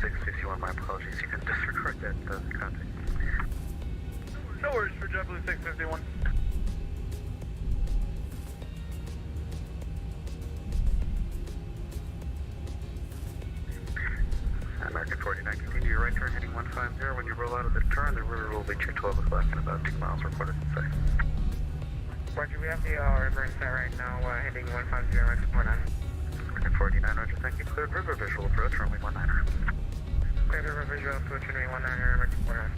661, my apologies. You can disregard that contact. No worries for JetBlue 651. American 49, continue your right turn heading 150. When you roll out of the turn, the river will reach at 12 o'clock in about 2 miles reported inside. Roger, we have the river in sight right now, heading 150, American 49. American 49, Roger, thank you. Cleared river visual approach, runway 19er. Cleared river visual approach, runway 19, American 49.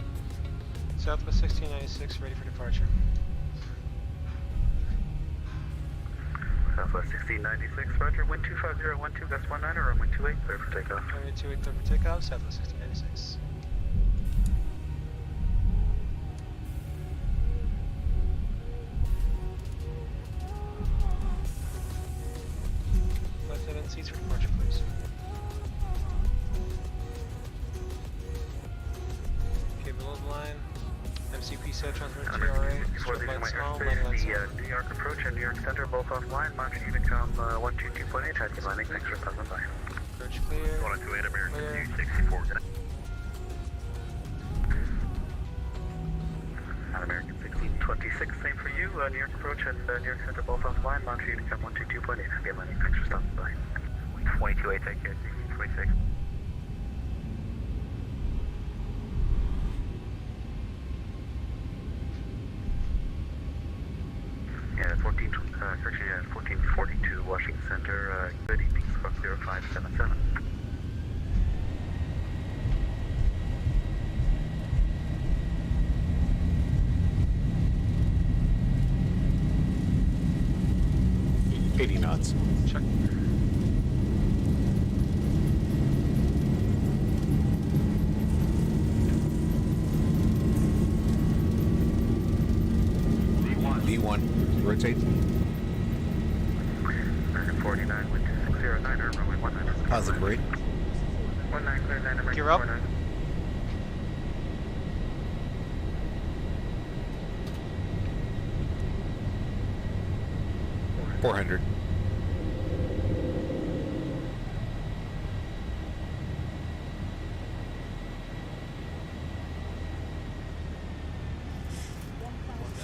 Southwest 1696, ready for departure. Southwest 1696, roger, wind 25012, gust 19, runway 28, clear for takeoff. Runway 28, clear for takeoff, Southwest 1696. Left and seats for departure, please. Okay, below the line. MCP set transmitter TRA, Before strip leaving light my small, airspace, landing light the small. New York approach and New York Center both offline, launch Unicom 122.8, head landing, thanks for stopping by. Approach clear. 128 American Clear. 264. On American 1626, same for you, New York approach and New York Center both offline, launch Unicom 122.8, head landing, thanks for stopping by. 228, take care, 1626. Yeah, 1442 Washington Center, good evening, squawk 0577. knots. Check. V1, rotate. American 49, wind 2609, runway 19. Positive rate. 19, clear 9, American Gear up. 49. $400.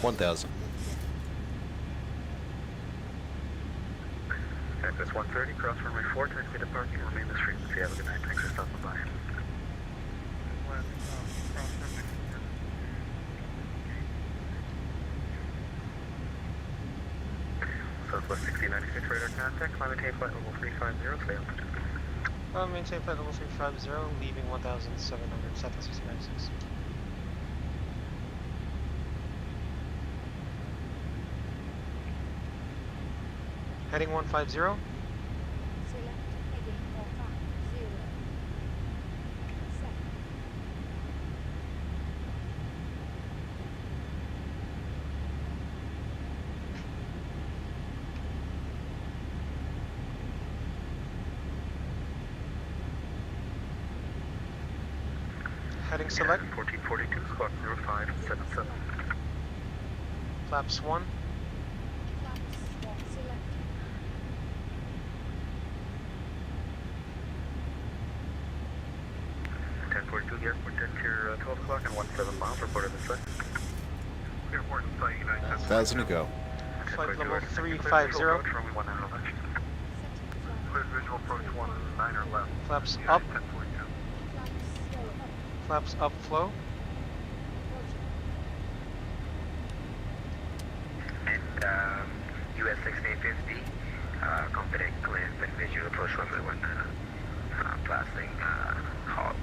$1,000. Access 130, cross runway 4, taxi to parking, remain this frequency. Have a good night. Thanks for stopping by. Southwest 1696, radar contact, climb maintain flight level 350, stay altitude. Maintain flight level 350, leaving 1,700, Southwest 1696. Heading 150. Select heading 150. Set. Heading select. 1442, squawk 0577. Flaps 1. Flaps 1 selected. The airport deck here, 12 o'clock and 17 miles, reported this way. Airport in sight, United 1,000 to go. Flight level 350. Clear visual approach 19 or left. Flaps United up. 1042. Flaps up flow. And US 1650, confident clear and visual approach runway 19, passing halt.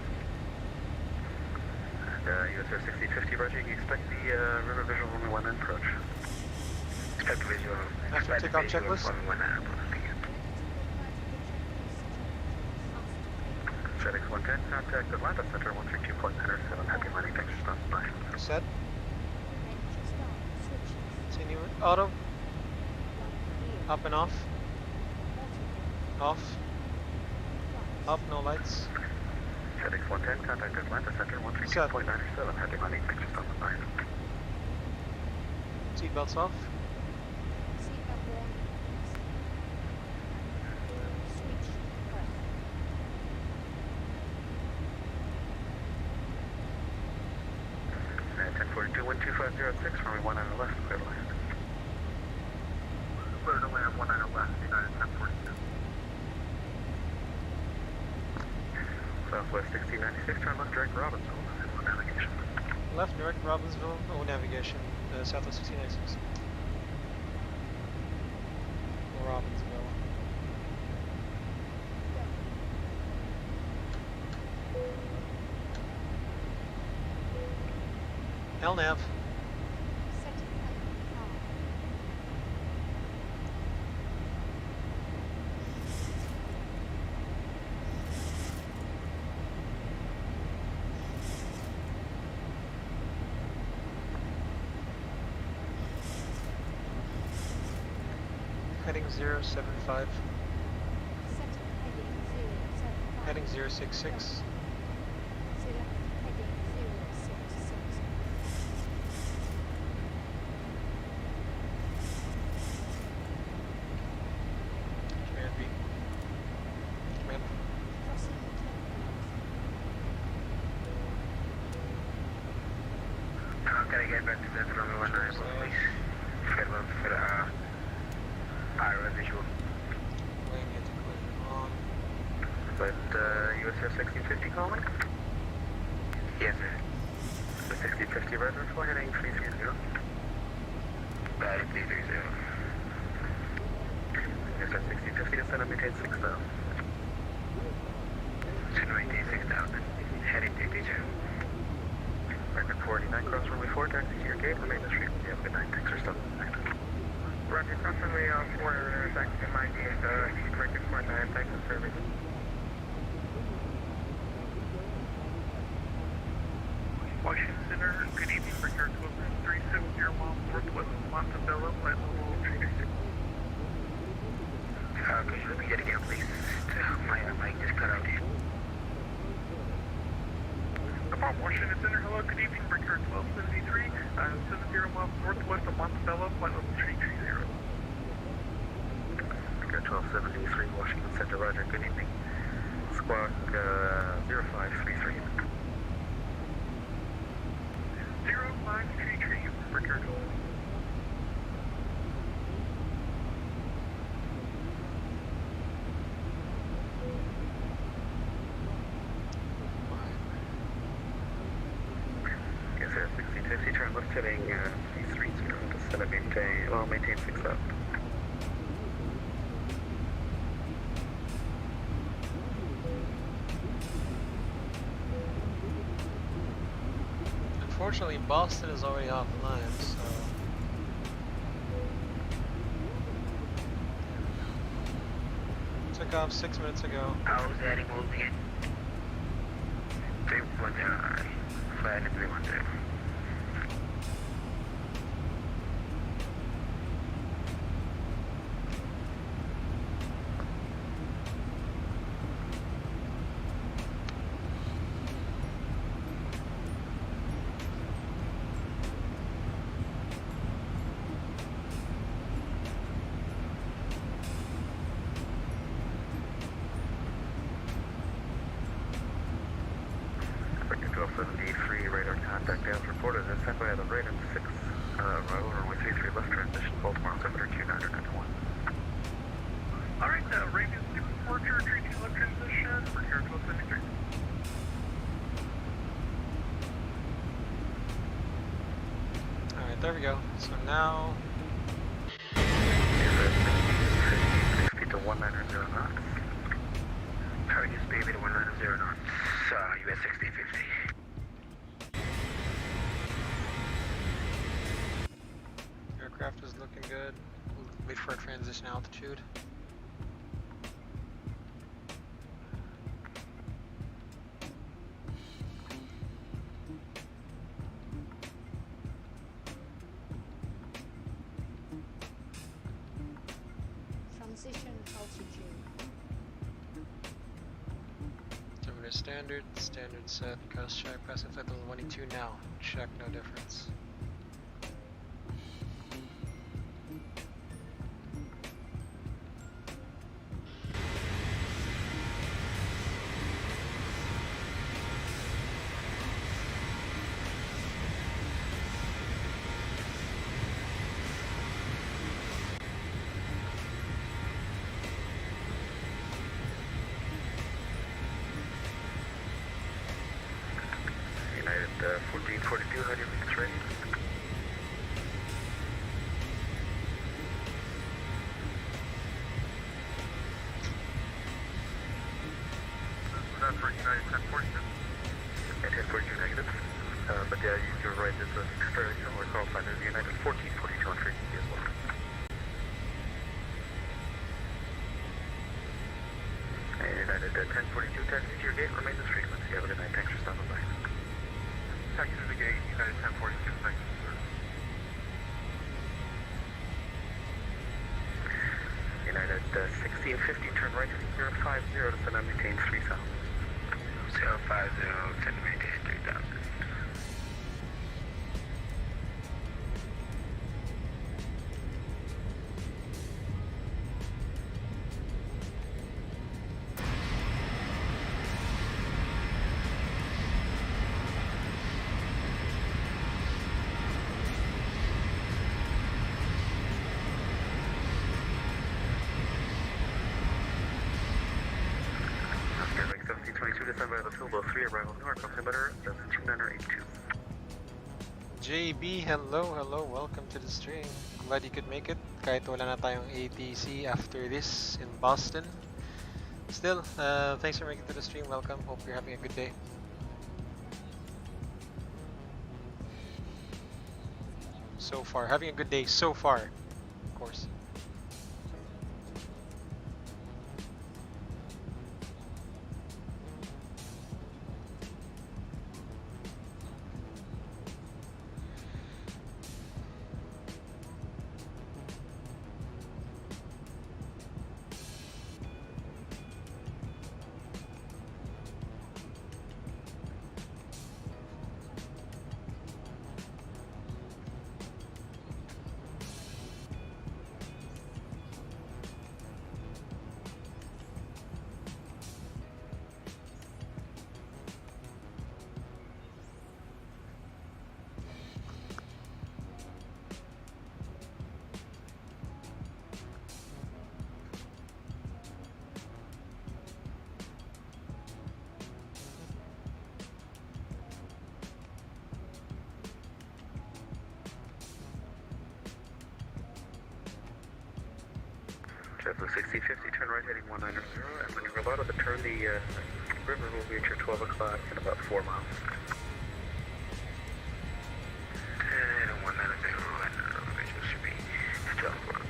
And US 1650, roger, you expect the river visual runway 19 approach. Expect visual. After takeoff checklist. FedEx 110, contact Atlanta Center 132.97, happy landing, thanks for stopping by. Set. Engine start. Switches. Continue. Auto. Right gear. Up and off. Auto. Off. Up, no lights. FedEx 110, contact Atlanta Center 132.97, happy landing, thanks for stopping by. Seatbelts off. Seatbelt on. Switch off. 1042, wind 2506, runway 19 left, clear to land. Clear to land 19 left, United 1042. Southwest 1696, turn left, direct Robbinsville, and navigation. Left, direct Robbinsville. Oh, navigation. Southwest 1696. Robbinsville. LNAV. Setting element R. Heading 075. Setting heading 075. Heading 066. Select heading 066. Command B. Command. Crossing Can I get back to that runway 19, please? Farewell for pyro visual. Wing into collision on. But USS 1650 calling? Yes, sir. The 1650 Rudder for heading 330. Got it, 330. USS 1650 descend and maintain 6,000. Should maintain 6,000. Heading 330. Record 489, cross runway 4, taxi to your gate, remain the street. You have a good night, thanks for stopping. Roger, cross runway 4, taxi to my gate, record 49, thanks for service. Washington Center, good evening, record 370 miles northwest of Montebello, flight level 360. Could you repeat it again, please? My mic just cut out. Upon Washington Center, hello, good evening, record 1273, 70 miles northwest of Montebello, flight level 330. Record 1273, Washington Center, Roger, good evening. Squawk 0533. 0533, record. Yes, sir, 1650, turn left heading 330, descend and maintain 6,000. Unfortunately, Boston is already offline, so... Took off 6 minutes ago. I was adding moving in. 310, flight 310. Record 1273, radar contact as reported. Ascent by the radar 6, runway 33 left transition, Baltimore, altimeter 2991. Alright, Raven departure, 32 left transition, record 1273. Alright, there we go. So now... USS 1660 to 190 knots. Target speed to 190 knots. US 1650. Aircraft is looking good. We'll wait for a transition altitude. Transition altitude. Altimeter standard, standard set, coast check, passing flight level 182 now. Check, no difference. United 1442, how do you make this ready? That's for United 1042. And 1042 negative. But yeah, you're right, it's a fairly similar call sign as United 1442 on frequency as well. And United 1042, taxi to your gate, remain this frequency. Have a good night, thanks for stopping by. Taxi to the gate, United 1042, thanks, sir. 1650, turn right heading 050, descend and maintain 3 south. 050, descend and maintain 3000. Skytrack 1722, descend by the field, 3 arrival Newark, altimeter, that's 2982. JB, hello, welcome to the stream. Glad you could make it. Kahit wala na tayong ATC after this in Boston. Still, thanks for making it to the stream. Welcome. Hope you're having a good day. So far, having a good day so far, of course. JetBlue 1650, turn right heading 190, and when you're about to turn, the river will be at your 12 o'clock in about 4 miles. 190, and should be 12 o'clock.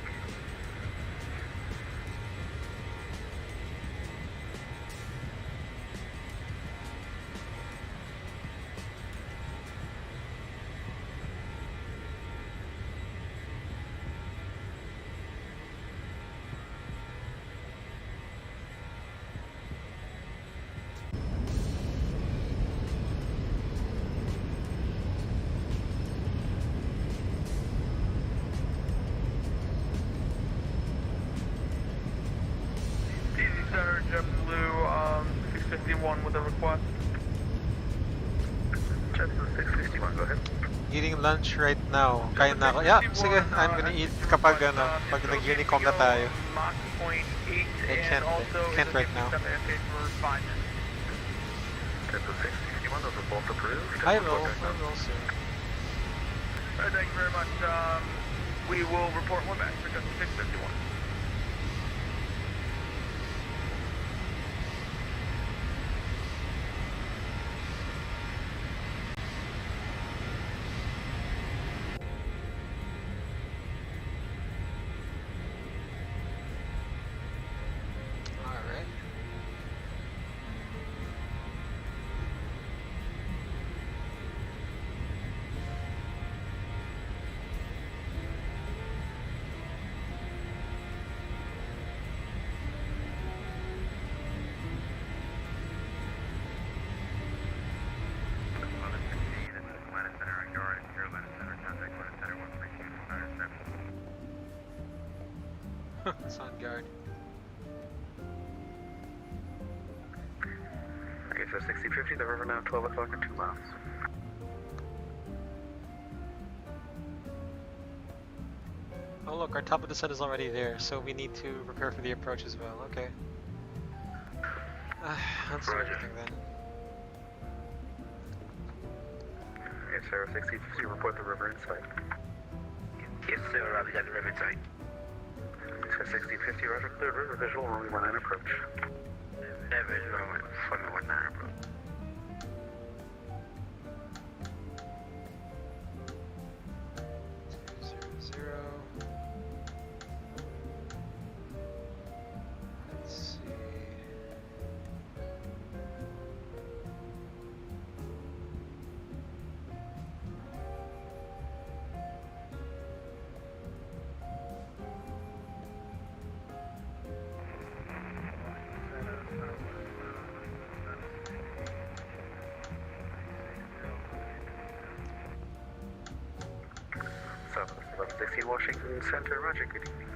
Center, JetBlue 651 with a request. JetBlue 651, go ahead. Eating lunch right now. Kain na ako. Yeah, sige. I'm gonna eat kapag pag nag-unicom na tayo. Mach point 8 I and also can't right now. for 5 minutes. JetBlue 651, those are both approved. I will soon. Thank you very much. We will report one back for JetBlue 651. It's on guard. Okay, so 6050, the river now 12 o'clock and 2 miles. Oh look, our top of the set is already there, so we need to prepare for the approach as well. Okay. Let's do everything then. Okay, Sarah 6050, report the river in sight. Yes, sir, we got the river in sight. So 6050, roger, clear river visual, only 19 approach. Never is wrong, 19 approach. Let's see. 16 Washington Center, roger, good evening.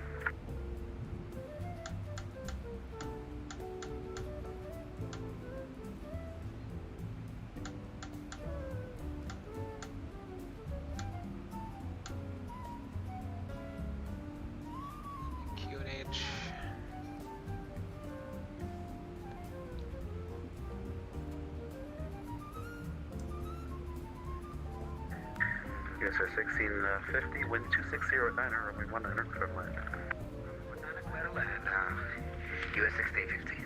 QNH. Yes, sir, 1650, wind 260 at 9, runway 19, clear to land. 19, clear to land, US 1650.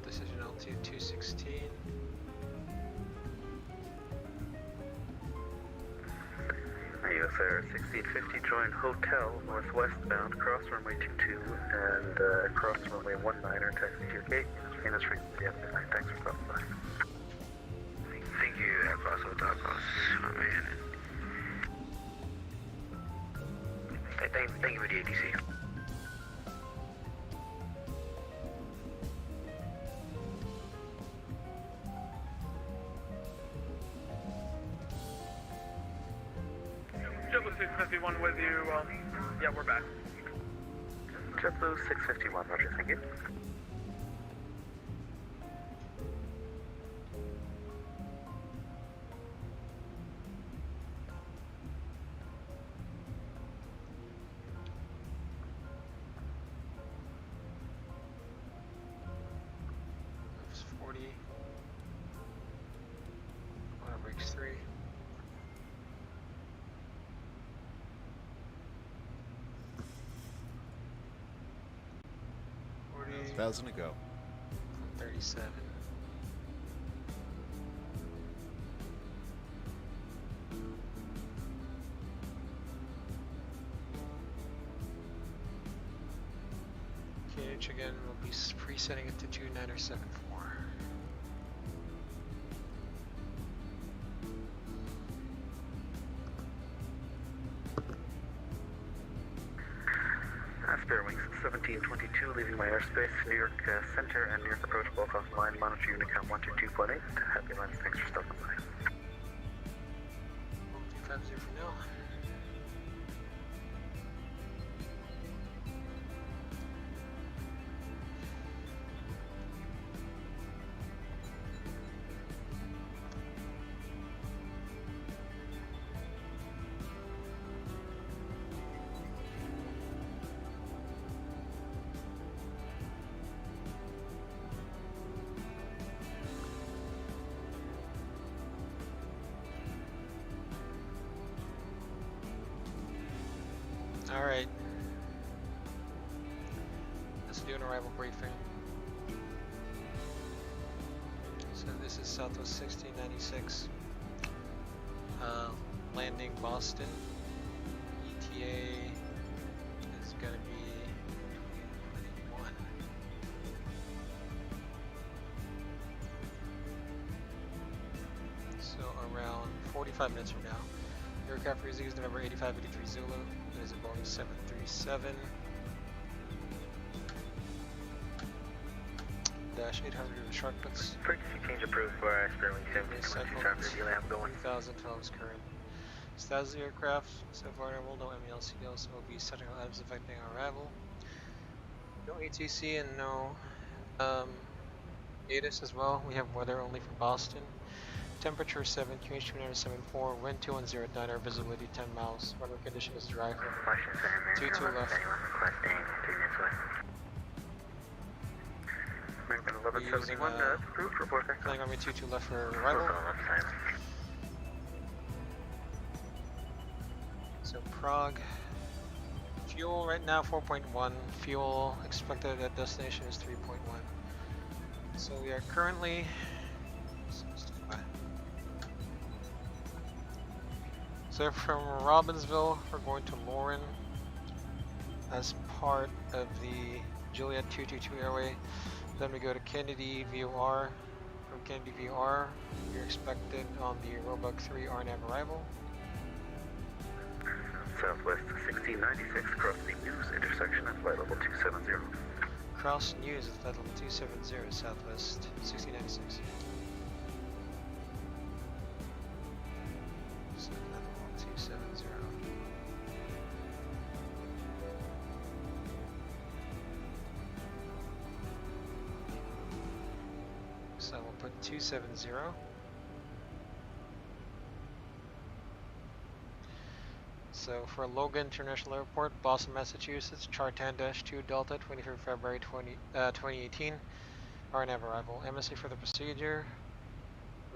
Decision altitude 216. US Air 1650, join Hotel, northwestbound, cross runway 22, and cross runway 19, taxi to your gate, minus frequency after 9. Thanks for stopping by. Thank you, Cross Hotel, Cross, my man. Thank you for the ATC. JetBlue 651 with you. Yeah, we're back. JetBlue 651, roger, thank you. That's 40. Auto brakes 3. Thousand to go. 37. KH again, we'll be presetting it to 2974. Spare wings 1722, leaving my airspace, New York Center and New York approach, both offline, monitor unit count 122.8. Happy landing, thanks for stopping by. 250 for now. Alright. Let's do an arrival briefing. So this is Southwest 1696. Landing Boston. ETA is gonna be 2021. So around 45 minutes from now. Aircraft frequency is November 8583 Zulu. It is a Boeing 737. -800 with shortcuts. Frequency change approved for XPlane 1722 delay. I'm going. 3012 is current. Status of the aircraft, so far no MELCDL, so will be technical items affecting our arrival. No ATC and no ADIS as well. We have weather only for Boston. Temperature 7, QH 2974, wind 210 at 9, our visibility 10 miles. Runway condition is dry. 22 left. American 1171, approved, report back. Flying Army 22 left for arrival. So Prague. Fuel right now 4.1. Fuel expected at destination is 3.1. So we are currently. So from Robbinsville, we're going to Lauren as part of the Juliet 222 airway. Then we go to Kennedy VOR. From Kennedy VOR, we're expected on the Roebuck 3 RNAV arrival. Southwest 1696, cross the News intersection at flight level 270. Cross News at flight level 270, Southwest 1696. So flight level 270. So we'll put 270. So for Logan International Airport, Boston, Massachusetts, chart 10-2 Delta, 23rd February 2018. RNAV arrival. MSA for the procedure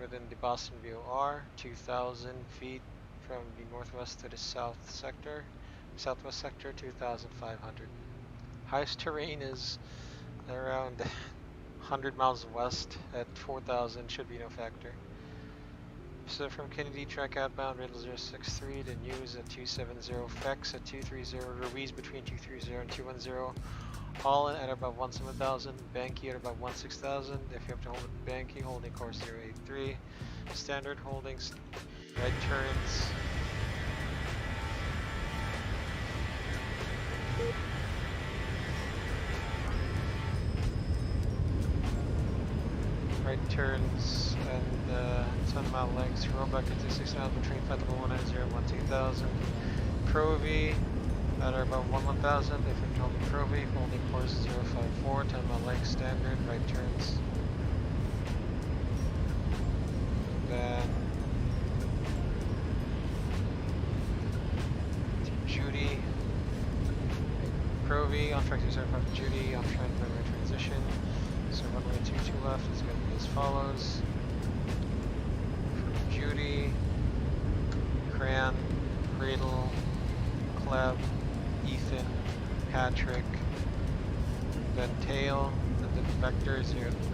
within the Boston VOR, 2,000 feet from the northwest to the southwest sector, 2,500. Highest terrain is around 100 miles west at 4,000, should be no factor. So from Kennedy, track outbound, Riddle 063 to News at 270, FEX at 230, Ruiz between 230 and 210, Holland at about 17,000, Banky at about 16,000, if you have to hold it Banky, holding course 083, standard holdings, right turns, right turns and 10-mile lengths. Roebuck into 6,000 between flight level 190 and 12,000. Provy at about 1,000. If you're holding Provy, holding course 054, 10-mile lengths standard, right turns. Then to Judy. Provy on track 275 to Judy on track runway transition. So runway 22 left is going to be as follows. From Judy, Cran, Cradle, Cleb, Ethan, Patrick, then Tail, and then Vector,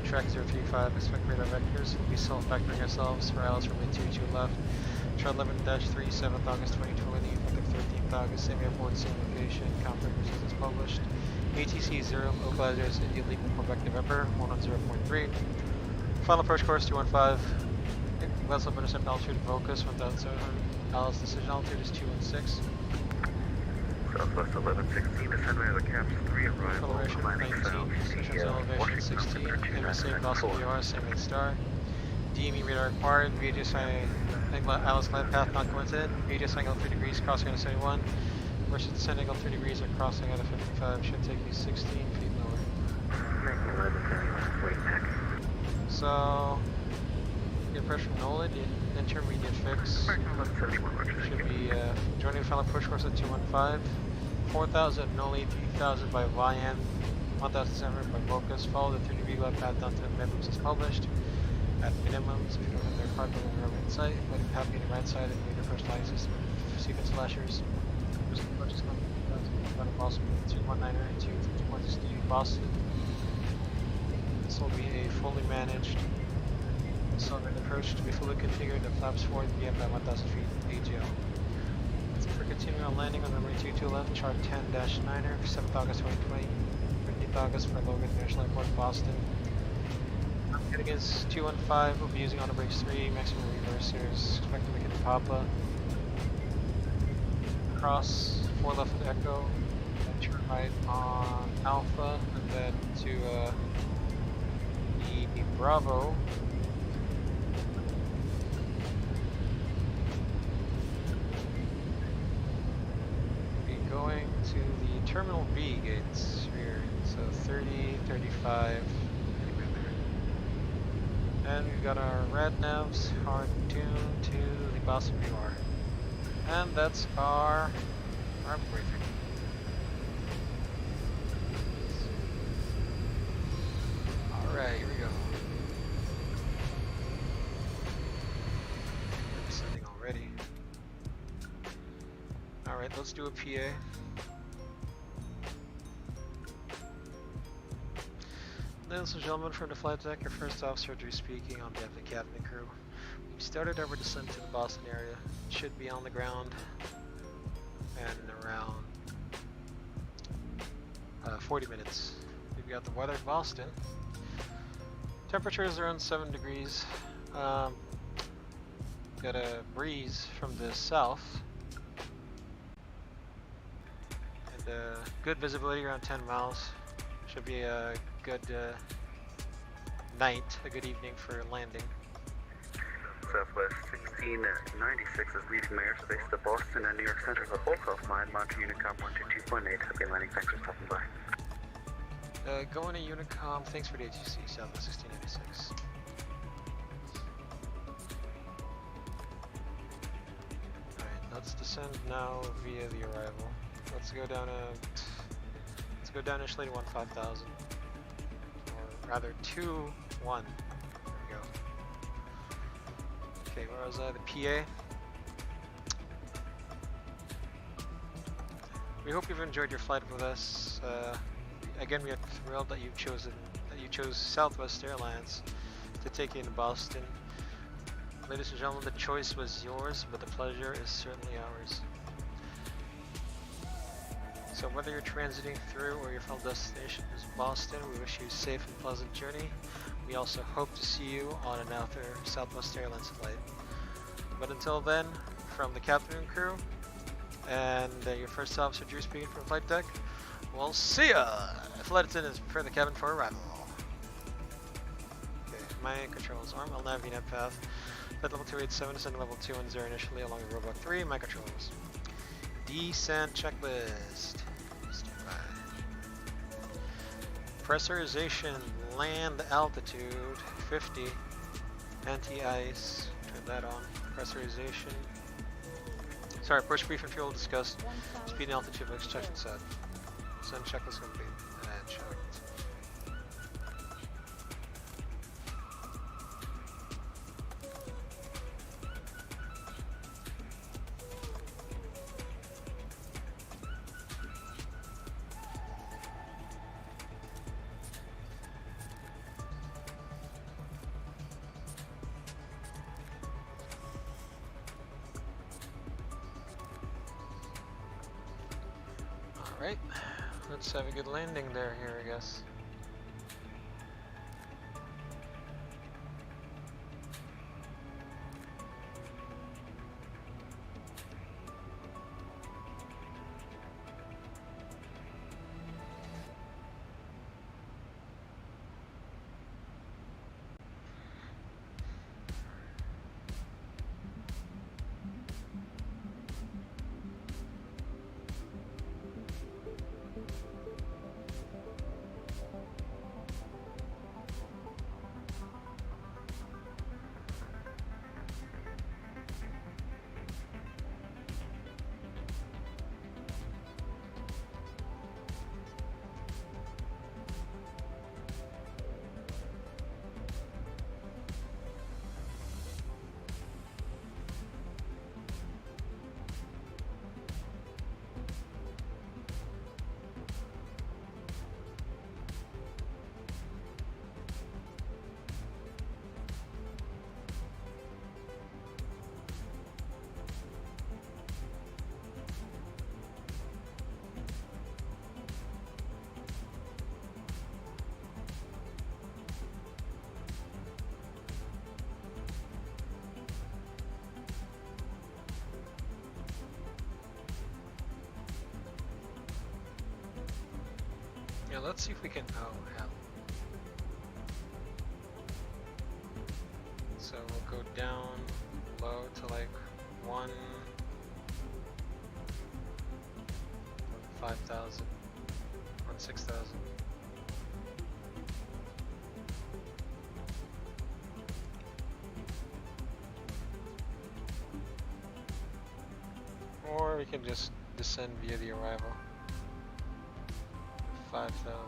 track 035, expect radar vectors. We'll be self-vectoring ourselves for Alice runway 22 left. Chart 11-3, 7th August 2020, effective 13th August, same airport, same location, conflict results is published. ATC 0, localizers, India Leap, Quebec, November, 110.3. Final approach course 215. Vessel intercept altitude focus 1,700. Alice decision altitude is 216. Southwest 1116, descend via the caps 3 arrival, Acceleration 19, stations elevation 16. MSA Boston VR, same with star. DME radar acquired, VHS Alice glide path not coincident. VHS angle 3 degrees, crossing at 71. Versus descent angle 3 degrees or crossing at a 55 should take you 16 feet lower. So, get pressure from NOLA, the intermediate fix should be joining final push course at 215, 4,000 NOLA, 3,000 by Vian, 1,700 by Vocus. Follow the 3 degree glide path down to the minimums as published. At minimums, if you don't have their card on the right side, let it happy on the right side and your first line system sequence flashers. There's a bunch of stuff. Boston 219er to 2.60 Boston. This will be a fully managed accelerated approach to be fully configured at flaps forward and be up at 1,000 feet AGL. For continuing on landing on runway 2211, chart 10-9er, 7th August 2020, 15th August for Logan International Airport, Boston. Heading is 215, we'll be using auto brakes 3, maximum reversers, expect to make it to Papa. Cross, 4 left to Echo, then turn right on Alpha, and then to the Bravo. Going to the Terminal B gates here, so 30, 35, anywhere there. And we've got our red navs hard tuned to the Boston VR. And that's our briefing. Alright, here we go. We're descending already. Alright, let's do a PA. Ladies and gentlemen, from the flight deck, your first officer Drew speaking on behalf of the captain and crew. We've started our descent to the Boston area. It should be on the ground in around 40 minutes. We've got the weather in Boston. Temperatures around 7 degrees. Got a breeze from the south. Good visibility around 10 miles. Should be a good night, a good evening for landing. Southwest 1696 is leaving my airspace to Boston and New York Center for full off mine, monitor Unicom 122.8. Happy landing, thanks for stopping by. Going to Unicom, thanks for the ATC, Southwest 1696. Alright, let's descend now via the arrival. Let's go down initially to 15,000, or rather 2-1. There we go. Okay, where was I? The PA. We hope you've enjoyed your flight with us. Again, we are thrilled that you chose Southwest Airlines to take you into Boston. Ladies and gentlemen, the choice was yours, but the pleasure is certainly ours. So whether you're transiting through or your final destination is Boston, we wish you a safe and pleasant journey. We also hope to see you on another Southwest Airlines flight. But until then, from the captain and crew, and your first officer Drew speaking from flight deck, we'll see ya! Flight attendants prepare the cabin for arrival. Okay, my controls, arm, I'll navigate net path. Flight level 287, descend to level 210 initially along the Robot 3, my controls. Descent checklist. Pressurization, land altitude, 50. Anti-ice, turn that on. Pressurization. Sorry, push brief and fuel discussed. Speed and altitude looks checked and set. Send checklist complete. And checked. Alright, let's have a good landing there here, I guess. let's see if we can. Oh hell. So we'll go down low to like 5,000, 6,000. Or we can just descend via the arrival. 5,000.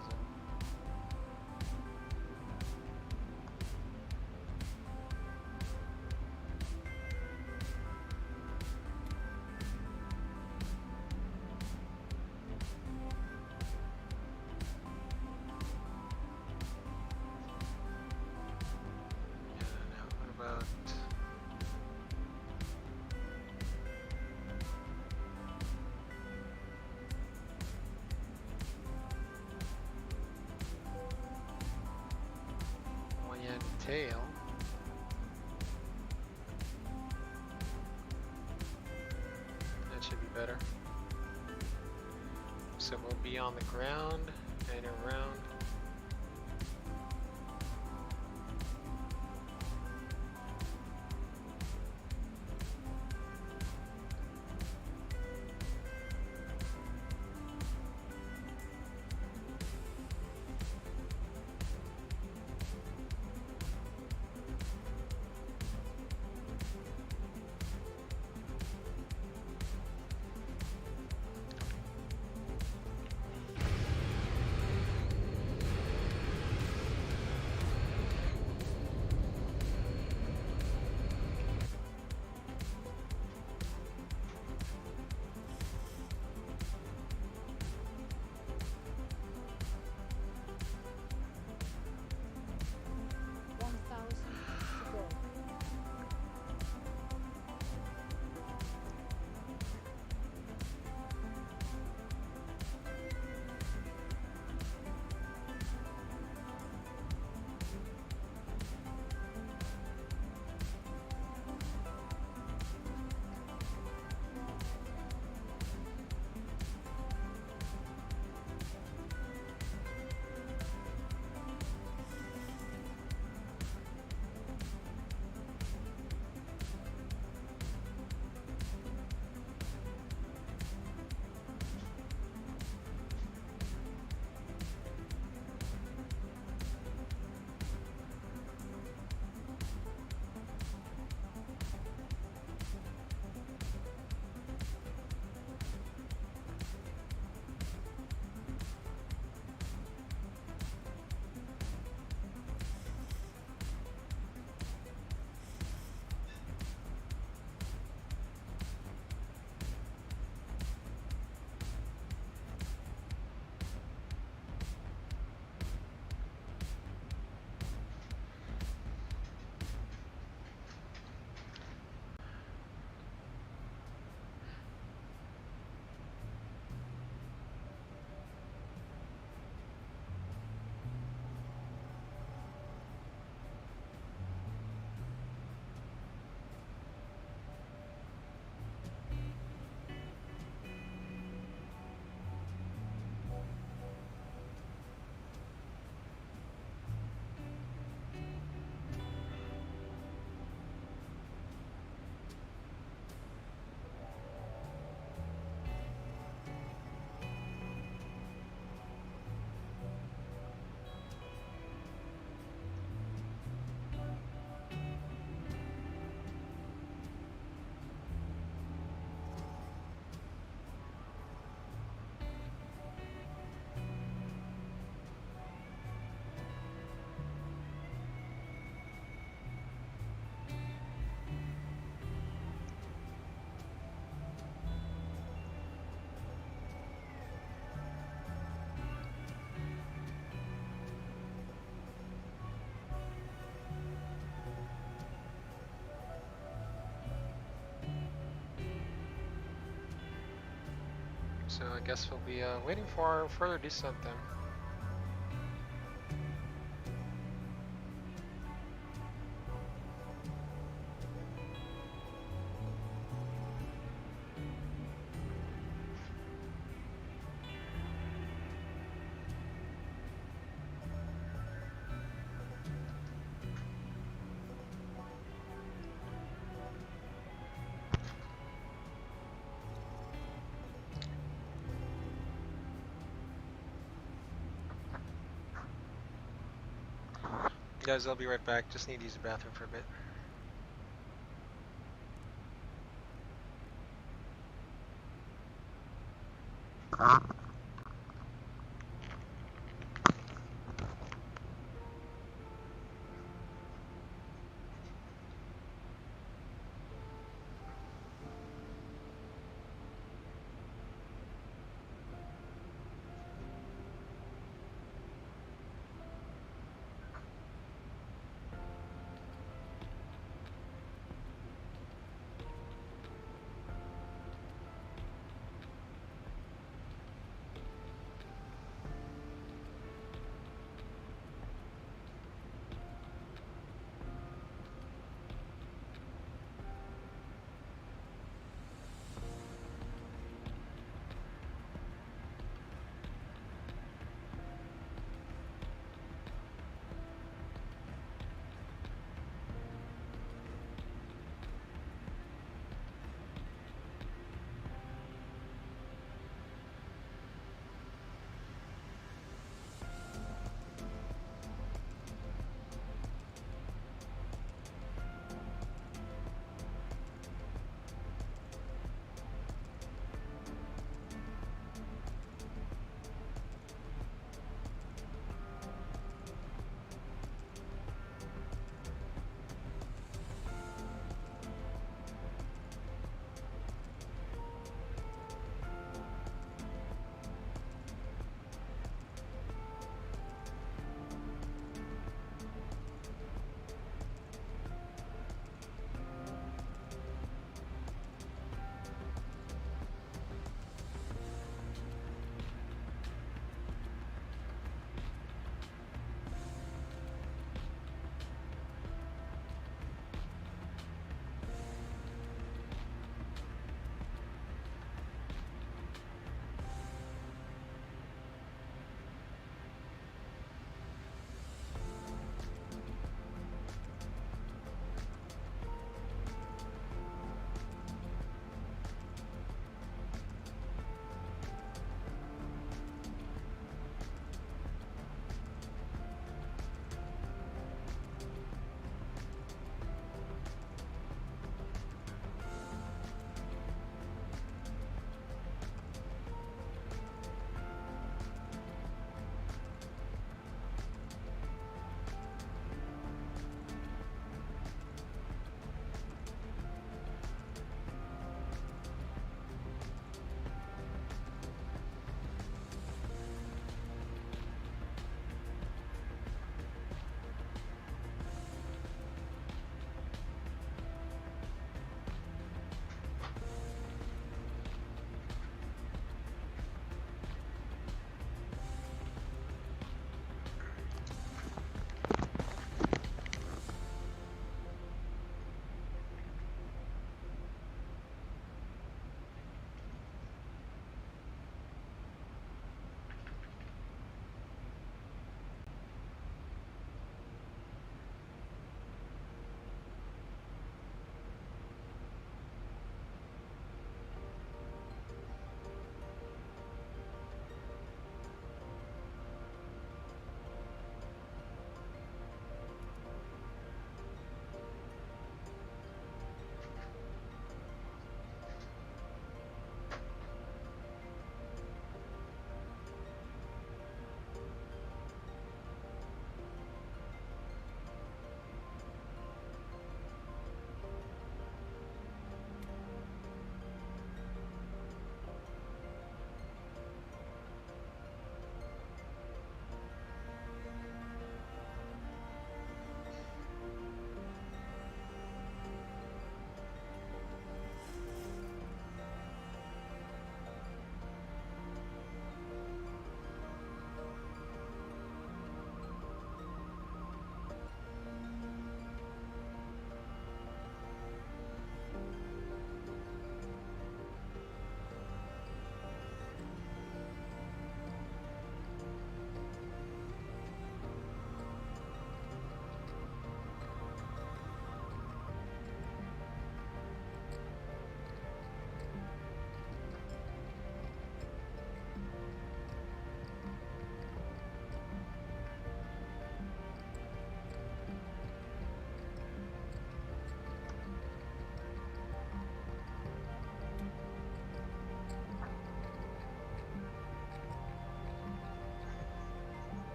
Tail. That should be better. So we'll be on the ground and around. So I guess we'll be waiting for our further descent then. Guys, I'll be right back. Just need to use the bathroom for a bit.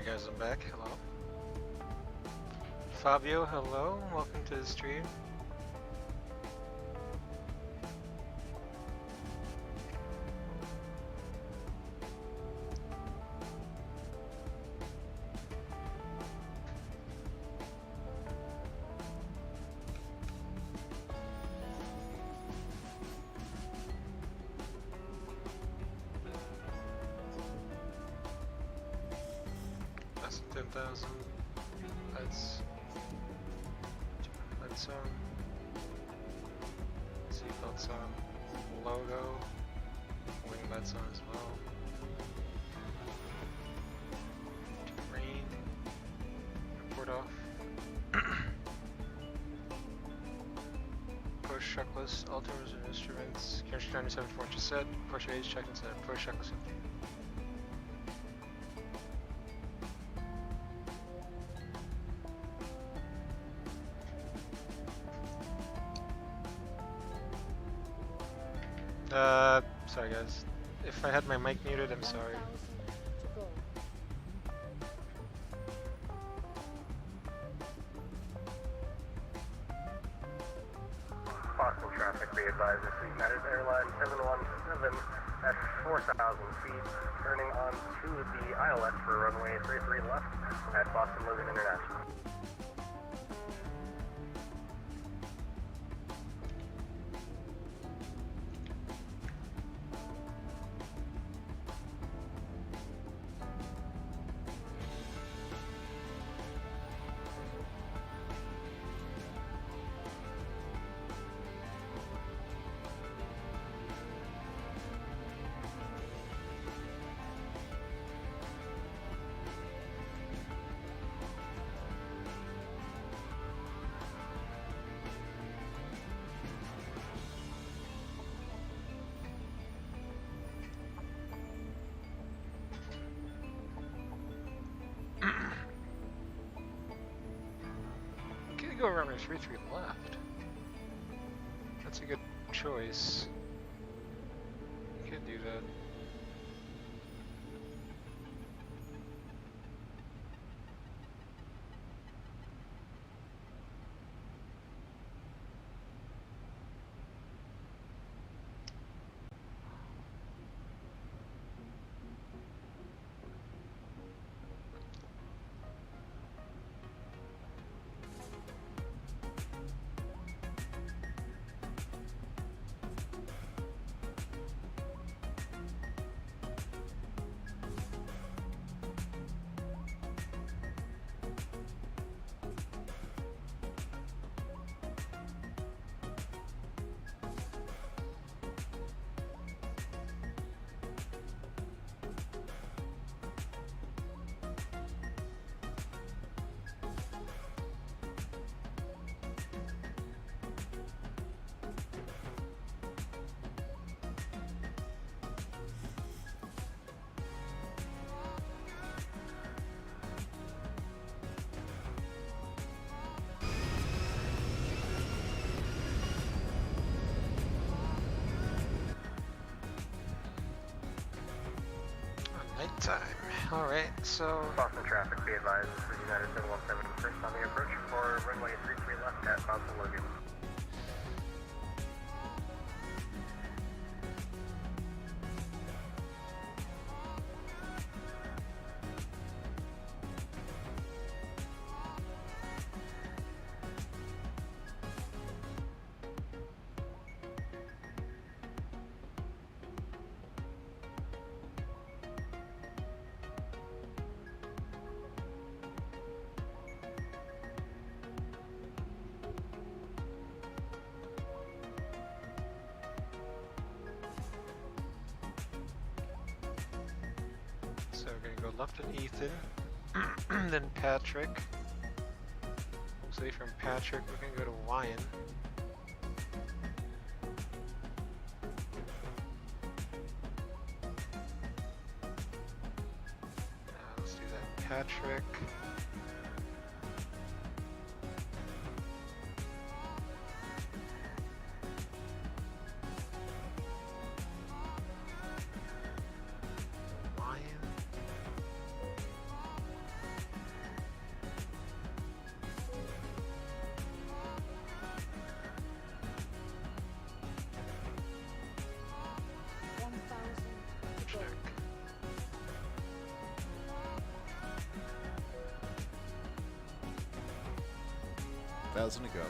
Alright guys, I'm back. Hello. Fabio, hello. Welcome to the stream. That's 10,000. That's seatbelts on, logo, wing bets on as well. Rain, report off. Push checklist, alternatives and instruments. Carriage 97 just set. Push age check and set. Push checklist. Sorry guys. If I had my mic muted, I'm sorry. Boston traffic, be advised, this is United Airlines 717 at 4,000 feet, turning on to the ILS for runway 33 left at Boston Logan International. Go runway 33 left. That's a good choice. You could do that. Nighttime. Alright, so... Boston traffic, be advised, this is United 717 first on the approach for runway 33 left at Boston Logan. So we're gonna go left at Ethan, then Patrick. So from Patrick, we're gonna go to Wyan. Let's do that, Patrick. 1,000 to go.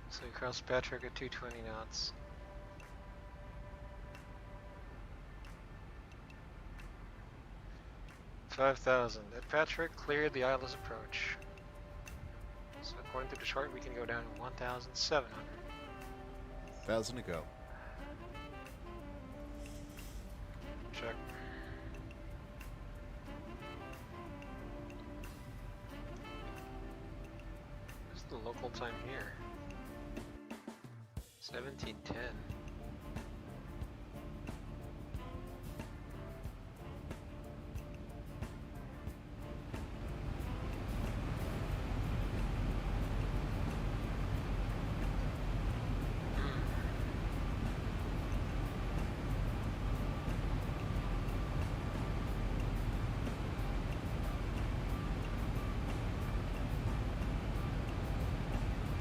So we crossed Patrick at 220 knots. $5,000. At Patrick, cleared the ILS approach. So according to the chart, we can go down to 1,700. 1,000 to go. Check. What's the local time here? 17:10.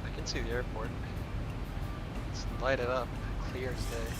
I can see the airport. It's lighted up, clear as day.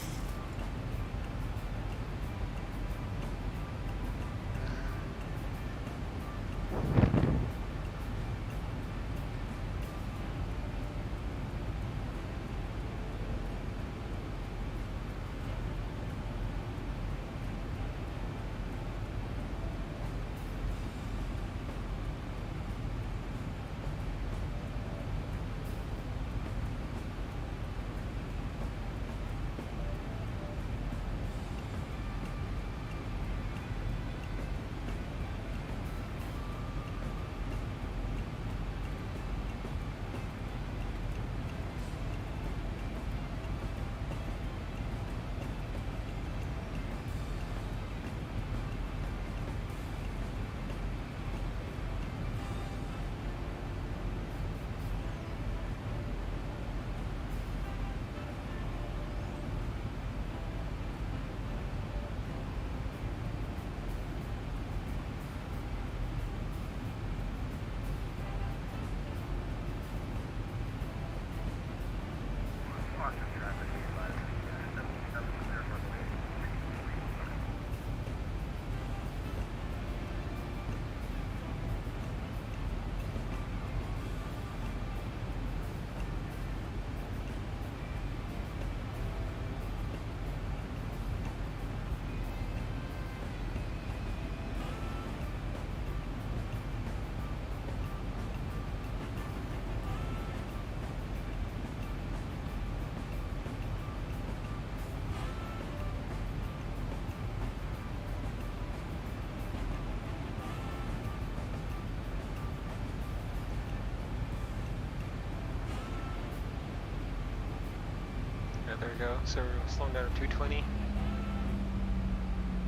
There we go. So we're slowing down to 220.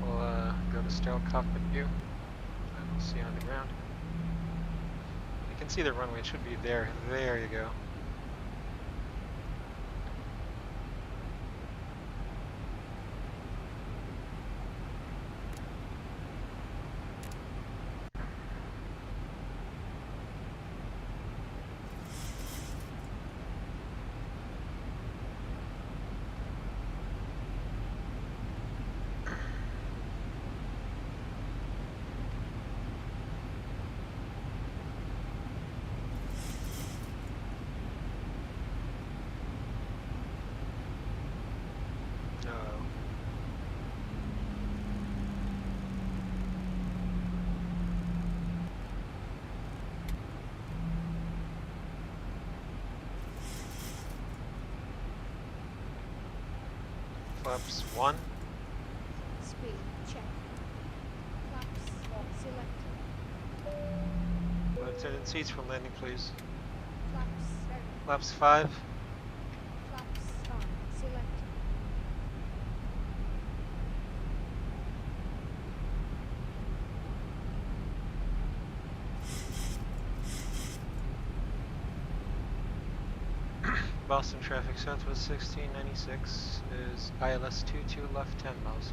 We'll go to sterile cockpit view. And we'll see on the ground. You can see the runway. It should be there. There you go. Flaps 1. Speed check. Flaps selected. Lieutenant seats for landing, please. Flaps 7. Flaps 5. Flaps 5 selected. Boston traffic southwest 1696 is ILS 22 left 10 miles.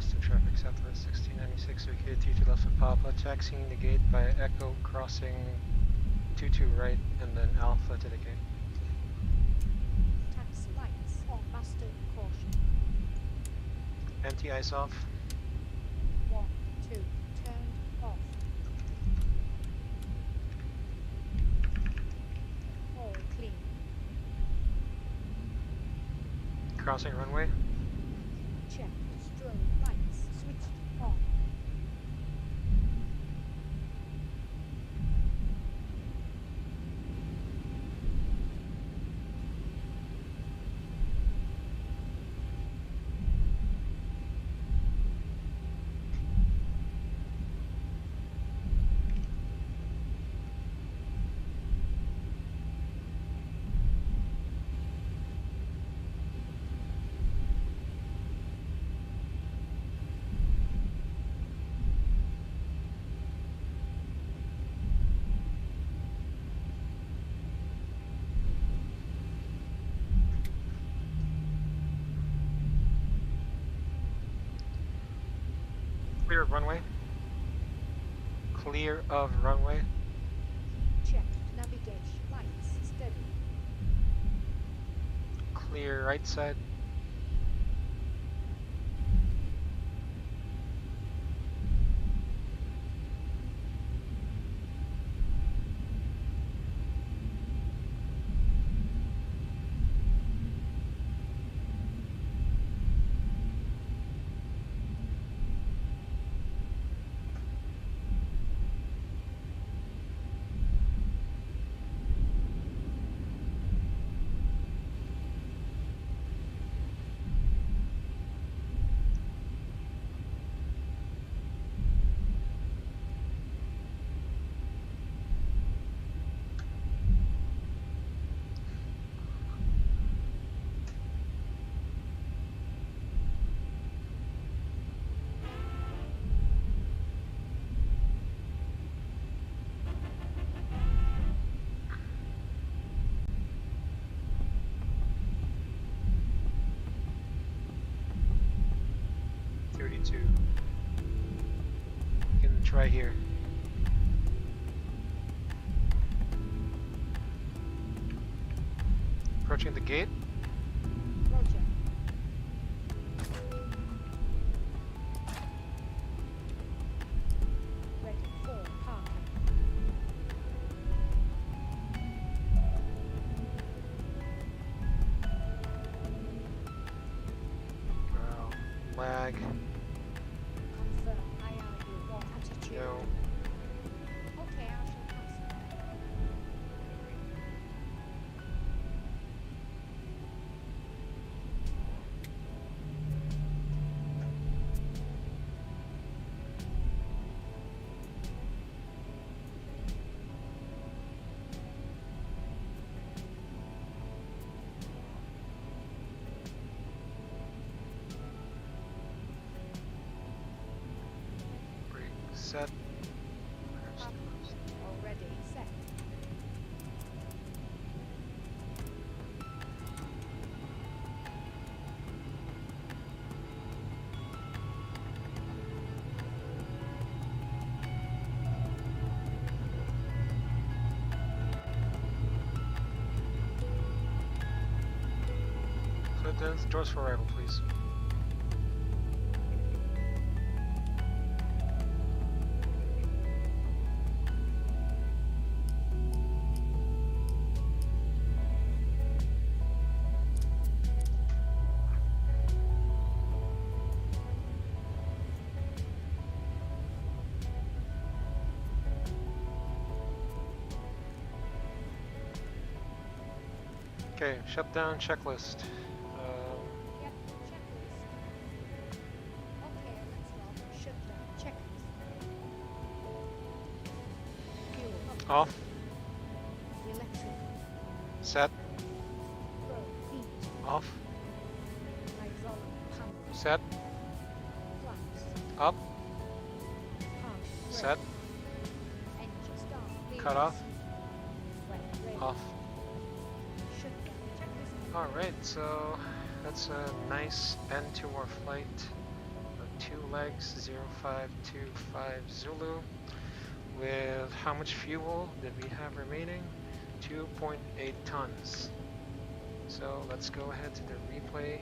Boston traffic southwest 1696, vacated 22 left of Papa, taxiing the gate by Echo, crossing 22 right, and then Alpha to the gate. Taxi lights on, master caution. Empty ice off. 1, 2, turned off. All clean. Crossing runway. Check. Strobe lights switched on. Clear of runway. Clear of runway. Check. Navigation lights steady. Clear right side. You can try here. Approaching the gate. Roger. Ready for parking. Lag. Confirm IRU 1 attitude. No. Okay, I shall cancel. Set. Already set. Clear the doors for arrival, please. Okay, shutdown checklist. Yep, checklist. Okay, let's log shutdown checklist. Fuel Off. Electric. Set. Pro. Heat. Off. Isolant panel. Set. Flaps. Up. Pump. Set. Engine start. Cut off. Wet. Ready. Off. Shutdown checklist. Alright, so that's a nice end to our flight. 2 legs, 0525 Zulu. With how much fuel did we have remaining? 2.8 tons. So let's go ahead to the replay.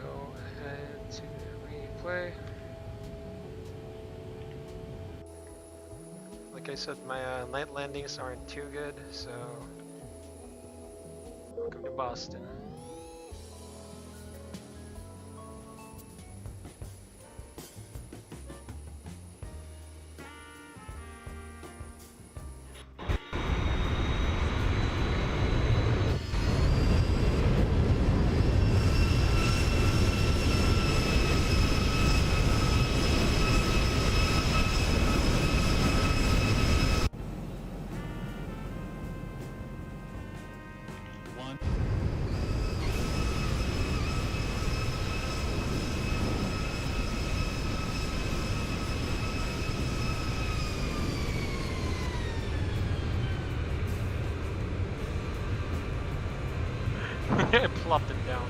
Go ahead to the replay. Like I said, my night landings aren't too good, so welcome to Boston. It plopped it down.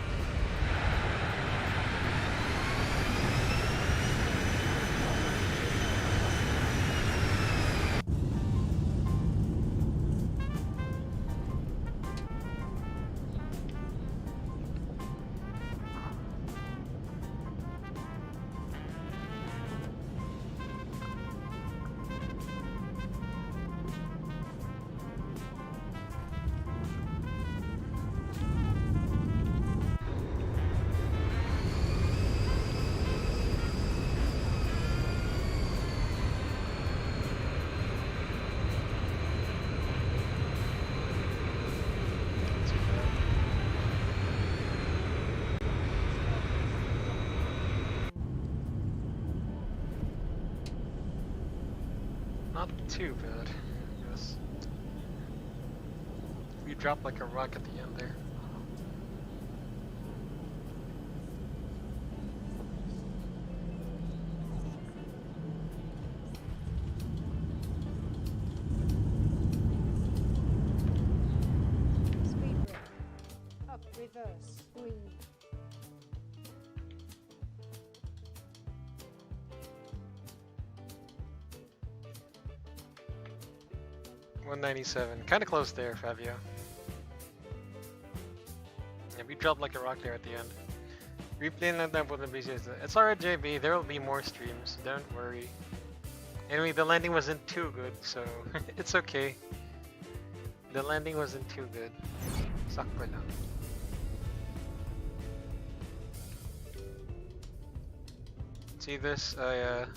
Not too bad, I guess. We dropped like a rock at the end there. Speed brake. Up, reverse, green. $197, kind of close there, Fabio. Yeah, we dropped like a rock there at the end. Replaying like that wouldn't be just. It's alright, JB. There will be more streams. Don't worry. Anyway, the landing wasn't too good, so it's okay. The landing wasn't too good. Sakto lang. See this? There.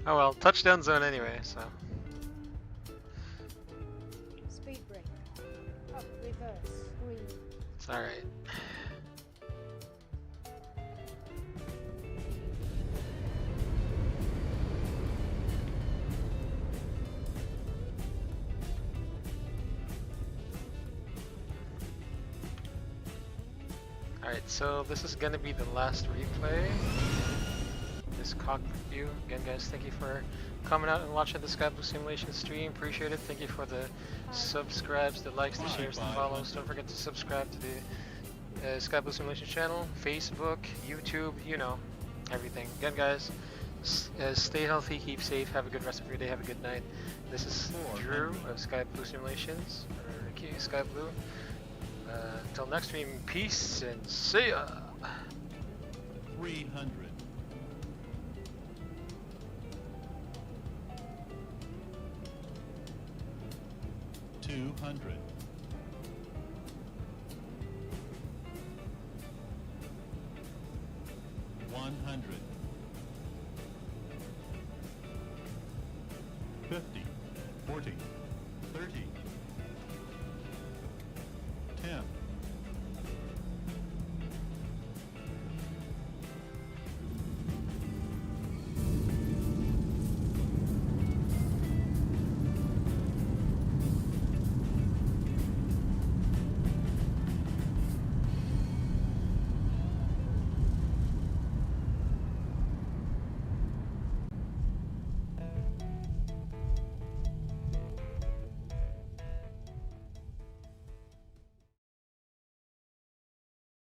Oh well, touchdown zone anyway, so. Speed brake. Up, reverse, green. It's alright. Alright, so this is gonna be the last replay. This cockpit view. Again, guys, thank you for coming out and watching the SkyBlue Simulation stream. Appreciate it. Thank you for the subscribes, the likes, the shares, the follows. Don't forget to subscribe to the SkyBlue Simulation channel, Facebook, YouTube, you know, everything. Again, guys, stay healthy, keep safe, have a good rest of your day, have a good night. This is Drew of SkyBlue Simulations, or SkyBlue. Until next stream, peace and see ya! 300. 200. 100. 50. 40.